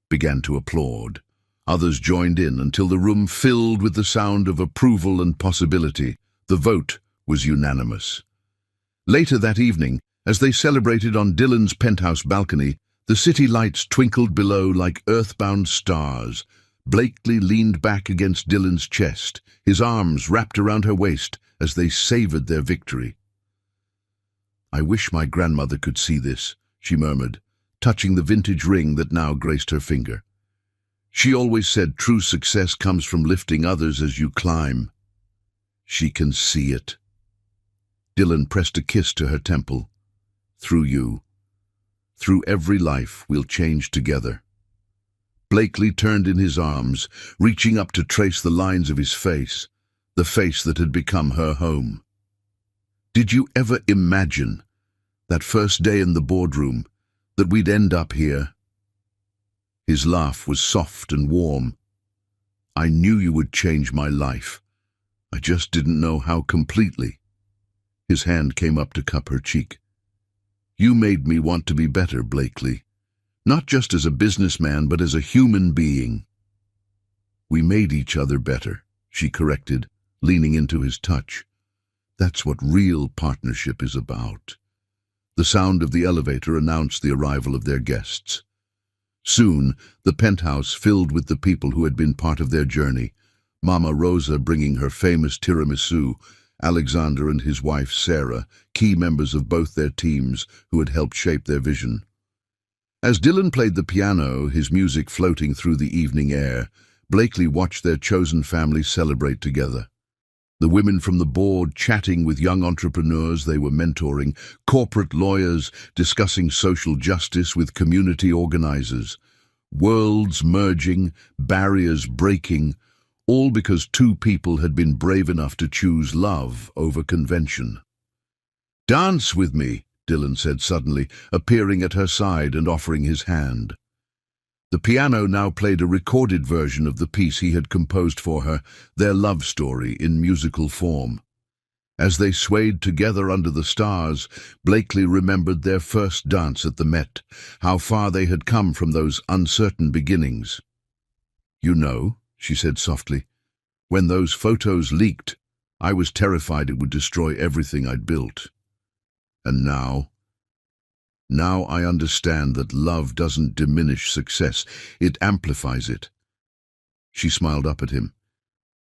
began to applaud. Others joined in until the room filled with the sound of approval and possibility. The vote was unanimous. Later that evening, as they celebrated on Dylan's penthouse balcony, the city lights twinkled below like earthbound stars. Blakely leaned back against Dylan's chest, his arms wrapped around her waist as they savored their victory. "I wish my grandmother could see this," she murmured, touching the vintage ring that now graced her finger. "She always said true success comes from lifting others as you climb. She can see it." Dylan pressed a kiss to her temple. "Through you. Through every life, we'll change together." Blakely turned in his arms, reaching up to trace the lines of his face, the face that had become her home. "Did you ever imagine, that first day in the boardroom, that we'd end up here?" His laugh was soft and warm. "I knew you would change my life. I just didn't know how completely." His hand came up to cup her cheek. "You made me want to be better, Blakely. Not just as a businessman, but as a human being." "We made each other better," she corrected, leaning into his touch. "That's what real partnership is about." The sound of the elevator announced the arrival of their guests. Soon, the penthouse filled with the people who had been part of their journey. Mama Rosa bringing her famous tiramisu, Alexander and his wife Sarah, key members of both their teams who had helped shape their vision. As Dylan played the piano, his music floating through the evening air, Blakely watched their chosen family celebrate together. The women from the board chatting with young entrepreneurs they were mentoring, corporate lawyers discussing social justice with community organizers, worlds merging, barriers breaking, all because two people had been brave enough to choose love over convention. "Dance with me," Dylan said suddenly, appearing at her side and offering his hand. The piano now played a recorded version of the piece he had composed for her, their love story in musical form. As they swayed together under the stars, Blakely remembered their first dance at the Met, how far they had come from those uncertain beginnings. "You know," she said softly, "when those photos leaked, I was terrified it would destroy everything I'd built. And now I understand that love doesn't diminish success, it amplifies it." She smiled up at him.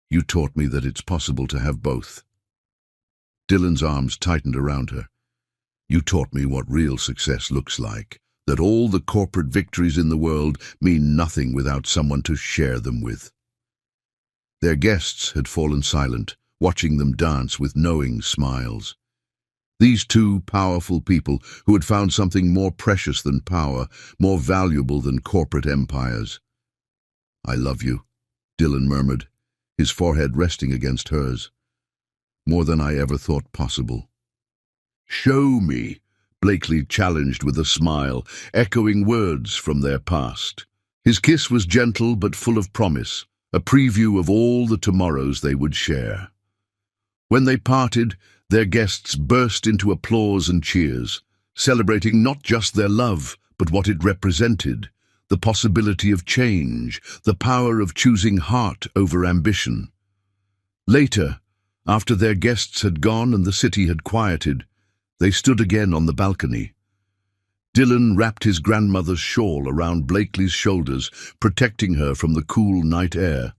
"You taught me that it's possible to have both." Dylan's arms tightened around her. "You taught me what real success looks like, that all the corporate victories in the world mean nothing without someone to share them with." Their guests had fallen silent, watching them dance with knowing smiles. These two powerful people who had found something more precious than power, more valuable than corporate empires. "I love you," Dylan murmured, his forehead resting against hers. "More than I ever thought possible." "Show me," Blakely challenged with a smile, echoing words from their past. His kiss was gentle but full of promise, a preview of all the tomorrows they would share. When they parted, their guests burst into applause and cheers, celebrating not just their love, but what it represented, the possibility of change, the power of choosing heart over ambition. Later, after their guests had gone and the city had quieted, they stood again on the balcony. Dylan wrapped his grandmother's shawl around Blakely's shoulders, protecting her from the cool night air.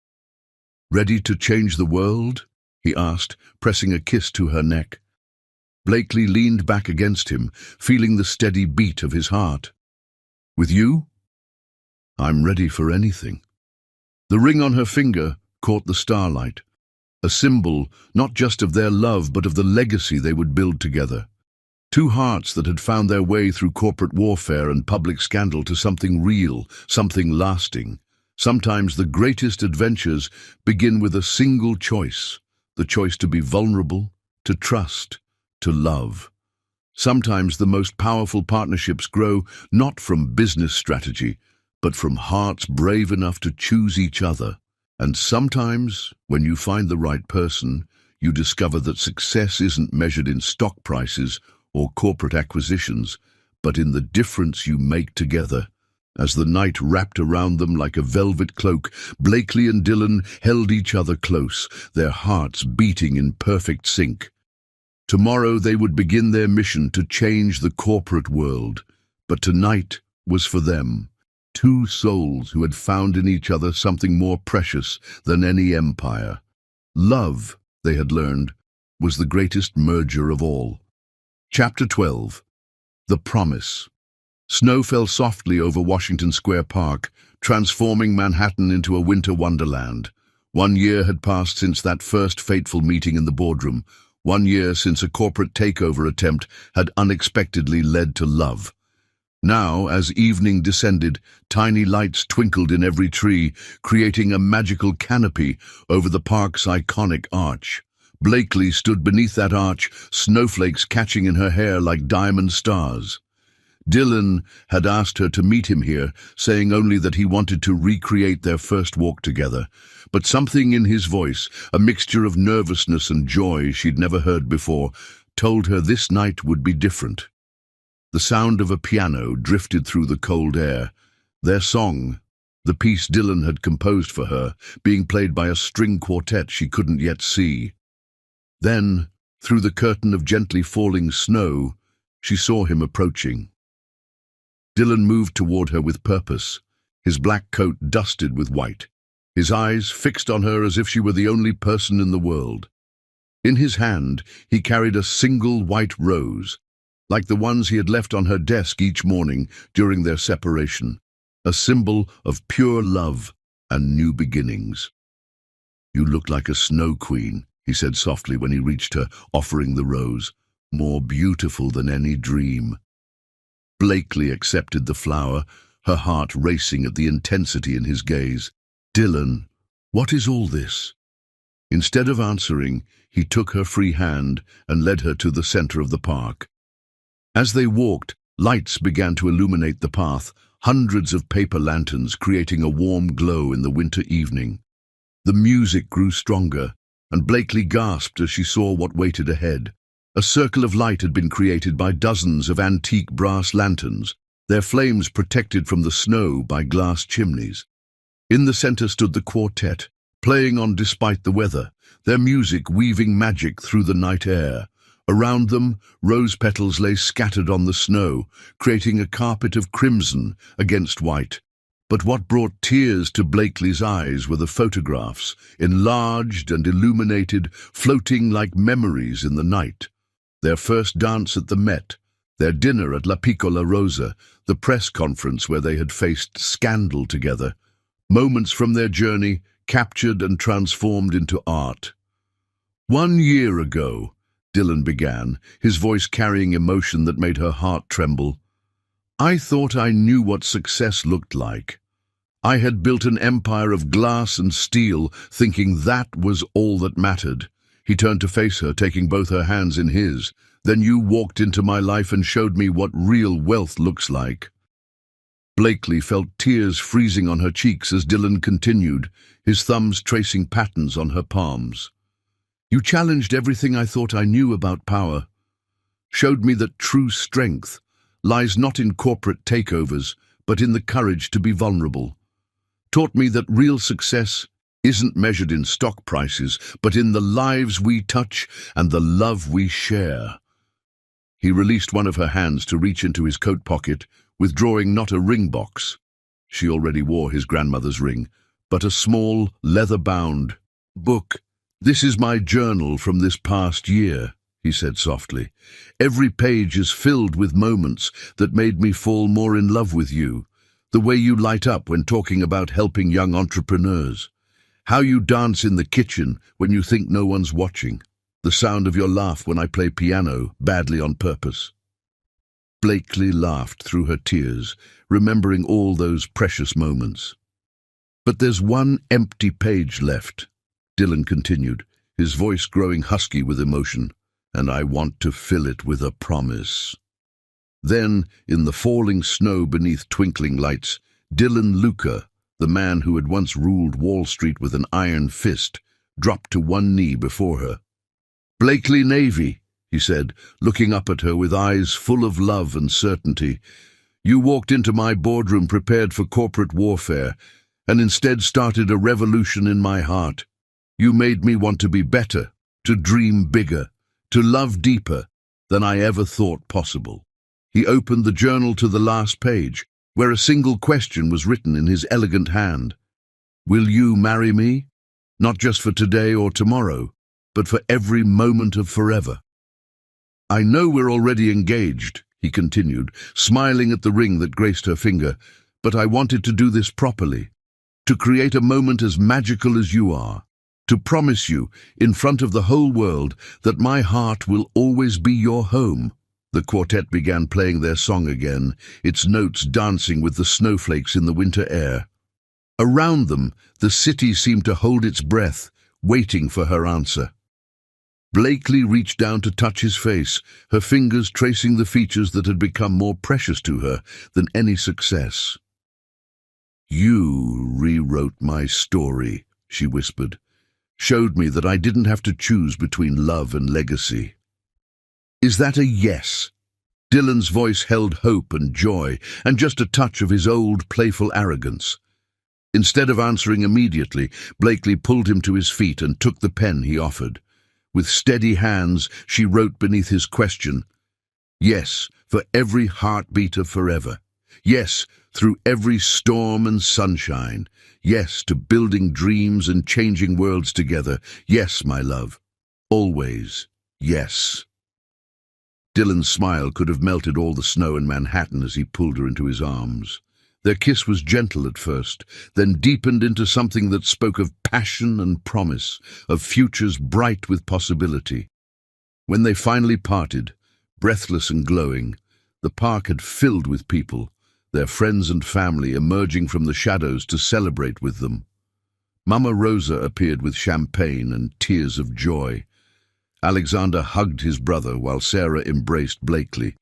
"Ready to change the world?" he asked, pressing a kiss to her neck. Blakely leaned back against him, feeling the steady beat of his heart. "With you? I'm ready for anything." The ring on her finger caught the starlight, a symbol not just of their love but of the legacy they would build together. Two hearts that had found their way through corporate warfare and public scandal to something real, something lasting. Sometimes the greatest adventures begin with a single choice, the choice to be vulnerable, to trust, to love. Sometimes the most powerful partnerships grow not from business strategy, but from hearts brave enough to choose each other. And sometimes, when you find the right person, you discover that success isn't measured in stock prices or corporate acquisitions, but in the difference you make together. As the night wrapped around them like a velvet cloak, Blakely and Dylan held each other close, their hearts beating in perfect sync. Tomorrow they would begin their mission to change the corporate world, but tonight was for them. Two souls who had found in each other something more precious than any empire. Love, they had learned, was the greatest merger of all. Chapter 12. The Promise. Snow fell softly over Washington Square Park, transforming Manhattan into a winter wonderland. 1 year had passed since that first fateful meeting in the boardroom. 1 year since a corporate takeover attempt had unexpectedly led to love. Now, as evening descended, tiny lights twinkled in every tree, creating a magical canopy over the park's iconic arch. Blakely stood beneath that arch, snowflakes catching in her hair like diamond stars. Dylan had asked her to meet him here, saying only that he wanted to recreate their first walk together. But something in his voice, a mixture of nervousness and joy she'd never heard before, told her this night would be different. The sound of a piano drifted through the cold air. Their song, the piece Dylan had composed for her, being played by a string quartet she couldn't yet see. Then, through the curtain of gently falling snow, she saw him approaching. Dylan moved toward her with purpose, his black coat dusted with white, his eyes fixed on her as if she were the only person in the world. In his hand, he carried a single white rose, like the ones he had left on her desk each morning during their separation, a symbol of pure love and new beginnings. "You look like a snow queen," he said softly when he reached her, offering the rose, "more beautiful than any dream." Blakely accepted the flower, her heart racing at the intensity in his gaze. "Dylan, what is all this?" Instead of answering, he took her free hand and led her to the center of the park. As they walked, lights began to illuminate the path, hundreds of paper lanterns creating a warm glow in the winter evening. The music grew stronger, and Blakely gasped as she saw what waited ahead. A circle of light had been created by dozens of antique brass lanterns, their flames protected from the snow by glass chimneys. In the center stood the quartet, playing on despite the weather, their music weaving magic through the night air. Around them, rose petals lay scattered on the snow, creating a carpet of crimson against white. But what brought tears to Blakely's eyes were the photographs, enlarged and illuminated, floating like memories in the night. Their first dance at the Met, their dinner at La Piccola Rosa, the press conference where they had faced scandal together. Moments from their journey, captured and transformed into art. 1 year ago, Dylan began, his voice carrying emotion that made her heart tremble. "I thought I knew what success looked like. I had built an empire of glass and steel, thinking that was all that mattered." He turned to face her, taking both her hands in his. "Then you walked into my life and showed me what real wealth looks like." Blakely felt tears freezing on her cheeks as Dylan continued, his thumbs tracing patterns on her palms. "You challenged everything I thought I knew about power. Showed me that true strength lies not in corporate takeovers, but in the courage to be vulnerable. Taught me that real success isn't measured in stock prices, but in the lives we touch and the love we share." He released one of her hands to reach into his coat pocket, withdrawing not a ring box. She already wore his grandmother's ring, but a small, leather-bound book. "This is my journal from this past year," he said softly. "Every page is filled with moments that made me fall more in love with you. The way you light up when talking about helping young entrepreneurs. How you dance in the kitchen when you think no one's watching. The sound of your laugh when I play piano, badly on purpose." Blakely laughed through her tears, remembering all those precious moments. "But there's one empty page left," Dylan continued, his voice growing husky with emotion. and I want to fill it with a promise." Then, in the falling snow beneath twinkling lights, Dylan Luca, the man who had once ruled Wall Street with an iron fist, dropped to one knee before her. "Blakely Navy," he said, looking up at her with eyes full of love and certainty, "you walked into my boardroom prepared for corporate warfare, and instead started a revolution in my heart. You made me want to be better, to dream bigger, to love deeper than I ever thought possible." He opened the journal to the last page, where a single question was written in his elegant hand. "Will you marry me? Not just for today or tomorrow, but for every moment of forever." "I know we're already engaged," he continued, smiling at the ring that graced her finger, "but I wanted to do this properly, to create a moment as magical as you are, to promise you, in front of the whole world, that my heart will always be your home." The quartet began playing their song again, its notes dancing with the snowflakes in the winter air. Around them, the city seemed to hold its breath, waiting for her answer. Blakely reached down to touch his face, her fingers tracing the features that had become more precious to her than any success. "You rewrote my story," she whispered, "showed me that I didn't have to choose between love and legacy." "Is that a yes?" Dylan's voice held hope and joy, and just a touch of his old playful arrogance. Instead of answering immediately, Blakely pulled him to his feet and took the pen he offered. With steady hands, she wrote beneath his question, "Yes, for every heartbeat of forever. Yes, through every storm and sunshine. Yes, to building dreams and changing worlds together. Yes, my love. Always, yes." Dylan's smile could have melted all the snow in Manhattan as he pulled her into his arms. Their kiss was gentle at first, then deepened into something that spoke of passion and promise, of futures bright with possibility. When they finally parted, breathless and glowing, the park had filled with people, their friends and family emerging from the shadows to celebrate with them. Mama Rosa appeared with champagne and tears of joy. Alexander hugged his brother while Sarah embraced Blakely.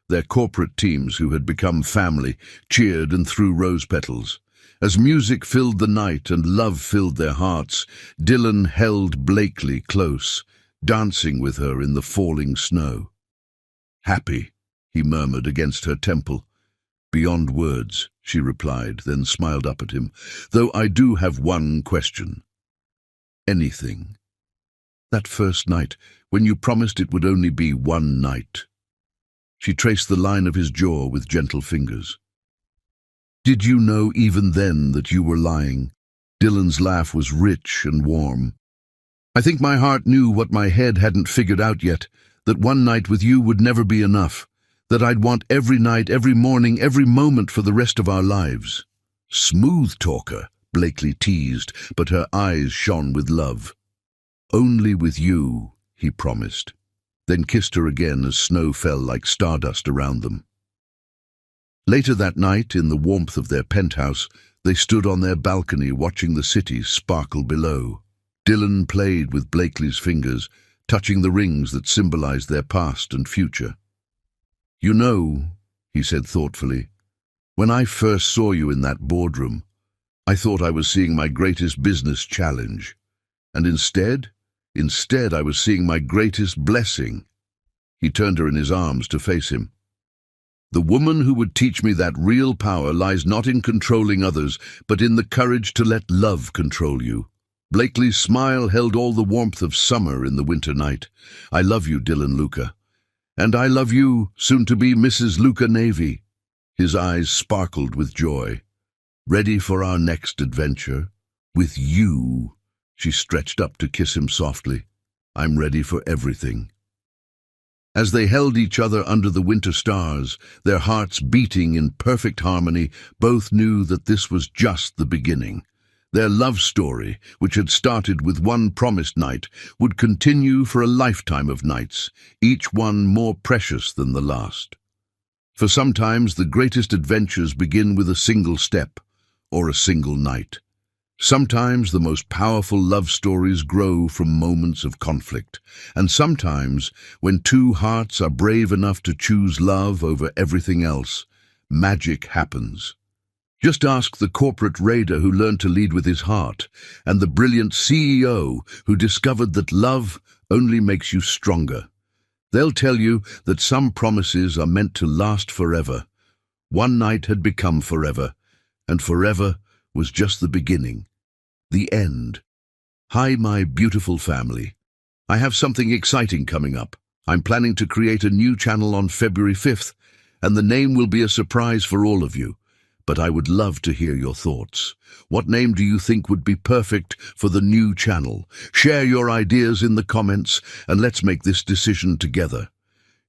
Their corporate teams, who had become family, cheered and threw rose petals. As music filled the night and love filled their hearts, Dylan held Blakely close, dancing with her in the falling snow. "Happy," he murmured against her temple. "Beyond words," she replied, then smiled up at him. "Though I do have one question." "Anything." "That first night, when you promised it would only be one night." She traced the line of his jaw with gentle fingers. "Did you know even then that you were lying?" Dylan's laugh was rich and warm. "I think my heart knew what my head hadn't figured out yet, that one night with you would never be enough, that I'd want every night, every morning, every moment for the rest of our lives." "Smooth talker," Blakely teased, but her eyes shone with love. "Only with you," he promised, then kissed her again as snow fell like stardust around them. Later that night, in the warmth of their penthouse, they stood on their balcony watching the city sparkle below. Dylan played with Blakely's fingers, touching the rings that symbolized their past and future. "You know," he said thoughtfully, "when I first saw you in that boardroom, I thought I was seeing my greatest business challenge. And instead I was seeing my greatest blessing." He turned her in his arms to face him. "The woman who would teach me that real power lies not in controlling others, but in the courage to let love control you." Blakely's smile held all the warmth of summer in the winter night. "I love you, Dylan Luca. And I love you, soon-to-be Mrs. Luca Navy." His eyes sparkled with joy. "Ready for our next adventure? With you." She stretched up to kiss him softly. "I'm ready for everything." As they held each other under the winter stars, their hearts beating in perfect harmony, both knew that this was just the beginning. Their love story, which had started with one promised night, would continue for a lifetime of nights, each one more precious than the last. For sometimes the greatest adventures begin with a single step, or a single night. Sometimes the most powerful love stories grow from moments of conflict, and sometimes, when two hearts are brave enough to choose love over everything else, magic happens. Just ask the corporate raider who learned to lead with his heart, and the brilliant CEO who discovered that love only makes you stronger. They'll tell you that some promises are meant to last forever. One night had become forever, and forever was just the beginning. The end. Hi, my beautiful family. I have something exciting coming up. I'm planning to create a new channel on February 5th, and the name will be a surprise for all of you. But I would love to hear your thoughts. What name do you think would be perfect for the new channel? Share your ideas in the comments, and let's make this decision together.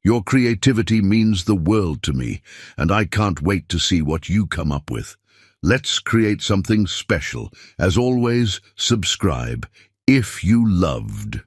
Your creativity means the world to me, and I can't wait to see what you come up with. Let's create something special. As always, subscribe if you loved.